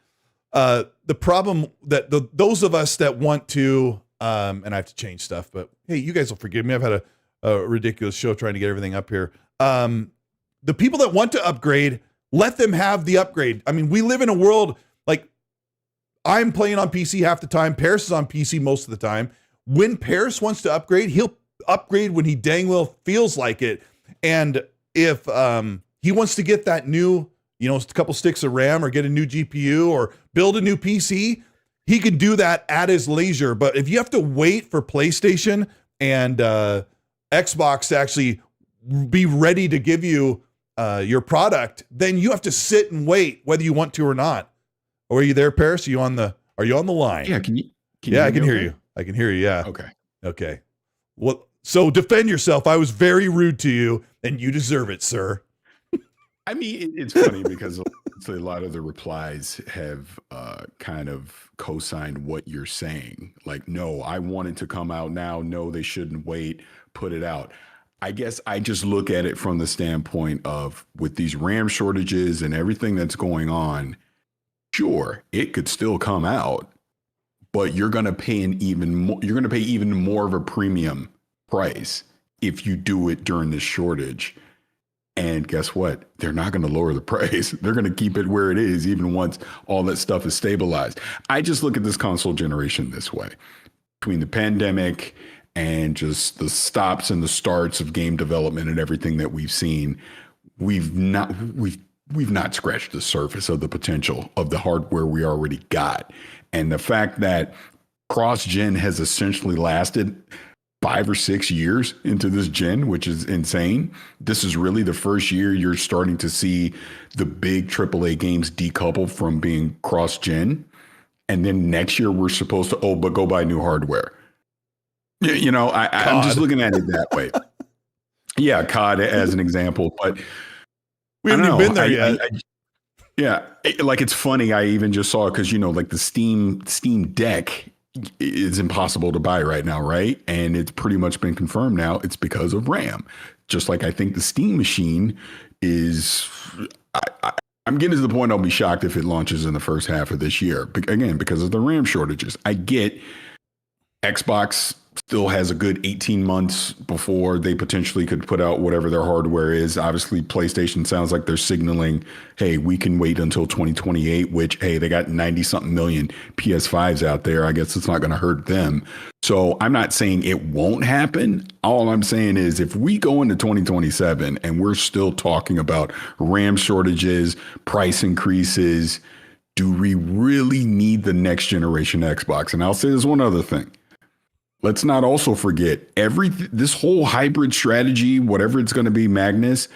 The problem that those of us that want to, and I have to change stuff, but hey, you guys will forgive me. I've had a ridiculous show trying to get everything up here. The people that want to upgrade, let them have the upgrade. I mean, we live in a world like I'm playing on PC half the time. Paris is on PC most of the time. When Paris wants to upgrade, he'll upgrade when he dang well feels like it. And if he wants to get that new, a couple sticks of RAM or get a new GPU or build a new PC, he can do that at his leisure. But if you have to wait for PlayStation and Xbox to actually be ready to give you your product, then you have to sit and wait whether you want to or not. Or are you there, Paris? Are you on the line? Yeah, can you I can hear you. I can hear you. Yeah. Okay. Well, so defend yourself. I was very rude to you and you deserve it, sir. I mean, it's funny because a lot of the replies have kind of co-signed what you're saying. Like, no, I wanted to come out now. No, they shouldn't wait. Put it out. I guess I just look at it from the standpoint of with these RAM shortages and everything that's going on, sure, it could still come out, but you're going to pay even more of a premium price if you do it during this shortage. And guess what? They're not going to lower the price. They're going to keep it where it is, even once all that stuff is stabilized. I just look at this console generation this way. Between the pandemic and just the stops and the starts of game development and everything that we've seen, we've not scratched the surface of the potential of the hardware we already got. And the fact that cross-gen has essentially lasted 5 or 6 years into this gen, which is insane. This is really the first year you're starting to see the big AAA games decouple from being cross-gen. And then next year we're supposed to, but go buy new hardware. I'm just looking at it that way. Yeah, COD as an example, but we haven't even been there yet. Yeah, like it's funny. I even just saw it because like the Steam Deck it's impossible to buy right now, right? And it's pretty much been confirmed now. It's because of RAM. Just like I think the Steam machine is. I'm getting to the point I'll be shocked if it launches in the first half of this year. Again, because of the RAM shortages. I get Xbox still has a good 18 months before they potentially could put out whatever their hardware is. Obviously, PlayStation sounds like they're signaling, hey, we can wait until 2028, which, hey, they got 90-something million PS5s out there. I guess it's not going to hurt them. So I'm not saying it won't happen. All I'm saying is if we go into 2027 and we're still talking about RAM shortages, price increases, do we really need the next generation Xbox? And I'll say there's one other thing. Let's not also forget this whole hybrid strategy, whatever it's going to be, Magnus,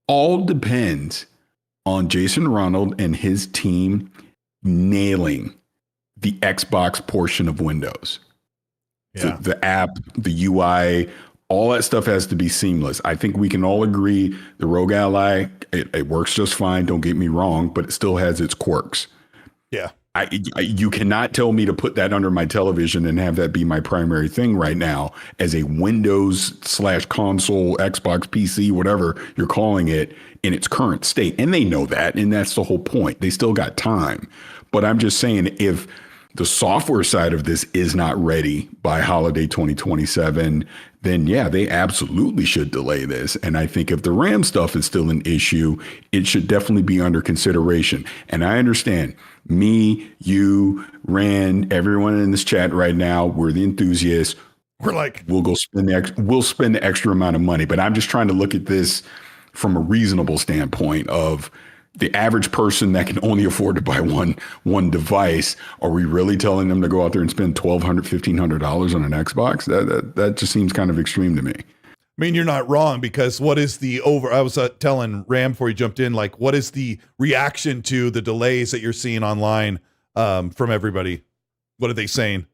all depends on Jason Ronald and his team nailing the Xbox portion of Windows. Yeah. The app, the UI, all that stuff has to be seamless. I think we can all agree the Rogue Ally, it works just fine. Don't get me wrong, but it still has its quirks. Yeah. You cannot tell me to put that under my television and have that be my primary thing right now as a Windows/console, Xbox, PC, whatever you're calling it in its current state. And they know that. And that's the whole point. They still got time. But I'm just saying, if the software side of this is not ready by holiday 2027, then yeah, they absolutely should delay this. And I think if the RAM stuff is still an issue, it should definitely be under consideration. And I understand me, you, Rand, everyone in this chat right now, we're the enthusiasts. We're like, we'll spend the extra amount of money. But I'm just trying to look at this from a reasonable standpoint of the average person that can only afford to buy one device. Are we really telling them to go out there and spend $1,200, $1,500 on an Xbox? That just seems kind of extreme to me. I mean, you're not wrong, because what is the I was telling Ram before he jumped in, like, what is the reaction to the delays that you're seeing online from everybody? What are they saying?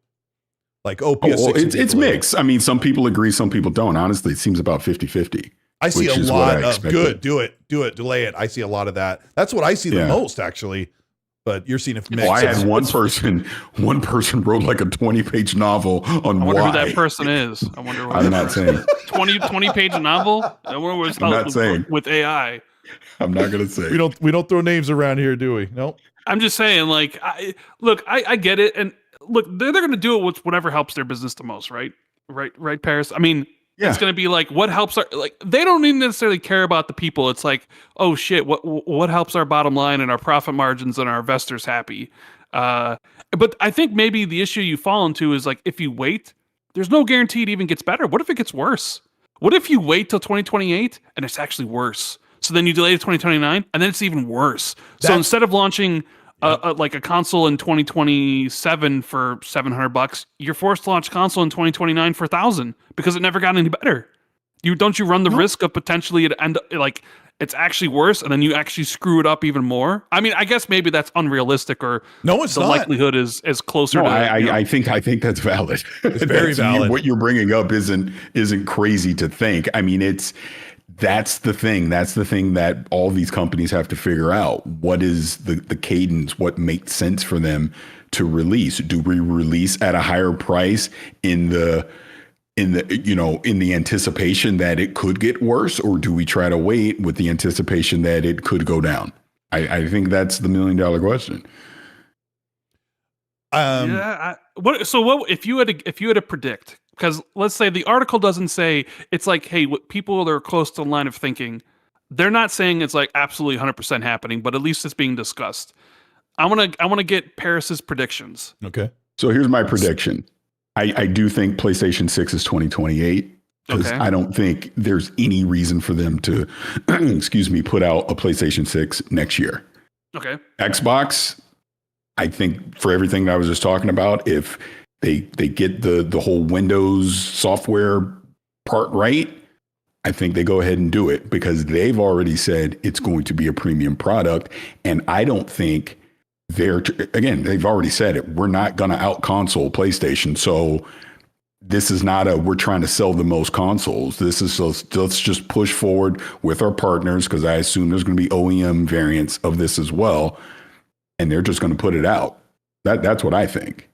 Like, PS6. It's mixed. I mean, some people agree, some people don't. Honestly, it seems about 50-50. I see a lot of good, do it, delay it. I see a lot of that. That's what I see the most, actually. But you're seeing it mixed. Oh, I had one person wrote like a 20-page novel on why. I wonder who that person is. I wonder what I'm not saying 20-page novel. I wonder what it's not saying with AI. I'm not gonna say. We don't throw names around here, do we? Nope. I'm just saying, like, I get it, and look, they're going to do it with whatever helps their business the most, right? Right, Paris. I mean, it's going to be like, what helps our, like, they don't even necessarily care about the people. It's like, oh shit, what helps our bottom line and our profit margins and our investors happy. But I think maybe the issue you fall into is, like, if you wait, there's no guarantee it even gets better. What if it gets worse? What if you wait till 2028 and it's actually worse? So then you delay to 2029 and then it's even worse. So instead of launching like a console in 2027 for $700, you're forced to launch console in 2029 for $1,000 because it never got any better. Don't you run the risk of potentially it end like it's actually worse and then you actually screw it up even more? I mean, I guess maybe that's unrealistic, or no, it's the not. Likelihood is closer. No, to I think that's valid. It's very valid. What you're bringing up isn't crazy to think. I mean, that's the thing. That's the thing that all these companies have to figure out. What is the cadence? What makes sense for them to release? Do we release at a higher price in the anticipation that it could get worse, or do we try to wait with the anticipation that it could go down? I think that's the $1 million question. What if you had to predict? Because let's say the article doesn't say, it's like, hey, what people that are close to the line of thinking, they're not saying it's like absolutely 100% happening, but at least it's being discussed. I want to get Paris's predictions. Okay. So here's my prediction. I do think PlayStation 6 is 2028. Because I don't think there's any reason for them to, put out a PlayStation 6 next year. Okay. Xbox, I think for everything that I was just talking about, if they get the whole Windows software part right, I think they go ahead and do it because they've already said it's going to be a premium product. And I don't think they've already said it. We're not going to out console PlayStation. So this is not we're trying to sell the most consoles. This is let's just push forward with our partners, because I assume there's going to be OEM variants of this as well. And they're just going to put it out. That's what I think.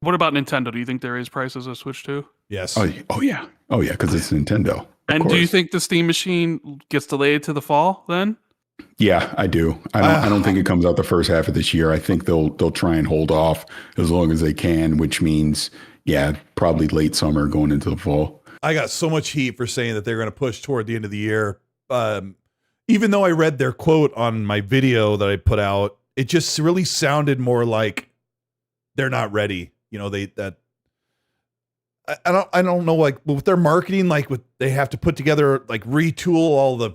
What about Nintendo? Do you think they raise prices of Switch too? Yes. Oh yeah, because it's Nintendo. And do you think the Steam machine gets delayed to the fall then? Yeah, I do. I don't think it comes out the first half of this year. I think they'll try and hold off as long as they can, which means probably late summer going into the fall. I got so much heat for saying that they're going to push toward the end of the year. Even though I read their quote on my video that I put out, it just really sounded more like they're not ready. You know, I don't know, like with their marketing, like they have to put together, like retool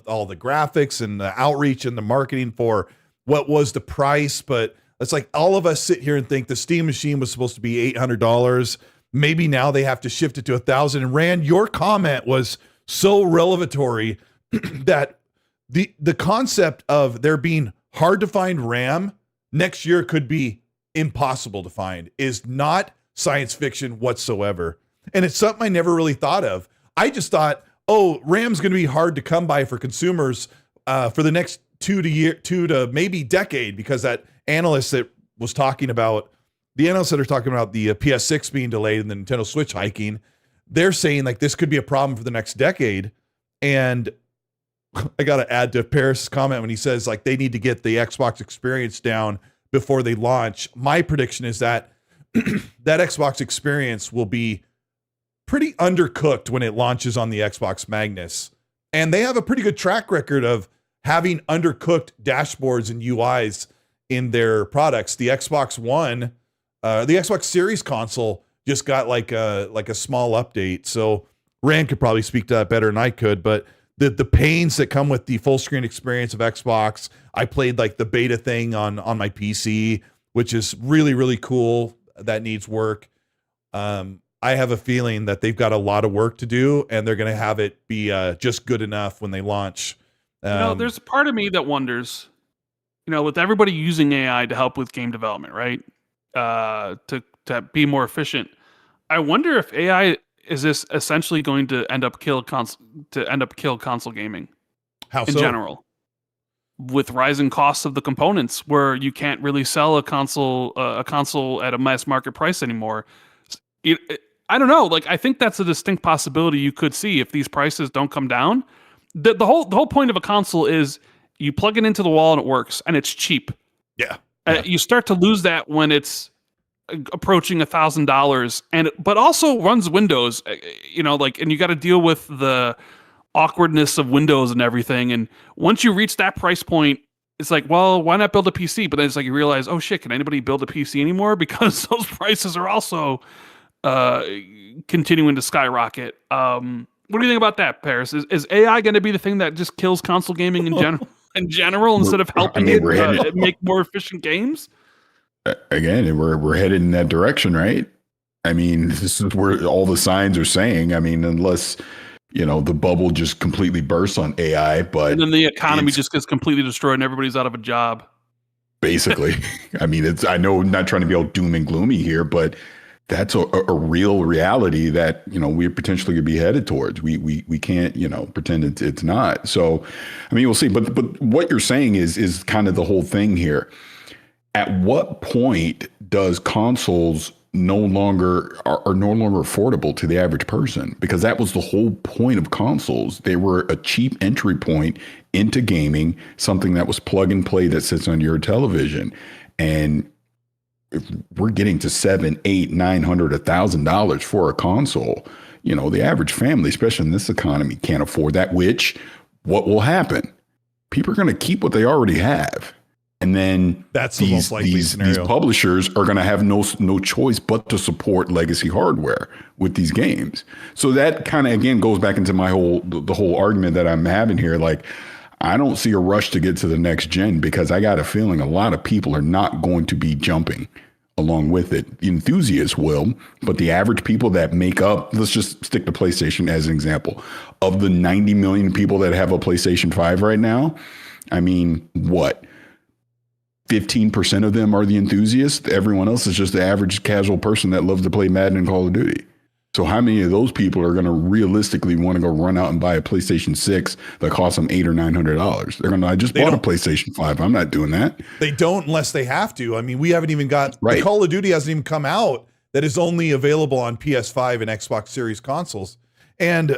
all the graphics and the outreach and the marketing for what was the price. But it's like all of us sit here and think the Steam machine was supposed to be $800. Maybe now they have to shift it to $1,000. And Rand, your comment was so revelatory that the concept of there being hard to find RAM next year could be impossible to find is not science fiction whatsoever. And it's something I never really thought of. I just thought, RAM's going to be hard to come by for consumers for the next 2 to maybe decade, because that analyst that was talking about, the analysts that are talking about the PS6 being delayed and the Nintendo Switch hiking, they're saying like this could be a problem for the next decade. And I got to add to Paris' comment when he says like they need to get the Xbox experience down before they launch. My prediction is that that Xbox experience will be pretty undercooked when it launches on the Xbox Magnus. And they have a pretty good track record of having undercooked dashboards and UIs in their products. The Xbox One, the Xbox Series console just got like a small update. So Rand could probably speak to that better than I could, but the pains that come with the full screen experience of Xbox, I played like the beta thing on my PC, which is really, really cool. That needs work. I have a feeling that they've got a lot of work to do, and they're going to have it be just good enough when they launch. There's a part of me that wonders, with everybody using AI to help with game development, right? To be more efficient. I wonder if AI is this essentially going to end up kill console gaming. How in so? general? With rising costs of the components, where you can't really sell a console at a mass market price anymore. I don't know. Like, I think that's a distinct possibility you could see if these prices don't come down. The whole point of a console is you plug it into the wall and it works, and it's cheap. Yeah. You start to lose that when it's approaching $1,000, but also runs Windows. And you got to deal with the awkwardness of Windows and everything. And once you reach that price point, it's like, well, why not build a PC? But then it's like you realize, oh shit, can anybody build a PC anymore? Because those prices are also continuing to skyrocket. What do you think about that, Paris? Is AI going to be the thing that just kills console gaming in general instead of helping it make more efficient games? Again, we're headed in that direction, right? I mean, this is where all the signs are saying. I mean, unless the bubble just completely bursts on AI, and then the economy just gets completely destroyed and everybody's out of a job. Basically, I mean, I know I'm not trying to be all doom and gloomy here, but that's a real reality that we potentially could be headed towards. We can't pretend it's not. So, I mean, we'll see. But what you're saying is kind of the whole thing here. At what point does consoles are no longer affordable to the average person? Because that was the whole point of consoles. They were a cheap entry point into gaming, something that was plug and play that sits on your television. And if we're getting to $700, $800, $900, $1,000 for a console, the average family, especially in this economy, can't afford that. What will happen? People are going to keep what they already have. And then that's the most likely scenario. These publishers are going to have no choice but to support legacy hardware with these games. So that kind of, again, goes back into the whole argument that I'm having here. Like, I don't see a rush to get to the next gen because I got a feeling a lot of people are not going to be jumping along with it. The enthusiasts will, but the average people that make up, let's just stick to PlayStation as an example. Of the 90 million people that have a PlayStation 5 right now, I mean, what? 15% of them are the enthusiasts. Everyone else is just the average casual person that loves to play Madden and Call of Duty. So how many of those people are going to realistically want to go run out and buy a PlayStation 6 that costs them $800 or $900? They're going to, I just bought a PlayStation 5. I'm not doing that. They don't unless they have to. I mean, we haven't even got, the Call of Duty hasn't even come out that is only available on PS5 and Xbox Series consoles. And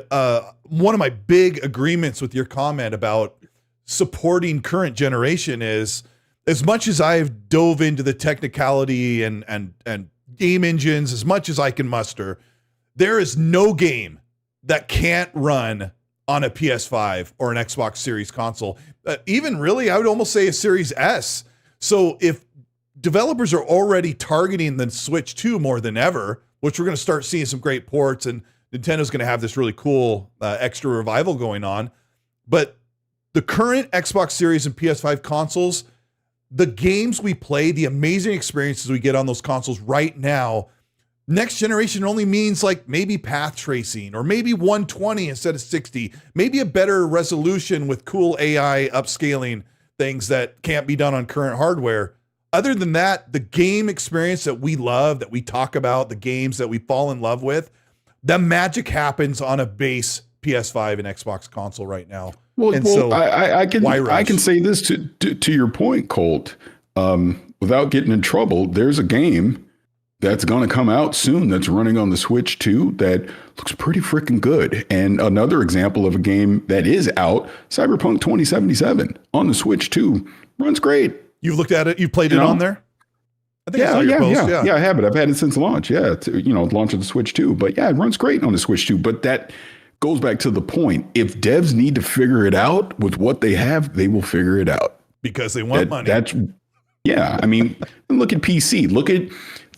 one of my big agreements with your comment about supporting current generation is, as much as I've dove into the technicality and game engines as much as I can muster, there is no game that can't run on a PS5 or an Xbox Series console. Even really, I would almost say a Series S. So if developers are already targeting the Switch 2 more than ever, which we're going to start seeing some great ports, and Nintendo's going to have this really cool extra revival going on. But the current Xbox Series and PS5 consoles, the games we play, the amazing experiences we get on those consoles right now, next generation only means like maybe path tracing or maybe 120 instead of 60, maybe a better resolution with cool AI upscaling things that can't be done on current hardware. Other than that, the game experience that we love, that we talk about, the games that we fall in love with, the magic happens on a base PS5 and Xbox console right now. Well, so I can say this to your point, Colt. Without getting in trouble, there's a game that's going to come out soon that's running on the Switch 2 that looks pretty freaking good. And another example of a game that is out, Cyberpunk 2077 on the Switch 2, runs great. You've looked at it? You've played it on there? I think I saw your post. Yeah, I have it. I've had it since launch. Yeah, launch of the Switch 2. But yeah, it runs great on the Switch 2. But that goes back to the point. If devs need to figure it out with what they have, they will figure it out. Because they want money. I mean, look at PC. Look at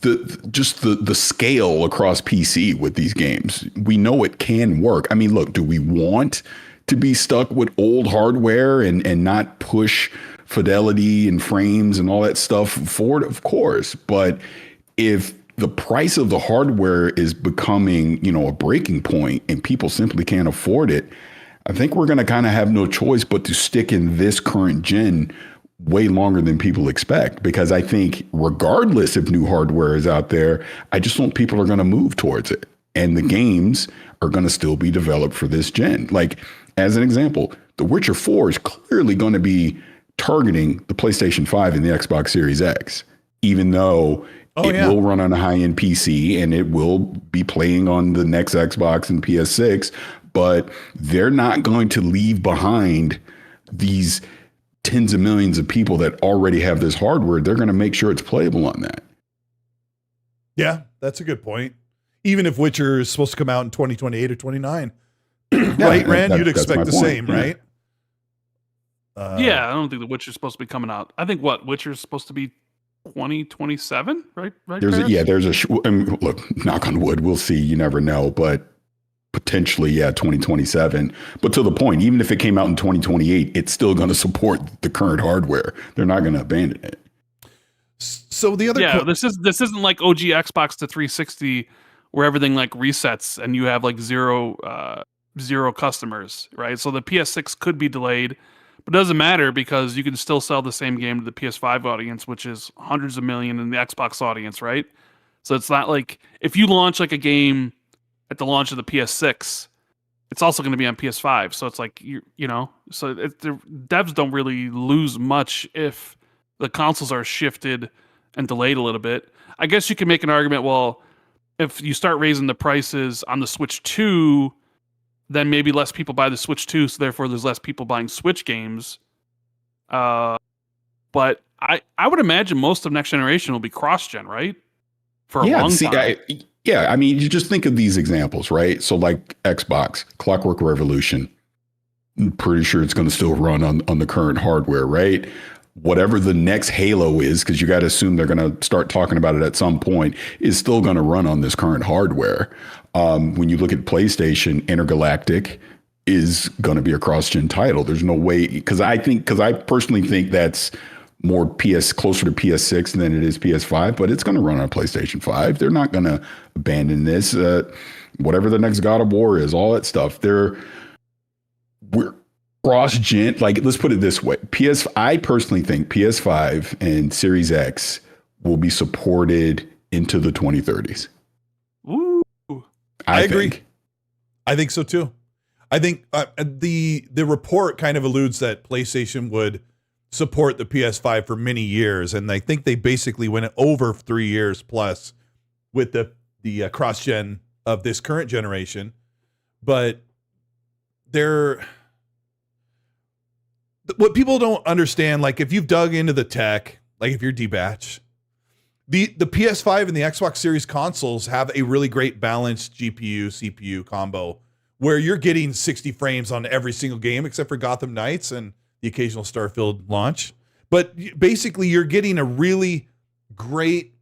the scale across PC with these games. We know it can work. I mean, look, do we want to be stuck with old hardware and not push fidelity and frames and all that stuff forward? Of course. But if the price of the hardware is becoming, a breaking point and people simply can't afford it, I think we're going to kind of have no choice but to stick in this current gen way longer than people expect, because I think regardless if new hardware is out there, I just think people are going to move towards it. And the games are going to still be developed for this gen. Like, as an example, The Witcher 4 is clearly going to be targeting the PlayStation 5 and the Xbox Series X, even though it will run on a high-end PC and it will be playing on the next Xbox and PS6, but they're not going to leave behind these tens of millions of people that already have this hardware. They're going to make sure it's playable on that. Yeah, that's a good point. Even if Witcher is supposed to come out in 2028 or 29, right, Rand? You'd expect the same, right? Yeah, I don't think The Witcher's supposed to be coming out. I think Witcher's supposed to be 2027, right? There's look, knock on wood, we'll see. You never know, but potentially, 2027. But to the point, even if it came out in 2028, it's still going to support the current hardware. They're not going to abandon it. So the other this isn't like OG Xbox to 360 where everything like resets and you have like zero customers, right? So the PS6 could be delayed, but it doesn't matter because you can still sell the same game to the PS5 audience, which is hundreds of million in the Xbox audience, right? So it's not like if you launch like a game at the launch of the PS6, it's also going to be on PS5. So it's like, so the devs don't really lose much if the consoles are shifted and delayed a little bit. I guess you can make an argument, well, if you start raising the prices on the Switch 2, then maybe less people buy the Switch 2, so therefore there's less people buying Switch games. But I would imagine most of next generation will be cross-gen, right? For a long time. I mean, you just think of these examples, right? So like Xbox, Clockwork Revolution, I'm pretty sure it's going to still run on the current hardware, right? Whatever the next Halo is, because you got to assume they're going to start talking about it at some point, is still going to run on this current hardware. When you look at PlayStation, Intergalactic is going to be a cross-gen title. There's no way, because I personally think that's more closer to PS6 than it is PS5, but it's going to run on PlayStation 5. They're not going to abandon this. Whatever the next God of War is, all that stuff. We're cross-gen. Like, let's put it this way. I personally think PS5 and Series X will be supported into the 2030s. Ooh. I agree. I think so too. I think the report kind of alludes that PlayStation would support the PS5 for many years, and I think they basically went over 3 years plus with the cross gen of this current generation, but what people don't understand, like if you've dug into the tech, like if you're D-Batch, the PS5 and the Xbox Series consoles have a really great balanced GPU CPU combo where you're getting 60 frames on every single game except for Gotham Knights and the occasional Starfield launch. But basically you're getting a really great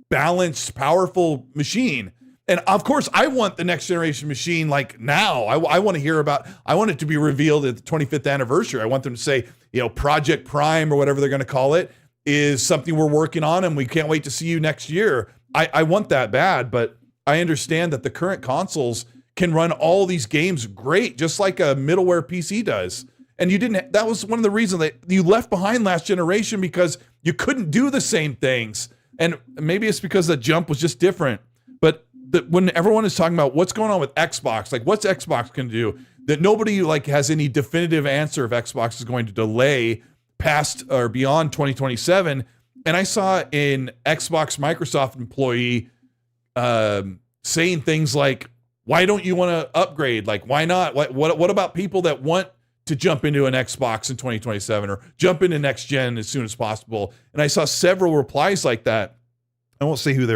balanced, powerful machine. And of course, I want the next generation machine like now. I want to hear I want it to be revealed at the 25th anniversary. I want them to say, Project Prime or whatever they're going to call it is something we're working on and we can't wait to see you next year. I want that bad, but I understand that the current consoles can run all these games great, just like a middleware PC does. And that was one of the reasons that you left behind last generation because you couldn't do the same things. And maybe it's because the jump was just different. But when everyone is talking about what's going on with Xbox, like what's Xbox going to do, that nobody like has any definitive answer if Xbox is going to delay past or beyond 2027. And I saw an Xbox Microsoft employee saying things like, why don't you want to upgrade? Like, why not? What about people that want to jump into an Xbox in 2027 or jump into next gen as soon as possible? And I saw several replies like that. I won't say who they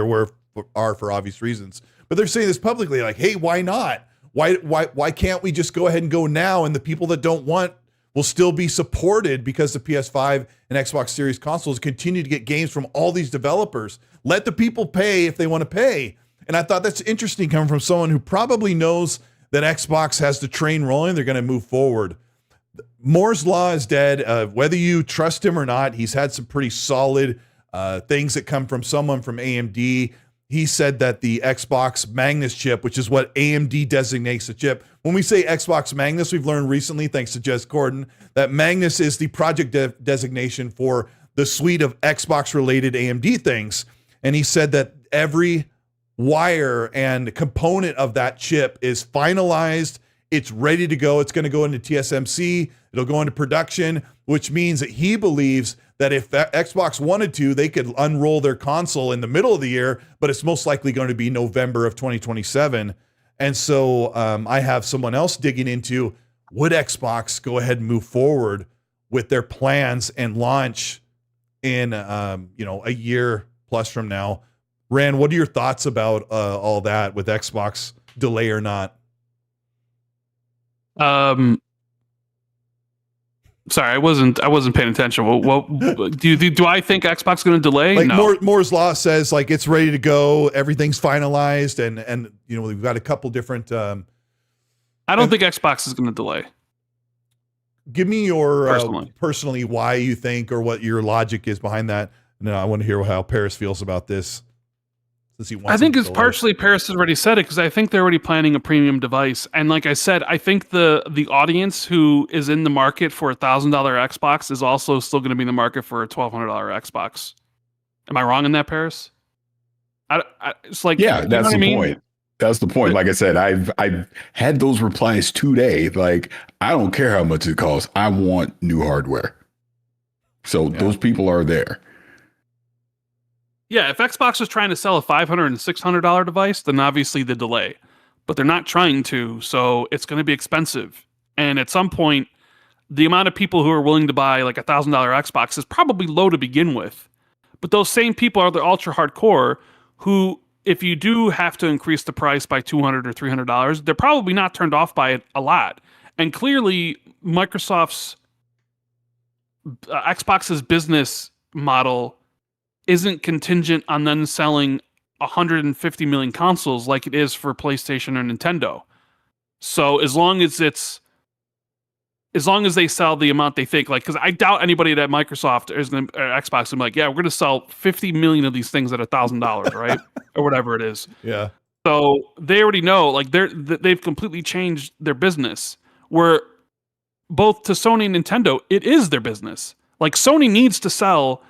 are for obvious reasons, but they're saying this publicly, like, hey, why not? Why can't we just go ahead and go now? And the people that don't want will still be supported because the PS5 and Xbox Series consoles continue to get games from all these developers. Let the people pay if they want to pay. And I thought that's interesting coming from someone who probably knows that Xbox has the train rolling. They're going to move forward. Moore's Law is dead. Whether you trust him or not, he's had some pretty solid things that come from someone from AMD. He said that the Xbox Magnus chip, which is what AMD designates the chip. When we say Xbox Magnus, we've learned recently, thanks to Jez Corden, that Magnus is the project designation for the suite of Xbox-related AMD things. And he said that every wire and component of that chip is finalized. It's ready to go. It's going to go into TSMC. It'll go into production, which means that he believes that if Xbox wanted to, they could unroll their console in the middle of the year, but it's most likely going to be November of 2027. And so I have someone else digging into, would Xbox go ahead and move forward with their plans and launch in a year plus from now? Rand, what are your thoughts about all that with Xbox delay or not? Sorry, I wasn't paying attention. What do I think Xbox is going to delay? Like no. Moore's Law says, like it's ready to go, everything's finalized, and we've got a couple different. I don't think Xbox is going to delay. Give me your personally why you think or what your logic is behind that. No, I want to hear how Paris feels about this. I think it's partially Paris has already said it because I think they're already planning a premium device. And like I said, I think the audience who is in the market for a $1,000 Xbox is also still going to be in the market for a $1,200 Xbox. Am I wrong in that, Paris? It's like, yeah, that's the point. That's the point. Like I said, I've had those replies today. Like, I don't care how much it costs. I want new hardware. So those people are there. Yeah, if Xbox was trying to sell a $500 and $600 device, then obviously the delay. But they're not trying to, so it's going to be expensive. And at some point, the amount of people who are willing to buy like a $1,000 Xbox is probably low to begin with. But those same people are the ultra hardcore who, if you do have to increase the price by $200 or $300, they're probably not turned off by it a lot. And clearly, Microsoft's Xbox's business model isn't contingent on them selling 150 million consoles like it is for PlayStation or Nintendo. So as long as they sell the amount they think, like, because I doubt anybody at Microsoft is going to, or Xbox, is like, yeah, we're going to sell 50 million of these things at $1,000, right, or whatever it is. Yeah. So they already know, like, they've completely changed their business. Where both to Sony and Nintendo, it is their business. Like, Sony needs to sell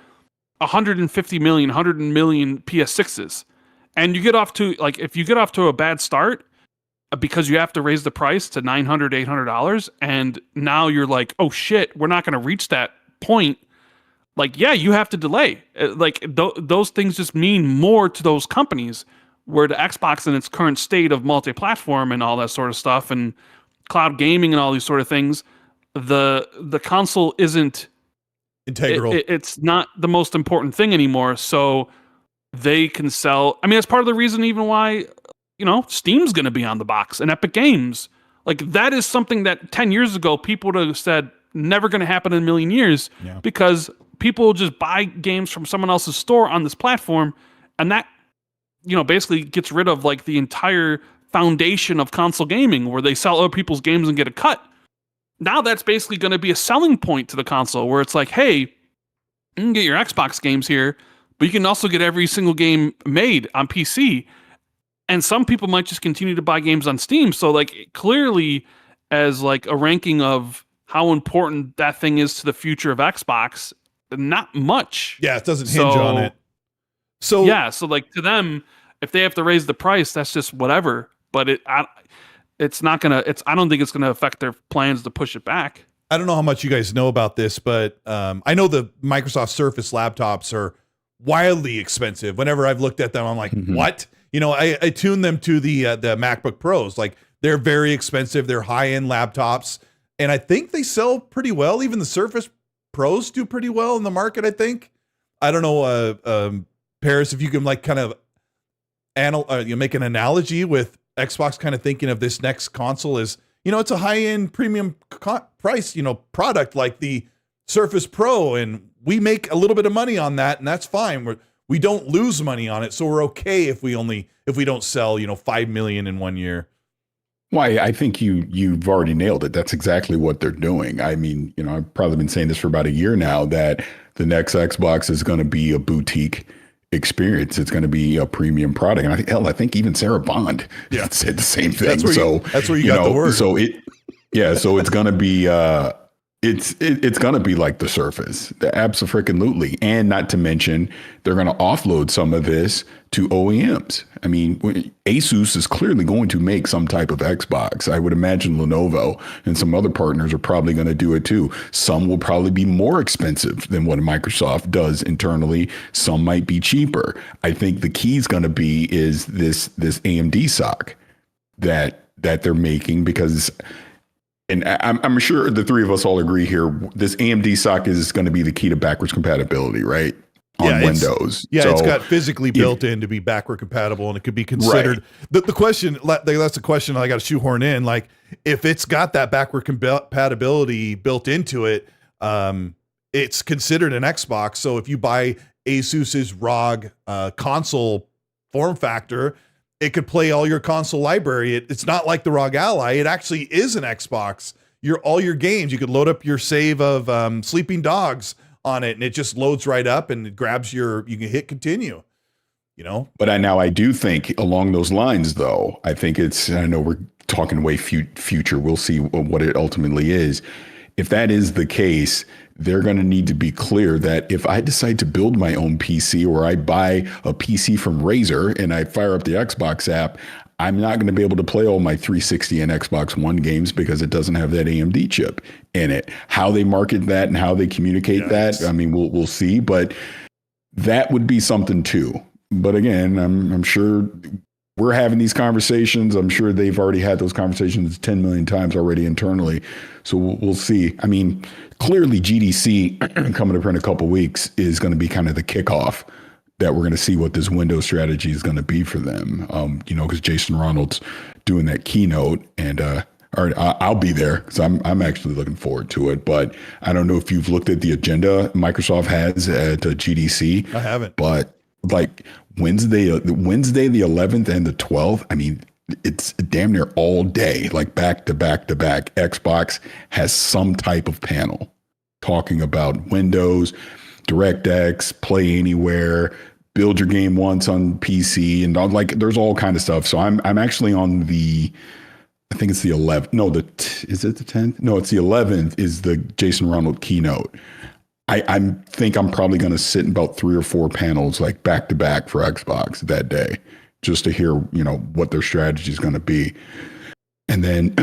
150 million, 100 million PS6s. And you get off to, like, if you get off to a bad start because you have to raise the price to $900, $800, and now you're like, oh shit, we're not going to reach that point like, yeah, you have to delay. Like those things just mean more to those companies, where the Xbox in its current state of multi-platform and all that sort of stuff and cloud gaming and all these sort of things, the console isn't integral. It's not the most important thing anymore. So they can sell. I mean, that's part of the reason even why, Steam's going to be on the box and Epic Games. Like, that is something that 10 years ago people would have said never going to happen in a million years, because people just buy games from someone else's store on this platform, and that, basically gets rid of like the entire foundation of console gaming, where they sell other people's games and get a cut. Now that's basically going to be a selling point to the console, where it's like, hey, you can get your Xbox games here, but you can also get every single game made on PC. And some people might just continue to buy games on Steam. So like, clearly, as like a ranking of how important that thing is to the future of Xbox, not much. Yeah, it doesn't hinge on it. So yeah, so like, to them, if they have to raise the price, that's just whatever. But it's not gonna. I don't think it's gonna affect their plans to push it back. I don't know how much you guys know about this, but I know the Microsoft Surface laptops are wildly expensive. Whenever I've looked at them, I'm like, what? I tune them to the MacBook Pros. Like, they're very expensive. They're high-end laptops, and I think they sell pretty well. Even the Surface Pros do pretty well in the market, I think. I don't know, Paris, if you can like kind of make an analogy with Xbox, kind of thinking of this next console as, it's a high-end premium price, product like the Surface Pro, and we make a little bit of money on that, and that's fine. We don't lose money on it, so we're okay if we don't sell 5 million in 1 year. Well, I think you've already nailed it. That's exactly what they're doing. I mean, I've probably been saying this for about a year now, that the next Xbox is going to be a boutique experience. It's going to be a premium product, and I think even Sarah Bond said the same thing. That's where you got the word. So it's going to be it's going to be like the Surface, absolutely. And not to mention, they're going to offload some of this to OEMs. I mean, Asus is clearly going to make some type of Xbox. I would imagine Lenovo and some other partners are probably going to do it too. Some will probably be more expensive than what Microsoft does internally. Some might be cheaper. I think the key is going to be is this AMD SoC that they're making, because, and I'm sure the three of us all agree here, this AMD SoC is going to be the key to backwards compatibility, right? On Windows. It's got physically built in to be backward compatible, and it could be considered. Right. The question, that's a question I got to shoehorn in. Like, if it's got that backward compatibility built into it, it's considered an Xbox. So if you buy Asus's ROG console form factor, it could play all your console library. It's not like the ROG Ally. It actually is an Xbox. All your games, you could load up your save of Sleeping Dogs on it, and it just loads right up and it grabs you can hit continue, But I do think along those lines, though, I know we're talking way future. We'll see what it ultimately is. If that is the case, they're going to need to be clear that if I decide to build my own PC, or I buy a PC from Razer and I fire up the Xbox app, I'm not going to be able to play all my 360 and Xbox One games because it doesn't have that AMD chip in it. How they market that and how they communicate that, I mean, we'll see, but that would be something too. But again, I'm sure we're having these conversations. I'm sure they've already had those conversations 10 million times already internally. So we'll see. I mean, clearly GDC coming up in a couple of weeks is going to be kind of the kickoff that we're going to see what this Windows strategy is going to be for them. Because Jason Ronald's doing that keynote, and I'll be there because I'm actually looking forward to it. But I don't know if you've looked at the agenda Microsoft has at GDC. I haven't. But like Wednesday the 11th and the 12th, I mean, it's damn near all day, like back to back to back. Xbox has some type of panel talking about Windows, DirectX, Play Anywhere, build your game once on PC, and there's all kind of stuff. So I'm actually on I think it's the 11th. No, is it the 10th? No, it's the 11th is the Jason Ronald keynote. I think I'm probably going to sit in about 3 or 4 panels like back to back for Xbox that day, just to hear, what their strategy is going to be. And then,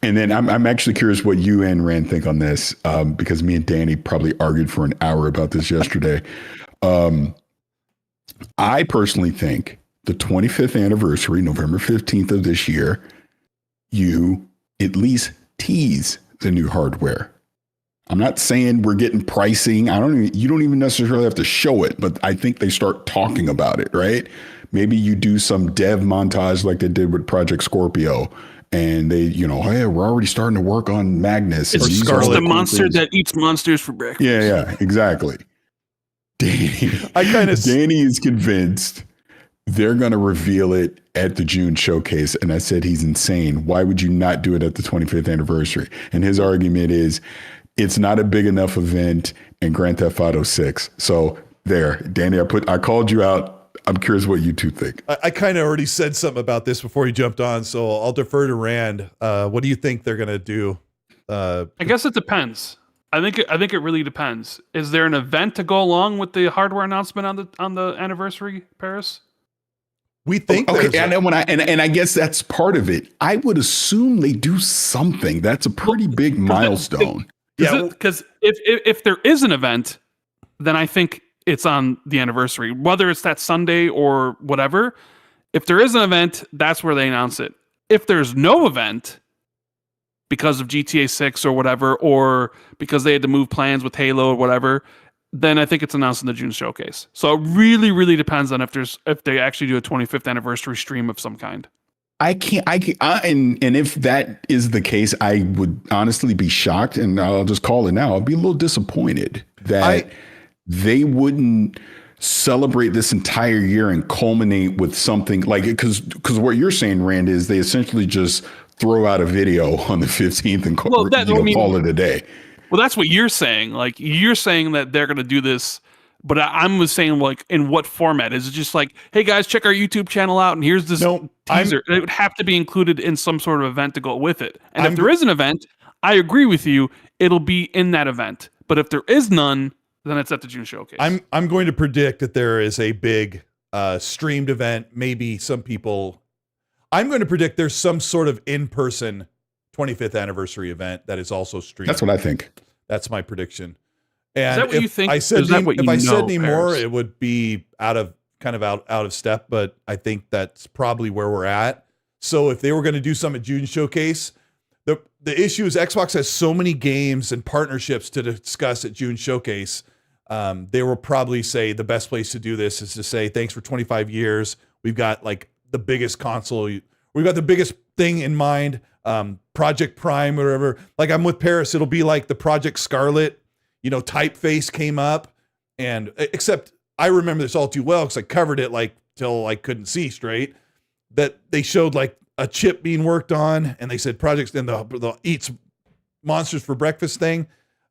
and then I'm actually curious what you and Rand think on this, because me and Danny probably argued for an hour about this yesterday. I personally think the 25th anniversary, November 15th of this year, you at least tease the new hardware. I'm not saying we're getting pricing. You don't even necessarily have to show it, but I think they start talking about it, right? Maybe you do some dev montage like they did with Project Scorpio. And they, hey, we're already starting to work on Magnus. It's Scarlett, the monster that eats monsters for breakfast. Yeah, exactly. Danny is convinced they're going to reveal it at the June showcase. And I said, he's insane. Why would you not do it at the 25th anniversary? And his argument is it's not a big enough event in Grand Theft Auto 6. So there, Danny, I called you out. I'm curious what you two think. I kind of already said something about this before you jumped on, so I'll defer to Rand. What do you think they're going to do? I guess it depends. I think it really depends. Is there an event to go along with the hardware announcement on the anniversary, Paris? We think okay, and I guess that's part of it. I would assume they do something. That's a pretty big milestone. Because if there is an event, then I think it's on the anniversary, whether it's that Sunday or whatever. If there is an event, that's where they announce it. If there's no event because of GTA 6 or whatever, or because they had to move plans with Halo or whatever, then I think it's announced in the June showcase. So it really, really depends on if they actually do a 25th anniversary stream of some kind. And if that is the case, I would honestly be shocked, and I'll just call it now. I'll be a little disappointed that they wouldn't celebrate this entire year and culminate with something like it. Because what you're saying, Rand, is they essentially just throw out a video on the 15th and call it a day. Well, that's what you're saying. Like, you're saying that they're going to do this, but I'm saying, like, in what format? Is it just like, hey guys, check our YouTube channel out, and here's this teaser? It would have to be included in some sort of event to go with it. And if there is an event, I agree with you, it'll be in that event. But if there is none, then it's at the June showcase. I'm going to predict that there is a big streamed event. Maybe some people. I'm going to predict there's some sort of in-person 25th anniversary event that is also streamed. That's what I think. That's my prediction. And is that what you think? I said if I said any more, it would be out of step. But I think that's probably where we're at. So if they were going to do some at June showcase, the issue is Xbox has so many games and partnerships to discuss at June showcase. They will probably say the best place to do this is to say, thanks for 25 years. We've got like the biggest console. We've got the biggest thing in mind. Project Prime, whatever. Like I'm with Paris. It'll be like the Project Scarlett, typeface came up, and except I remember this all too well because I covered it like till I couldn't see straight. That they showed like a chip being worked on, and they said projects in the eats monsters for breakfast thing.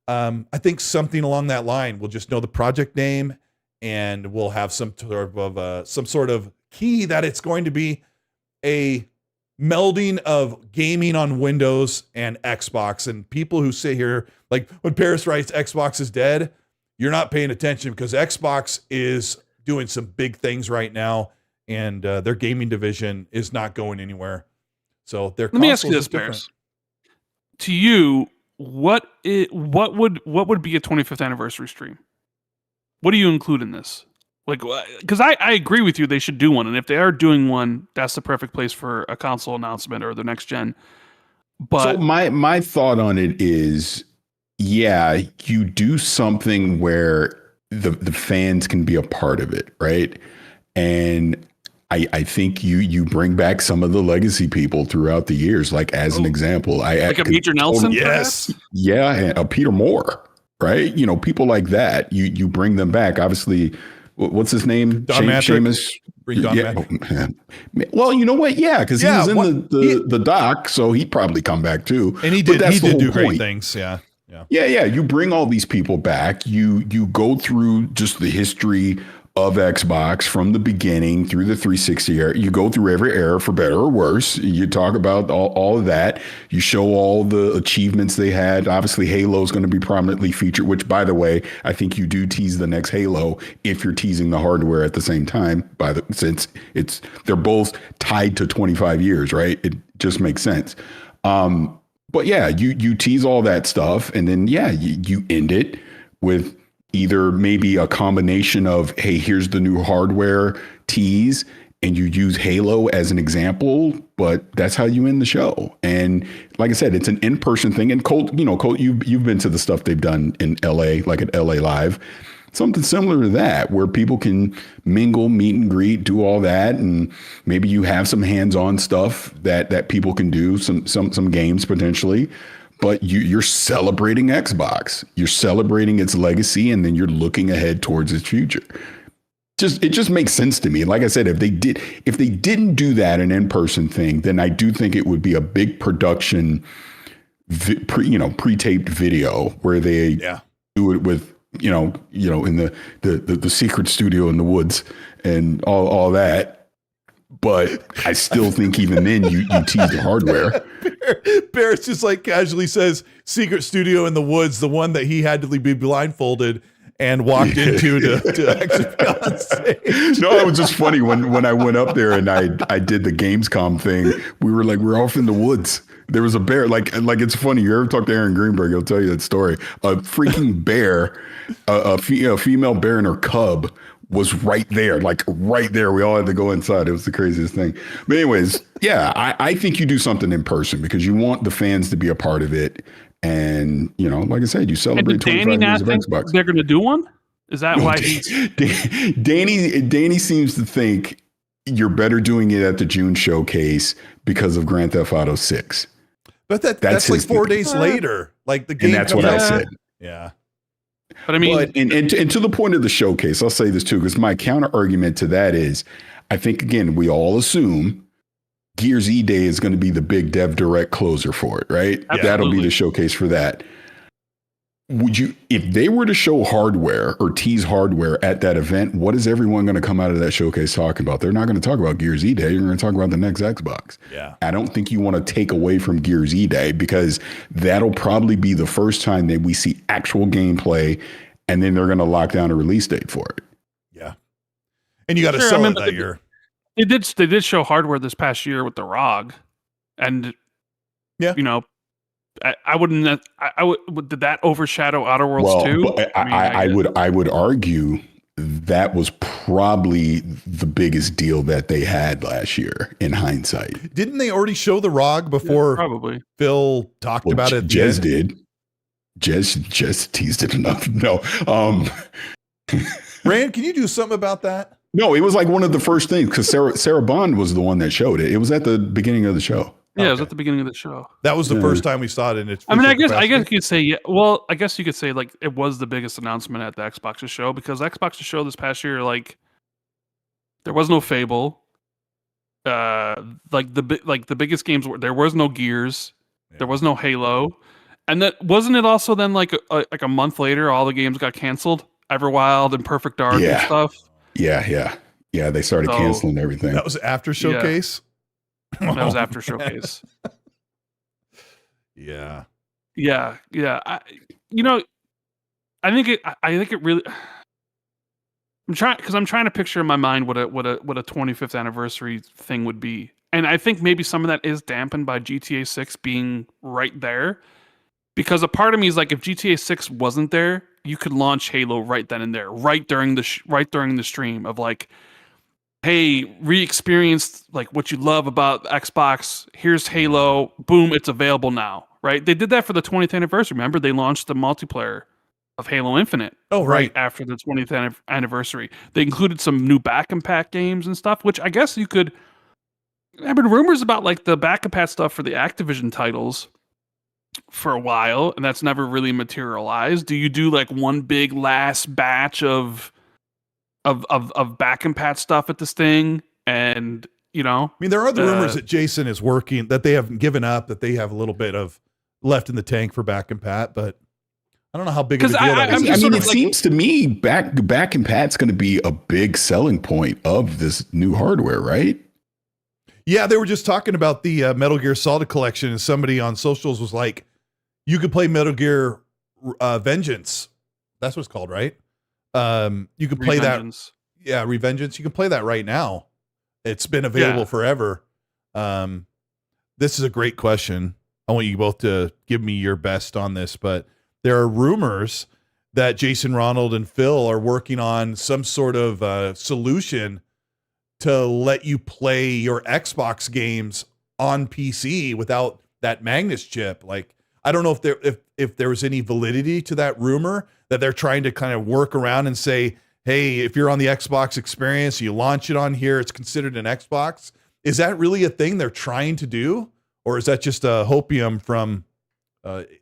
I think something along that line. We'll just know the project name, and we'll have some sort of key that it's going to be a melding of gaming on Windows and Xbox. And people who sit here, like when Paris writes Xbox is dead, you're not paying attention because Xbox is doing some big things right now, and their gaming division is not going anywhere. So let me ask you this, Paris. To you, what would be a 25th anniversary stream? What do you include in this? Like, because I agree with you, they should do one, and if they are doing one, that's the perfect place for a console announcement or the next gen. But so my thought on it is, yeah, you do something where the fans can be a part of it, right? And I think you bring back some of the legacy people throughout the years, like as an example, like a Major Nelson, yes, yeah, and a Peter Moore, right? People like that. You bring them back, obviously. What's his name? Seamus. Well, you know what? Yeah, because he was in the doc, so he'd probably come back too. And he did do great things. Yeah. You bring all these people back. You go through just the history of Xbox from the beginning through the 360 era. You go through every era for better or worse. You talk about all of that. You show all the achievements they had. Obviously, Halo is going to be prominently featured, which, by the way, I think you do tease the next Halo if you're teasing the hardware at the same time, since they're both tied to 25 years, right? It just makes sense. But yeah, you tease all that stuff, and then you end it with either maybe a combination of, hey, here's the new hardware tease, and you use Halo as an example, but that's how you end the show. And like I said, it's an in-person thing. And Colt, you've been to the stuff they've done in LA, like at LA Live. Something similar to that, where people can mingle, meet and greet, do all that, and maybe you have some hands-on stuff that people can do, some games potentially. But you're celebrating Xbox. You're celebrating its legacy, and then you're looking ahead towards its future. It just makes sense to me. Like I said, if they didn't do that, an in-person thing, then I do think it would be a big production, pre-taped video where they do it with in the secret studio in the woods and all that. But I still think even then you tease the hardware. Barrett's just like casually says secret studio in the woods, the one that he had to be blindfolded and walked into to actually be on stage. No, it was just funny when I went up there and I did the Gamescom thing. We're off in the woods. There was a bear. Like it's funny. You ever talk to Aaron Greenberg? He'll tell you that story. A freaking bear, a female bear and her cub was right there. We all had to go inside. It was the craziest thing. But anyways, I think you do something in person because you want the fans to be a part of it. And, like I said, you celebrate 25 years of Xbox. They're going to do one? Is that why he's... Danny seems to think you're better doing it at the June showcase because of Grand Theft Auto 6. But that's like 4 days later. Like the game. And that's what I said. Yeah. But I mean, and to the point of the showcase, I'll say this too, because my counter argument to that is, I think again, we all assume Gears E Day is going to be the big Dev Direct closer for it, right? Absolutely. That'll be the showcase for that. Would you, if they were to show hardware or tease hardware at that event, what is everyone going to come out of that showcase talking about? They're not going to talk about Gears E Day. You're going to talk about the next Xbox. Yeah. I don't think you want to take away from Gears E Day because that'll probably be the first time that we see actual gameplay, and then they're going to lock down a release date for it. Yeah. And you got to sell it that year. They did show hardware this past year with the ROG, and I wouldn't. I would. Did that overshadow Outer Worlds 2? I would argue that was probably the biggest deal that they had last year in hindsight. Didn't they already show the ROG before? Probably. Phil talked about it. Jez did. Jez teased it enough. No. Rand, can you do something about that? No, it was like one of the first things because Sarah Bond was the one that showed it. It was at the beginning of the show. Yeah, it was at the beginning of the show. That was the first time we saw it in its. I mean, I guess you could say, yeah. Well, I guess you could say like it was the biggest announcement at the Xbox's show because Xbox's show this past year, like there was no Fable. The biggest games were there was no Gears, there was no Halo, and that wasn't it. Also, then like a month later, all the games got canceled. Everwild and Perfect Dark and stuff. Yeah. They started canceling everything. That was after showcase. That was after showcase. Yeah. I think it really. I'm trying to picture in my mind what a 25th anniversary thing would be, and I think maybe some of that is dampened by GTA 6 being right there, because a part of me is like, if GTA 6 wasn't there, you could launch Halo right then and there, right during the stream of like, hey, re-experienced like what you love about Xbox. Here's Halo. Boom, it's available now. Right? They did that for the 20th anniversary. Remember, they launched the multiplayer of Halo Infinite. Oh, right after the 20th anniversary. They included some new back and pack games and stuff, which I guess you could. There have been rumors about like the back and pack stuff for the Activision titles for a while, and that's never really materialized. Do you do like one big last batch of back and pat stuff at this thing? And I mean, there are other rumors that Jason is working, that they haven't given up, that they have a little bit of left in the tank for back and pat, but I don't know how big of a 'Cause deal that is. I mean, it like- seems to me back and pat's going to be a big selling point of this new hardware, right? Yeah, they were just talking about the Metal Gear Solid collection, and somebody on socials was like, you could play Metal Gear Vengeance. That's what it's called, right? You could play Revengeance. that. Yeah, Revengeance. You can play that right now. It's been available forever. This is a great question. I want you both to give me your best on this, but there are rumors that Jason Ronald and Phil are working on some sort of solution to let you play your Xbox games on PC without that Mangus chip. Like, I don't know if there was any validity to that rumor, that they're trying to kind of work around and say, hey, if you're on the Xbox experience, you launch it on here, it's considered an Xbox. Is that really a thing they're trying to do? Or is that just a hopium from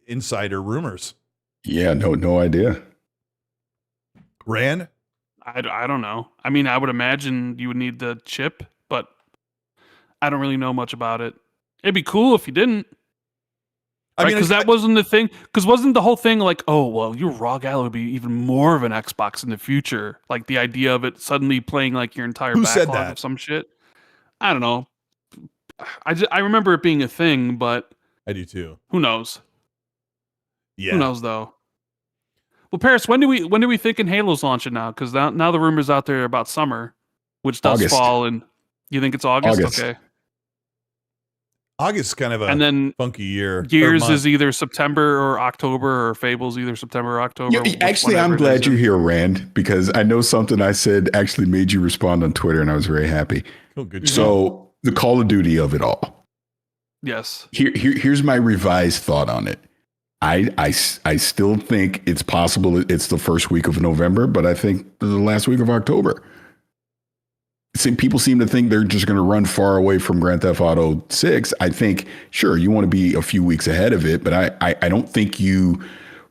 insider rumors? Yeah, no idea. Rand? I don't know. I mean, I would imagine you would need the chip, but I don't really know much about it. It'd be cool if you didn't. I mean, Because that wasn't the thing. Because wasn't the whole thing like, oh, well, your raw gal would be even more of an Xbox in the future? Like the idea of it suddenly playing like your entire Who said backlog that? of some shit. I don't know. I remember it being a thing, but I do too. who knows? Yeah. Who knows though? Well, Paris, when do we thinking Halo's launching now? Because now the rumors out there about summer, which does August. fall, and you think it's August? Okay. August is kind of a And then funky year. or Gears month. is either September or October, or Fable's either September or October. Actually, I'm glad you're here, Rand, because I know something I said actually made you respond on Twitter, and I was very happy. Oh, good. So the Call of Duty of it all. Yes. Here's my revised thought on it. I still think it's possible it's the first week of November, but I think the last week of October. See, people seem to think they're just going to run far away from Grand Theft Auto 6. I think, sure, you want to be a few weeks ahead of it, but I don't think you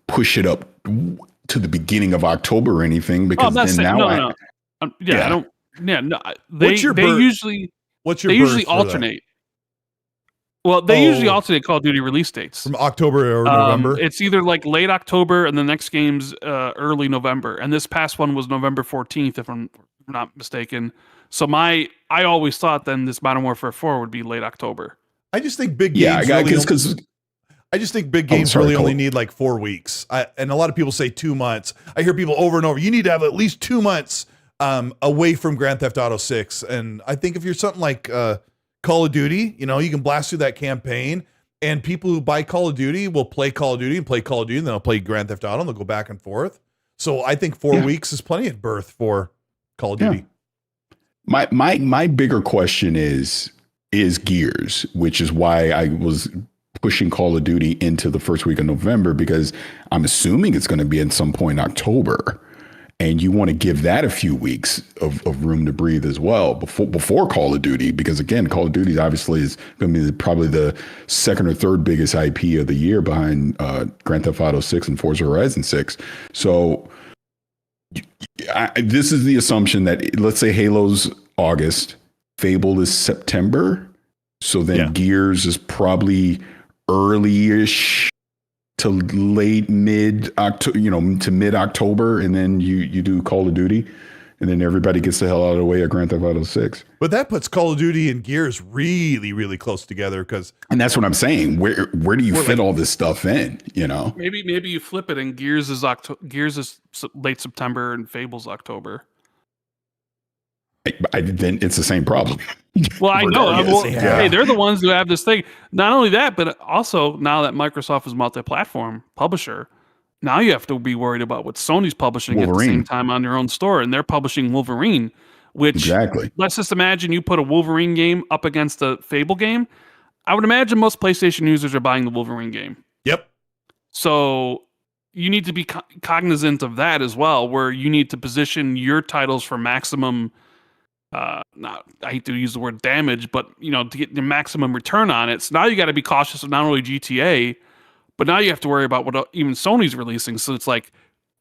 push it up to the beginning of October or anything, because then now no. I don't. Yeah, no. They usually What's your usually birth for that? alternate. Well, they usually alternate Call of Duty release dates. From October or November? It's either like late October and the next game's early November. And this past one was November 14th, if I'm not mistaken. So I always thought then this Modern Warfare 4 would be late October. I just think big Yeah, games because I just think big games sorry, really Cole. only need like 4 weeks. And a lot of people say 2 months. I hear people over and over, you need to have at least 2 months away from Grand Theft Auto 6. And I think if you're something like Call of Duty, you can blast through that campaign, and people who buy Call of Duty will play Call of Duty and play Call of Duty, and then they'll play Grand Theft Auto, and they'll go back and forth. So I think 4 weeks is plenty of birth for Call of Duty. My bigger question is Gears, which is why I was pushing Call of Duty into the first week of November, because I'm assuming it's going to be at some point in October. And you want to give that a few weeks of room to breathe as well before Call of Duty, because again, Call of Duty obviously is going to be probably the second or third biggest IP of the year behind Grand Theft Auto 6 and Forza Horizon 6. So this is the assumption that, let's say Halo's August, Fable is September. So then Gears is probably early-ish to late mid October, to mid October, and then you do Call of Duty, and then everybody gets the hell out of the way of Grand Theft Auto 6. But that puts Call of Duty and Gears really, really close together, because and that's what I'm saying. Where do you fit all this stuff in? Maybe you flip it and Gears is late September and Fable's October. Then it's the same problem. Well, I know. Regardless, Hey, they're the ones who have this thing. Not only that, but also now that Microsoft is multi-platform publisher, now you have to be worried about what Sony's publishing at the same time on their own store, and they're publishing Wolverine, which Exactly. let's just imagine you put a Wolverine game up against a Fable game. I would imagine most PlayStation users are buying the Wolverine game. Yep. So you need to be cognizant of that as well, where you need to position your titles for maximum. I hate to use the word damage, but to get the maximum return on it. So now you got to be cautious of not only GTA, but now you have to worry about what even Sony's releasing. So it's like,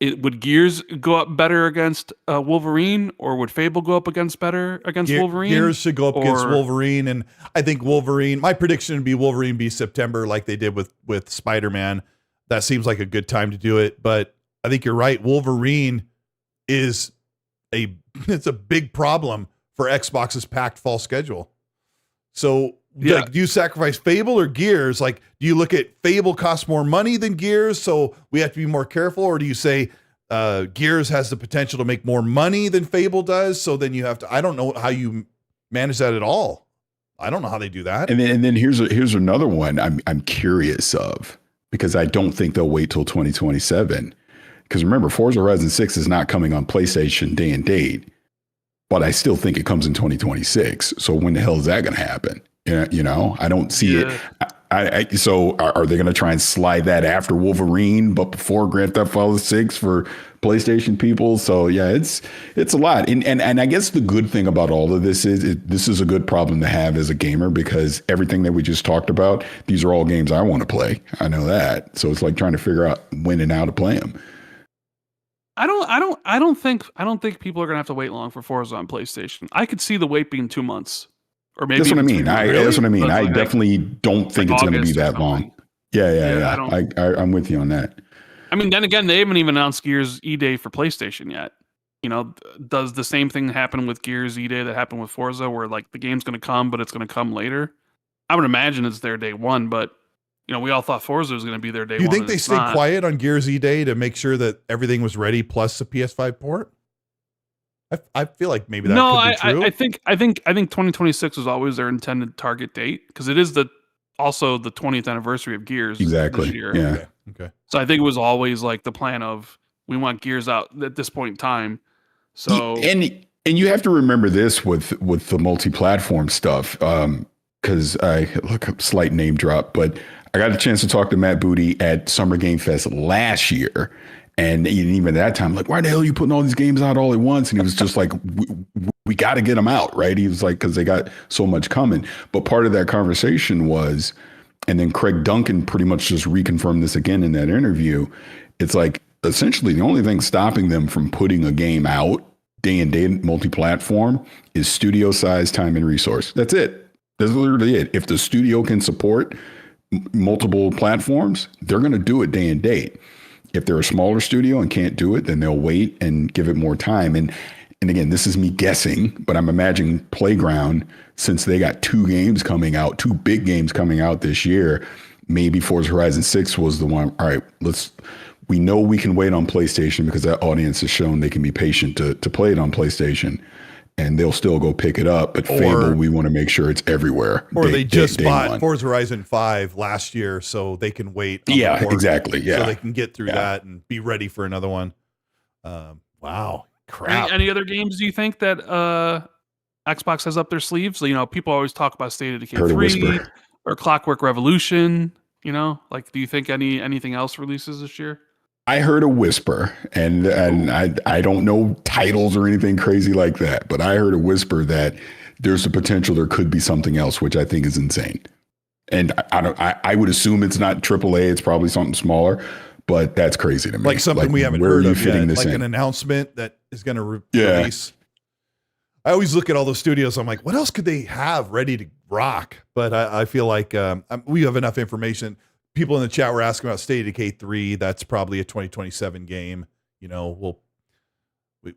would Gears go up better against Wolverine, or would Fable go up against Wolverine? Gears should go up against Wolverine, and I think Wolverine. My prediction would be Wolverine be September, like they did with Spider-Man. that seems like a good time to do it. But I think you're right. Wolverine is it's a big problem for Xbox's packed fall schedule. So like, do you sacrifice Fable or Gears? Like, do you look at Fable costs more money than Gears, so we have to be more careful? Or do you say Gears has the potential to make more money than Fable does, so then you have to, I don't know how you manage that at all. I don't know how they do that. And then here's another one I'm curious of, because I don't think they'll wait till 2027. Because remember, Forza Horizon 6 is not coming on PlayStation day and date, but I still think it comes in 2026. So when the hell is that going to happen? You know, I don't see it. So are they going to try and slide that after Wolverine, but before Grand Theft Auto 6 for PlayStation people? So yeah, it's a lot. And I guess the good thing about all of this is this is a good problem to have as a gamer, because everything that we just talked about, these are all games I want to play. I know that. So it's like trying to figure out when and how to play them. I don't think people are gonna have to wait long for Forza on PlayStation. I could see the wait being 2 months. Or maybe that's what I mean. That's what I mean. I like, definitely don't think it's going to be that long. Yeah. I'm with you on that. I mean, then again, they haven't even announced Gears E-Day for PlayStation yet. You know, does the same thing happen with Gears E-Day that happened with Forza, where like the game's going to come, but it's going to come later? I would imagine it's their day one, but you know, we all thought Forza was going to be their day one. Do you think they stayed quiet on Gears E-Day to make sure that everything was ready plus the PS5 port? I feel like maybe that could be true. I think 2026 was always their intended target date, because it is also the 20th anniversary of Gears this year. Yeah. Okay. So I think it was always like the plan of, we want Gears out at this point in time. So and you have to remember this with the multi-platform stuff, because I look up slight name drop, but I got a chance to talk to Matt Booty at Summer Game Fest last year. And even that time, like, why the hell are you putting all these games out all at once? And he was just like, we got to get them out, right? He was like, because they got so much coming. But part of that conversation was, and then Craig Duncan pretty much just reconfirmed this again in that interview. It's like, essentially, the only thing stopping them from putting a game out day and day multi-platform is studio size, time, and resource. That's it. That's literally it. If the studio can support multiple platforms, they're going to do it day and date. If they're a smaller studio and can't do it, then they'll wait and give it more time. And again, this is me guessing, but I'm imagining Playground, since they got two big games coming out this year, maybe Forza Horizon 6 was the one. All right, we know we can wait on PlayStation because that audience has shown they can be patient to play it on PlayStation, and they'll still go pick it up. But Fable, we want to make sure it's everywhere. Or they just bought Forza Horizon 5 last year, so they can wait. Yeah, exactly. Yeah. So they can get through that and be ready for another one. Wow. Crap. Any other games do you think that Xbox has up their sleeves? You know, people always talk about State of Decay 3 or Clockwork Revolution. You know, like, do you think anything else releases this year? I heard a whisper, and I don't know titles or anything crazy like that, but I heard a whisper that there's a potential there could be something else, which I think is insane. And I would assume it's not AAA, it's probably something smaller, but that's crazy to me. Like something we haven't heard of yet, like an announcement that is going to release. I always look at all those studios, I'm like, what else could they have ready to rock? But I feel like we have enough information. People in the chat were asking about State of Decay 3. That's probably a 2027 game. You know,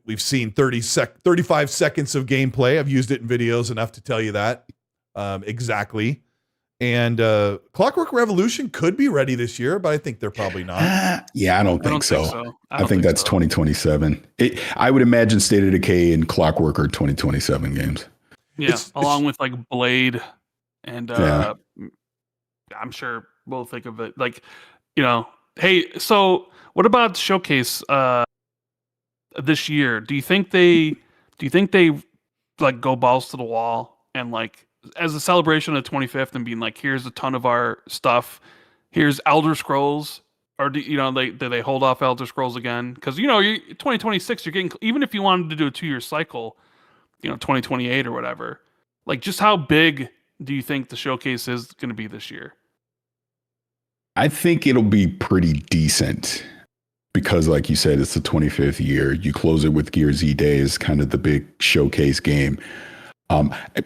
we've seen 35 seconds of gameplay. I've used it in videos enough to tell you that exactly. And Clockwork Revolution could be ready this year, but I think they're probably not. I don't think so. I think that's 2027. I would imagine State of Decay and Clockwork are 2027 games. Yeah, along with like Blade and I'm sure we'll think of it like, you know, hey, so what about Showcase this year? Do you think they like go balls to the wall and like, as a celebration of the 25th and being like, here's a ton of our stuff, here's Elder Scrolls, or do they hold off Elder Scrolls again? Because 2026, you're getting, even if you wanted to do a 2-year cycle, 2028 or whatever, like, just how big do you think the showcase is going to be this year? I think it'll be pretty decent because, like you said, it's the 25th year. You close it with Gears E-Day as kind of the big showcase game.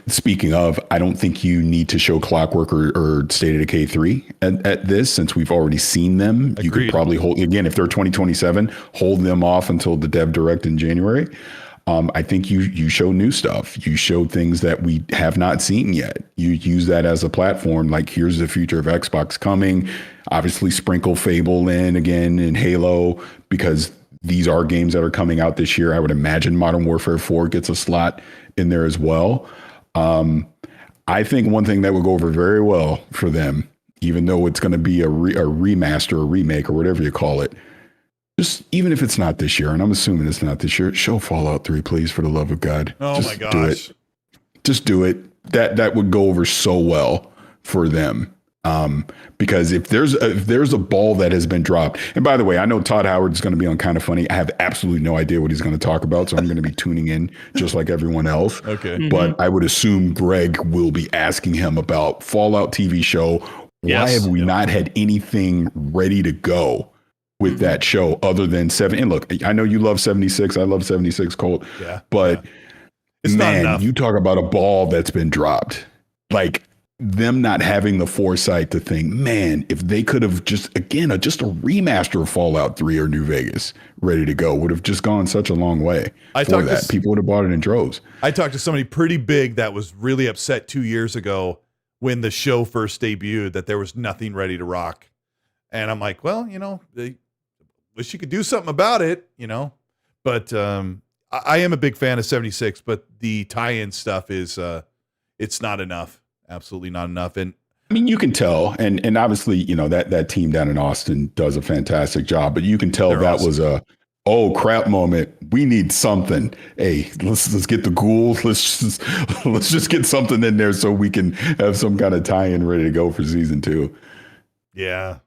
Speaking of, I don't think you need to show Clockwork or State of Decay 3 at this, since we've already seen them. Agreed. You could probably hold, again, if they're 2027, hold them off until the Dev Direct in January. I think you show new stuff. You show things that we have not seen yet. You use that as a platform. Like, here's the future of Xbox coming. Obviously, sprinkle Fable in again and Halo, because these are games that are coming out this year. I would imagine Modern Warfare 4 gets a slot in there as well. I think one thing that would go over very well for them, even though it's going to be a remaster or remake or whatever you call it, just even if it's not this year, and I'm assuming it's not this year, show Fallout 3, please, for the love of God. Oh just my gosh. Do it. Just do it. That would go over so well for them. Because if there's a ball that has been dropped, and by the way, I know Todd Howard is going to be on Kind of Funny. I have absolutely no idea what he's going to talk about, so I'm going to be tuning in just like everyone else. Okay. Mm-hmm. But I would assume Greg will be asking him about Fallout TV show. Why have we not had anything ready to go with that show other than 7? And look, I know you love 76. I love 76 Colt. Yeah. But It's not man, enough. you talk about a ball that's been dropped. Like, them not having the foresight to think, man, if they could have just a remaster of Fallout 3 or New Vegas ready to go, would have just gone such a long way for that. People would have bought it in droves. I talked to somebody pretty big that was really upset 2 years ago when the show first debuted that there was nothing ready to rock. And I'm like, well, they wish you could do something about it, But I am a big fan of 76, but the tie-in stuff is it's not enough. Absolutely not enough. And I mean, you can tell, and obviously, that team down in Austin does a fantastic job, but you can tell that awesome. Was a, oh crap moment. We need something. Hey, let's get the ghouls. Let's just get something in there so we can have some kind of tie-in ready to go for season 2. Yeah.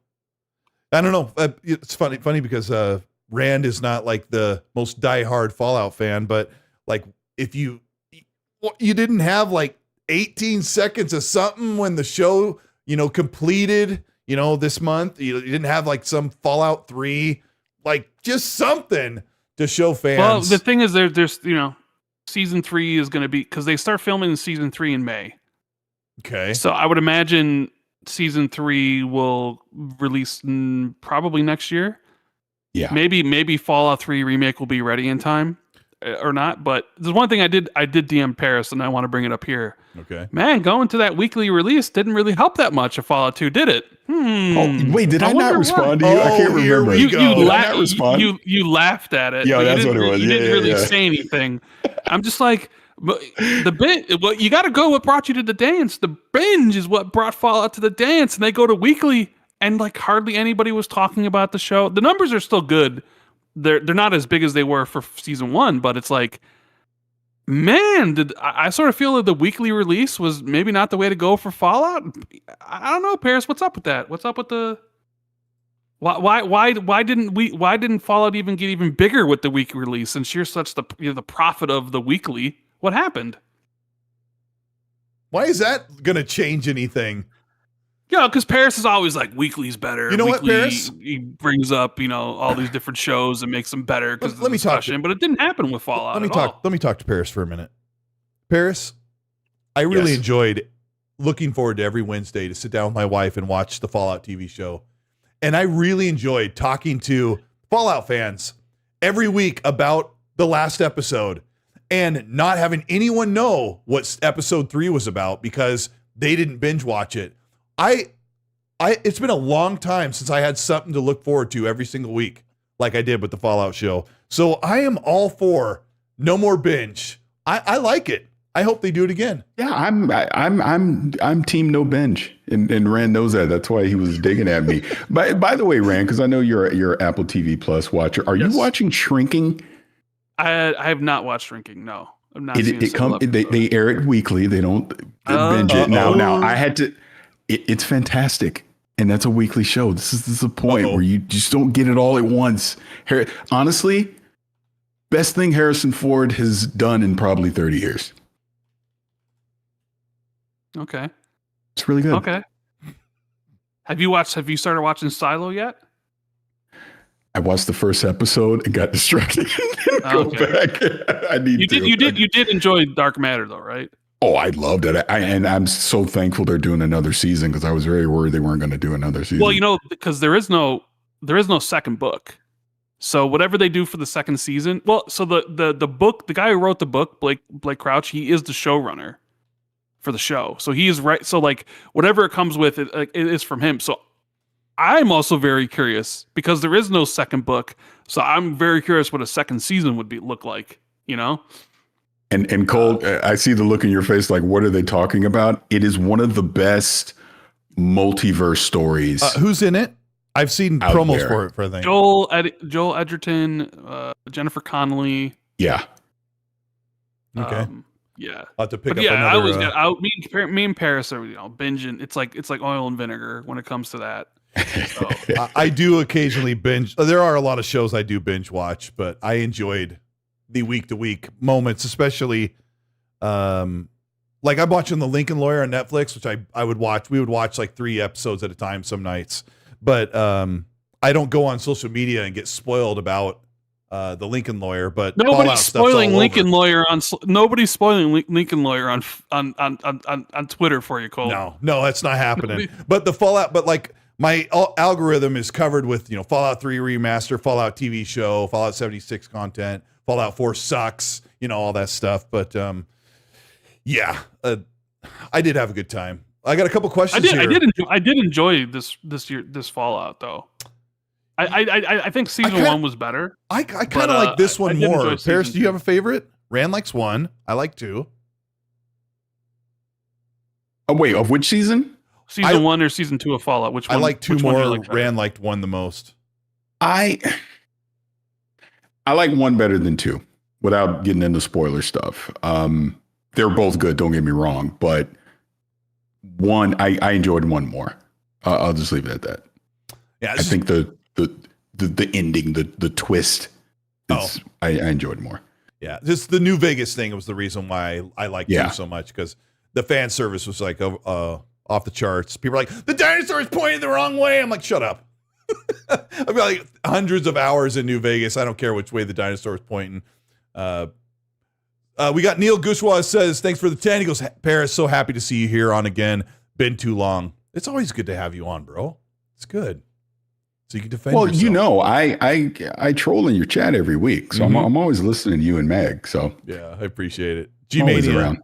I don't know. It's funny because Rand is not like the most diehard Fallout fan, but like if you didn't have like 18 seconds of something when the show, completed, this month, you didn't have like some Fallout 3, like just something to show fans. Well, the thing is there's, season 3 is going to be, cause they start filming season 3 in May. Okay. So I would imagine season 3 will release probably next year. Yeah. Maybe Fallout 3 remake will be ready in time or not. But there's one thing I did DM Paris, and I want to bring it up here. Okay. Man, going to that weekly release didn't really help that much of Fallout 2, did it? Oh, wait, did I not respond to you? I can't remember. You laughed at it. Yeah, that's what it was. You didn't really say anything. I'm just like, the bit. Well, you got to go. What brought you to the dance? The binge is what brought Fallout to the dance, and they go to weekly, and like hardly anybody was talking about the show. The numbers are still good. They're not as big as they were for season 1, but it's like, man, I sort of feel that the weekly release was maybe not the way to go for Fallout. I don't know, Paris. What's up with that? What's up with the why didn't Fallout even get even bigger with the weekly release? Since you're such the prophet of the weekly, what happened? Why is that gonna change anything? Yeah, because Paris is always like, weekly's better. You know what, Paris? He brings up, all these different shows and makes them better because of the discussion, but it didn't happen with Fallout Let me talk to Paris for a minute. Paris, I really enjoyed looking forward to every Wednesday to sit down with my wife and watch the Fallout TV show. And I really enjoyed talking to Fallout fans every week about the last episode and not having anyone know what episode 3 was about because they didn't binge watch it. It's been a long time since I had something to look forward to every single week, like I did with the Fallout show. So I am all for no more binge. I like it. I hope they do it again. Yeah, I'm team no binge, and Rand knows that. That's why he was digging at me. By the way, Rand, because I know you're Apple TV Plus watcher. Are you watching Shrinking? I have not watched Shrinking. No, I'm not. They air it weekly. They don't binge it. Now I had to. It's fantastic, and that's a weekly show. This is the point where you just don't get it all at once. Honestly, best thing Harrison Ford has done in probably 30 years. Okay, it's really good. Okay, have you started watching Silo yet? I watched the first episode and got distracted. Go back. I need to. You did enjoy Dark Matter though, right? Oh, I loved it. And I'm so thankful they're doing another season because I was very worried they weren't going to do another season. Well, because there is no second book. So whatever they do for the second season, so the book, the guy who wrote the book, Blake Crouch, he is the showrunner for the show. So he is right. So like whatever it comes with, it is from him. So I'm also very curious because there is no second book. So I'm very curious what a second season would look like. You know. And Cole, I see the look in your face. Like, what are they talking about? It is one of the best multiverse stories. Who's in it? I've seen promos for it. For a thing. Joel Edgerton, Jennifer Connelly. Yeah. Okay. Yeah. I'll have to pick but up yeah, another. Me and Paris are binging. It's like oil and vinegar when it comes to that. So. I do occasionally binge. There are a lot of shows I do binge watch, but I enjoyed the week-to-week moments, especially like I'm watching The Lincoln Lawyer on Netflix, which I would watch. We would watch like 3 episodes at a time some nights, but I don't go on social media and get spoiled about The Lincoln Lawyer. But nobody's spoiling Lincoln Lawyer on Lincoln Lawyer on Twitter for you, Cole. No, that's not happening. But the Fallout, but like my algorithm is covered with Fallout 3 remaster, Fallout TV show, Fallout 76 content. Fallout 4 sucks, all that stuff. But yeah, I did have a good time. I got a couple questions here. I did enjoy this Fallout though. I think season 1 was better. I kind of like this one more. Paris, do you have a favorite? Rand likes 1. I like 2. Oh wait, of which season? Season 1 or season 2 of Fallout? Which one? I like 2 more. Rand liked 1 the most. I like 1 better than 2 without getting into spoiler stuff. They're both good. Don't get me wrong, but 1, I enjoyed 1 more. I'll just leave it at that. Yeah. I think the ending, the twist, I enjoyed more. Yeah. Just the New Vegas thing was the reason why I liked 2 so much, because the fan service was like off the charts. People are like, the dinosaur is pointing the wrong way. I'm like, shut up. I've got like hundreds of hours in New Vegas. I don't care which way the dinosaur is pointing. We got Neil Gushwa says, thanks for the 10. He goes, Paris, so happy to see you here on again. Been too long. It's always good to have you on, bro. It's good. So you can defend yourself. I troll in your chat every week. So I'm always listening to you and Meg. So yeah, I appreciate it. G-Mania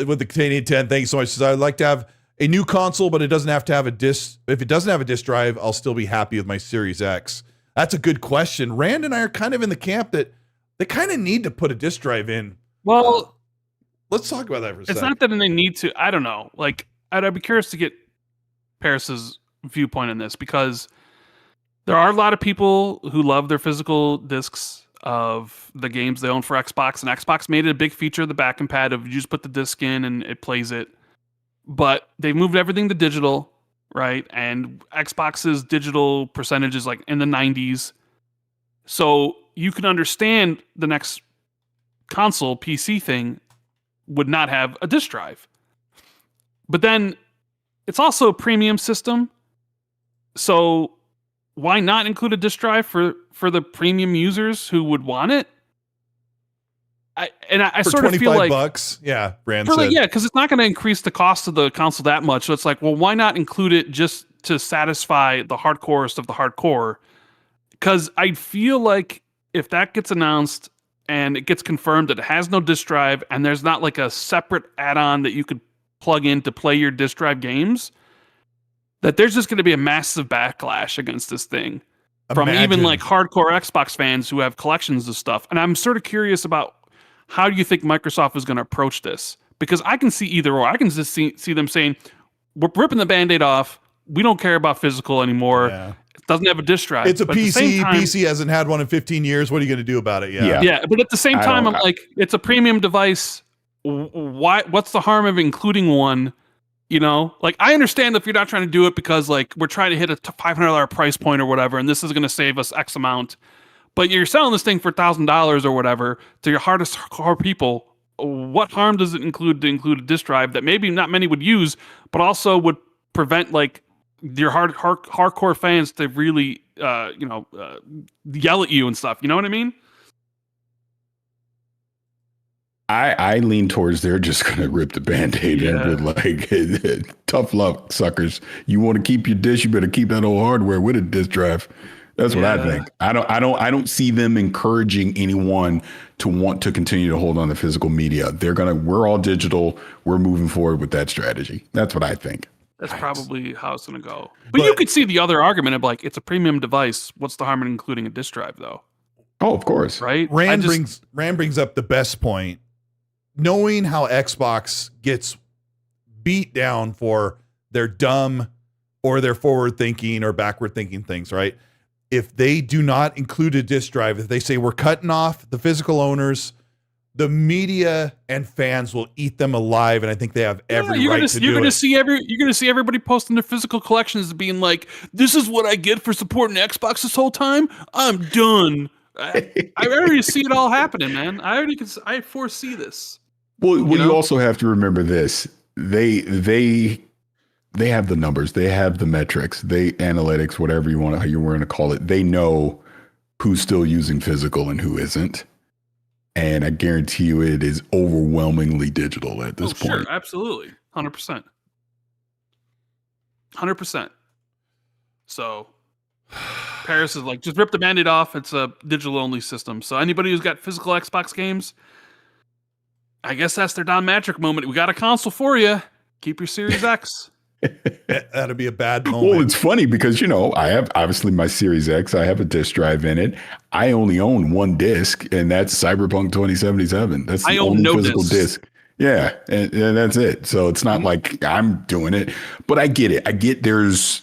with the Canadian 10. Thank you so much. Says, I'd like to have a new console, but it doesn't have to have a disc. If it doesn't have a disc drive, I'll still be happy with my Series X. That's a good question. Rand and I are kind of in the camp that they kind of need to put a disc drive in. Well, let's talk about that for a second. It's not that they need to. I don't know. Like, I'd be curious to get Paris's viewpoint on this, because there are a lot of people who love their physical discs of the games they own for Xbox, and Xbox made it a big feature of the back and pad of you just put the disc in and it plays it. But they've moved everything to digital, right? And Xbox's digital percentage is like in the 90s. So you can understand the next console PC thing would not have a disc drive. But then it's also a premium system. So why not include a disc drive for the premium users who would want it? I sort of feel like $25. Yeah, Rand said. Yeah, because it's not going to increase the cost of the console that much. So it's like, well, why not include it just to satisfy the hardcorest of the hardcore? Because I feel like if that gets announced and it gets confirmed that it has no disc drive and there's not like a separate add-on that you could plug in to play your disc drive games, that there's just going to be a massive backlash against this thing from even like hardcore Xbox fans who have collections of stuff. And I'm sort of curious about, how do you think Microsoft is going to approach this? Because I can see either or. I can just see them saying, we're ripping the Band-Aid off. We don't care about physical anymore. Yeah. It doesn't have a disc drive. It's a PC. PC hasn't had one in 15 years. What are you going to do about it? Yeah. But at the same time, I'm like, it's a premium device. What's the harm of including one? Like, I understand if you're not trying to do it because like we're trying to hit a $500 price point or whatever, and this is going to save us X amount. But you're selling this thing for $1,000 or whatever to your hardest core people. What harm does it include to include a disc drive that maybe not many would use, but also would prevent like your hardcore fans to really, yell at you and stuff. You know what I mean? I lean towards they're just going to rip the Band-Aid and be like, tough luck, suckers. You want to keep your disk, you better keep that old hardware with a disk drive. That's what I think. I don't see them encouraging anyone to want to continue to hold on to physical media. We're all digital. We're moving forward with that strategy. That's what I think. That's probably how it's going to go. But you could see the other argument of like, it's a premium device. What's the harm in including a disk drive though? Oh, of course. Right. Rand brings up the best point. Knowing how Xbox gets beat down for their dumb or their forward thinking or backward thinking things, right? If they do not include a disk drive, if they say we're cutting off the physical owners, the media and fans will eat them alive, and I think they have every right to do it. You're gonna see everybody posting their physical collections, being like, "This is what I get for supporting Xbox this whole time. I'm done." I already see it all happening, man. I foresee this. Well, you also have to remember this: they have the numbers, they have the metrics, analytics, whatever you want to call it. They know who's still using physical and who isn't. And I guarantee you it is overwhelmingly digital at this point. Sure, absolutely. 100%. 100%. So Paris is like, just rip the Band-Aid off. It's a digital only system. So anybody who's got physical Xbox games, I guess that's their Don Matrick moment. We got a console for you. Keep your Series X. That'd be a bad moment. Well, it's funny because, I have obviously my Series X. I have a disc drive in it. I only own one disc, and that's Cyberpunk 2077. That's the only physical disc. Yeah, and that's it. So it's not like I'm doing it, but I get it. I get there's,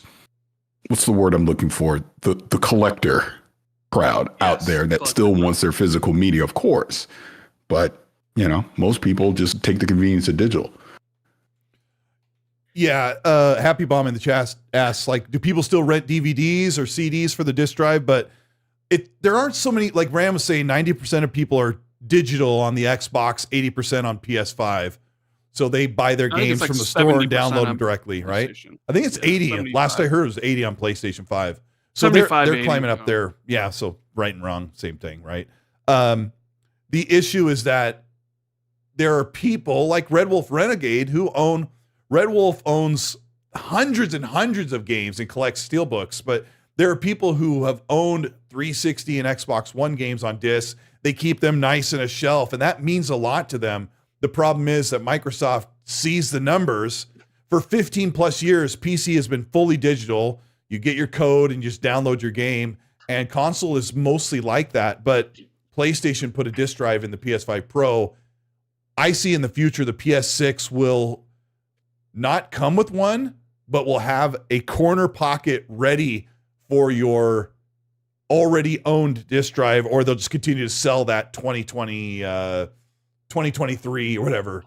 what's the word I'm looking for? The collector crowd out there that still wants their physical media, of course. But, most people just take the convenience of digital. Yeah, Happy Bomb in the chat asks, like, do people still rent DVDs or CDs for the disc drive? But there aren't so many, like Ram was saying, 90% of people are digital on the Xbox, 80% on PS5. So they buy their games from the store and download them directly, right? I think it's 80. 75. Last I heard it was 80 on PlayStation 5. So they're climbing up there. Yeah, so right and wrong, same thing, right? The issue is that there are people like Red Wolf Renegade who own... Red Wolf owns hundreds and hundreds of games and collects steelbooks, but there are people who have owned 360 and Xbox One games on disc. They keep them nice in a shelf, and that means a lot to them. The problem is that Microsoft sees the numbers. For 15 plus years, PC has been fully digital. You get your code and just download your game, and console is mostly like that, but PlayStation put a disc drive in the PS5 Pro. I see in the future the PS6 will not come with one, but will have a corner pocket ready for your already owned disc drive, or they'll just continue to sell that 2023 or whatever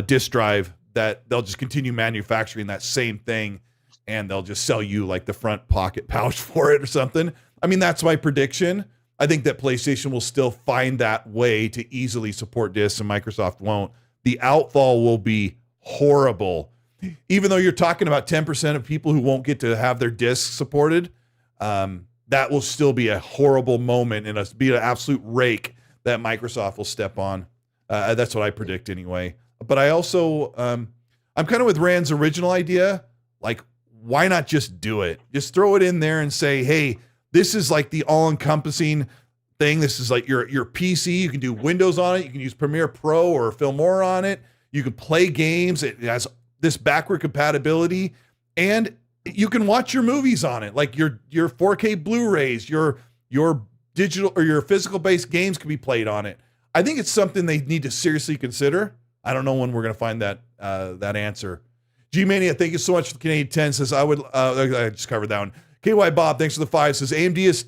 disc drive, that they'll just continue manufacturing that same thing, and they'll just sell you like the front pocket pouch for it or something. I mean, that's my prediction. I think that PlayStation will still find that way to easily support discs, and Microsoft won't. The outfall will be horrible. Even though you're talking about 10% of people who won't get to have their discs supported, that will still be a horrible moment and be an absolute rake that Microsoft will step on. That's what I predict anyway. But I also, I'm kind of with Rand's original idea. Like, why not just do it? Just throw it in there and say, hey, this is like the all-encompassing thing. This is like your PC. You can do Windows on it. You can use Premiere Pro or Filmora on it. You can play games. It has this backward compatibility, and you can watch your movies on it, like your 4K Blu-rays, your digital or your physical based games can be played on it. I think it's something they need to seriously consider. I don't know when we're going to find that answer. G-Mania, thank you so much for the Canadian 10. Says I just covered that one. KY Bob, thanks for the 5. Says AMD is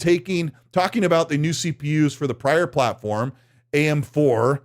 talking about the new CPUs for the prior platform, AM4.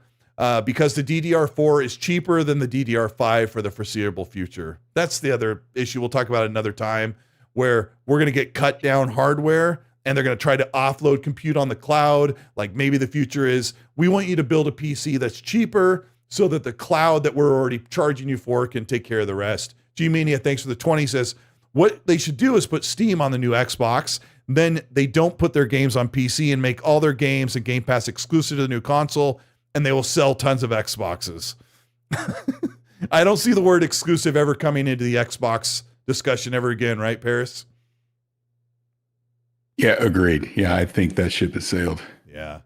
Because the DDR4 is cheaper than the DDR5 for the foreseeable future. That's the other issue we'll talk about another time, where we're going to get cut down hardware and they're going to try to offload compute on the cloud. Like maybe the future is we want you to build a PC that's cheaper so that the cloud that we're already charging you for can take care of the rest. G-Mania, thanks for the 20, says what they should do is put Steam on the new Xbox. Then they don't put their games on PC and make all their games and Game Pass exclusive to the new console. and they will sell tons of Xboxes. I don't see the word exclusive ever coming into the Xbox discussion ever again, right, Paris? Yeah, agreed. Yeah, I think that ship has sailed. Yeah.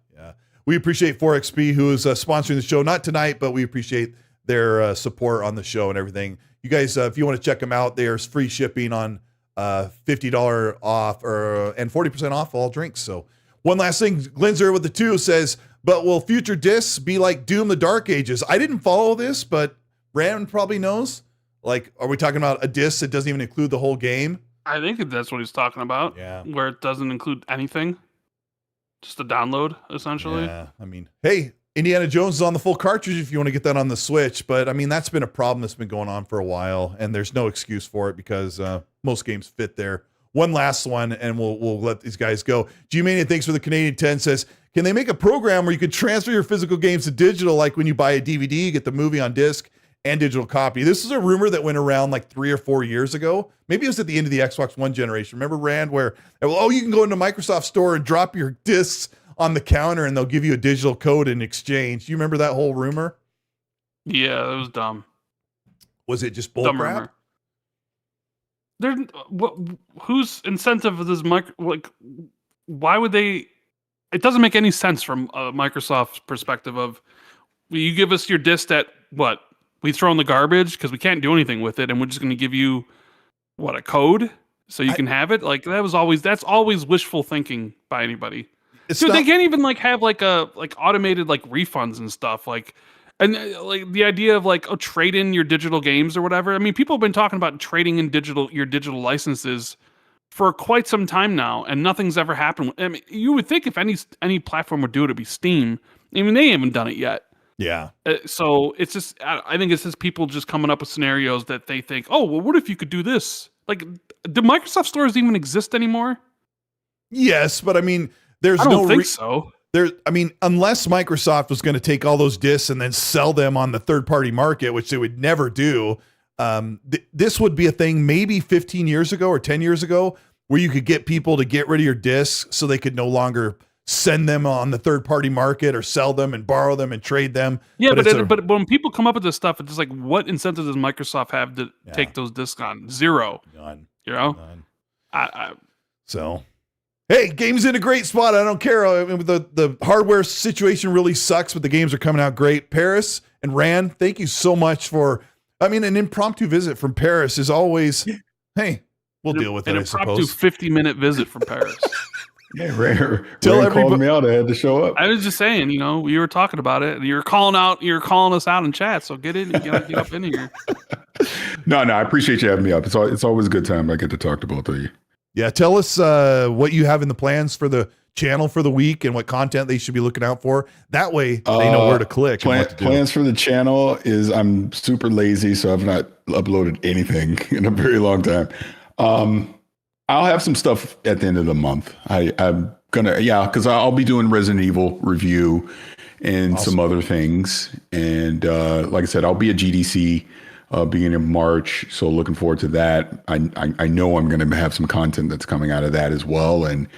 We appreciate 4XP, who is sponsoring the show. Not tonight, but we appreciate their support on the show and everything. You guys, if you want to check them out, there's free shipping on $50 off and 40% off all drinks. So one last thing, Glinzer with the 2 says, but will future discs be like Doom the Dark Ages? I didn't follow this, but Rand probably knows. Like, are we talking about a disc that doesn't even include the whole game? I think that's what he's talking about. Yeah. Where it doesn't include anything. Just a download, essentially. Yeah. I mean, hey, Indiana Jones is on the full cartridge if you want to get that on the Switch. But I mean, that's been a problem that's been going on for a while, and there's no excuse for it because most games fit there. One last one, and we'll let these guys go. G-Mania, thanks for the Canadian 10, says, can they make a program where you can transfer your physical games to digital, like when you buy a DVD, you get the movie on disc and digital copy? This is a rumor that went around like 3 or 4 years ago. Maybe it was at the end of the Xbox One generation. Remember, Rand, where, you can go into Microsoft Store and drop your discs on the counter and they'll give you a digital code in exchange. Do you remember that whole rumor? Yeah, it was dumb. Was it just bull crap? Whose incentive is why would they? It doesn't make any sense from Microsoft's perspective of, you give us your disc that we throw in the garbage because we can't do anything with it, and we're just going to give you a code so you can have it. Like that's always wishful thinking by anybody. Dude, they can't even have automated refunds and stuff and the idea of trade in your digital games or whatever. I mean, people have been talking about trading in your digital licenses for quite some time now, and nothing's ever happened. I mean, you would think if any platform would do it, it'd be Steam. I mean, they haven't done it yet. Yeah. So it's just, I think it's just people just coming up with scenarios that they think, oh, well, what if you could do this? Do Microsoft stores even exist anymore? Yes, but I mean, I don't think so. Unless Microsoft was going to take all those discs and then sell them on the third-party market, which they would never do, this would be a thing maybe 15 years ago or 10 years ago where you could get people to get rid of your discs so they could no longer send them on the third-party market or sell them and borrow them and trade them. Yeah, but when people come up with this stuff, it's just what incentive does Microsoft have to take those discs on? Zero. None. You know? None. So... Hey, game's in a great spot. I don't care. I mean, the hardware situation really sucks, but the games are coming out great. Paris and Rand, thank you so much for, an impromptu visit from Paris is always, hey, we'll deal with it, I suppose. An impromptu 50-minute visit from Paris. Yeah, Ray called me out. I had to show up. I was just saying, we were talking about it. You're calling us out in chat, so get in and get up in here. No, I appreciate you having me up. It's always a good time. I get to talk to both of you. Yeah, tell us what you have in the plans for the channel for the week and what content they should be looking out for. That way they know where to click. Plans for the channel is I'm super lazy, so I've not uploaded anything in a very long time. I'll have some stuff at the end of the month. I'm gonna, because I'll be doing Resident Evil review and some other things. And like I said, I'll be at GDC beginning of March, so looking forward to that. I know I'm going to have some content that's coming out of that as well, and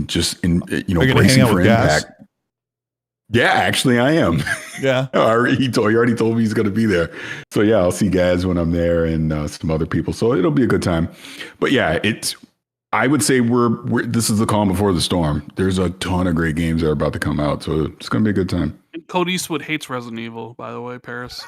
just bracing for impact. Yeah, actually, I am. Yeah, he already told me he's going to be there. So yeah, I'll see Gaz when I'm there and some other people. So it'll be a good time. But yeah, I would say this is the calm before the storm. There's a ton of great games that are about to come out, so it's going to be a good time. Colteastwood hates Resident Evil, by the way, Paris.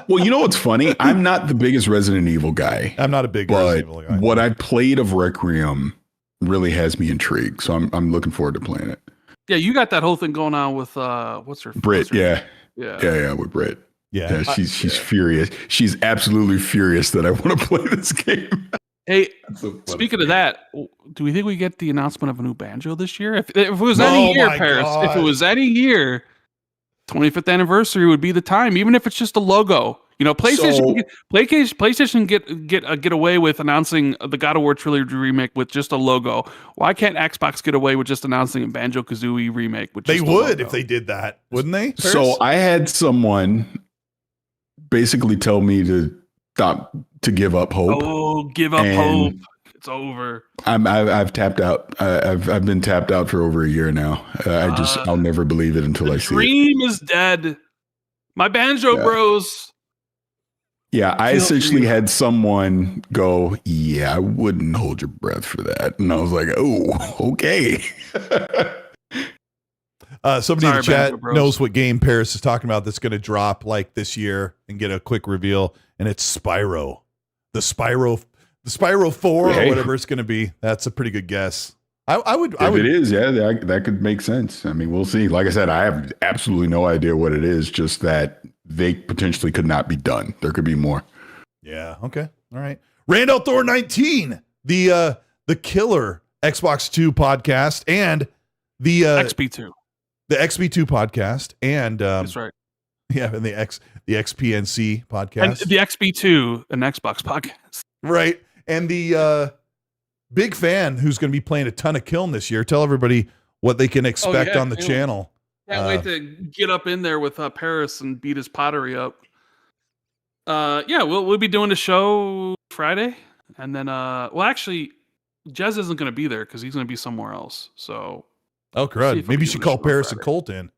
Well, you know what's funny? I'm not the biggest Resident Evil guy. I'm not a big Resident Evil guy. What I played of Requiem really has me intrigued, so I'm looking forward to playing it. Yeah, you got that whole thing going on with what's her Britt? Yeah, with Britt. Yeah, she's furious. She's absolutely furious that I want to play this game. Hey, so speaking of that, do we think we get the announcement of a new Banjo this year? If it was any year, Paris, if it was any year, 25th anniversary would be the time, even if it's just a logo. PlayStation get away with announcing the God of War Trilogy remake with just a logo. Why can't Xbox get away with just announcing a Banjo-Kazooie remake with just a logo? They would if they did that, wouldn't they? Paris? So I had someone basically tell me to stop, to give up hope. Oh, give up hope. It's over. I've tapped out. I've been tapped out for over a year now. I'll never believe it until I see it. Dream is dead. My Banjo Bros. Yeah, I essentially had someone go, "Yeah, I wouldn't hold your breath for that," and I was like, "Oh, okay." Somebody in the chat knows what game Paris is talking about that's going to drop like this year and get a quick reveal, and it's Spyro. The Spyro 4 or whatever it's going to be. That's a pretty good guess. I would. It is, yeah, that could make sense. I mean, we'll see. Like I said, I have absolutely no idea what it is, just that they potentially could not be done. There could be more. Yeah, okay. All right. Randall Thor 19, the killer Xbox 2 podcast and the XP2. The XP2 podcast and that's right. Yeah, and the XPNC podcast. And the XP2, an Xbox podcast. Right. And the big fan who's going to be playing a ton of Kiln this year. Tell everybody what they can expect on the channel. Can't wait to get up in there with Paris and beat his pottery up. Yeah, we'll be doing the show Friday, and then actually, Jez isn't going to be there because he's going to be somewhere else. So, crud! Maybe you should call Paris and Colt in.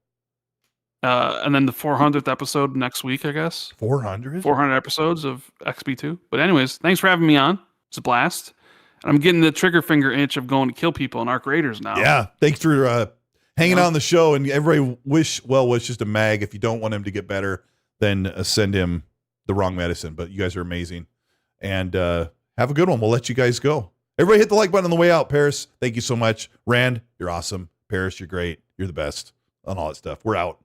And then the 400th episode next week, I guess. 400 episodes of XP2. But anyways, thanks for having me on. It's a blast. And I'm getting the trigger finger itch of going to kill people in Arc Raiders now. Yeah, thanks for hanging on the show, and everybody wishes to Mag. If you don't want him to get better, then send him the wrong medicine. But you guys are amazing, and have a good one. We'll let you guys go. Everybody hit the like button on the way out. Paris, thank you so much. Rand, you're awesome. Paris, you're great. You're the best on all that stuff. We're out.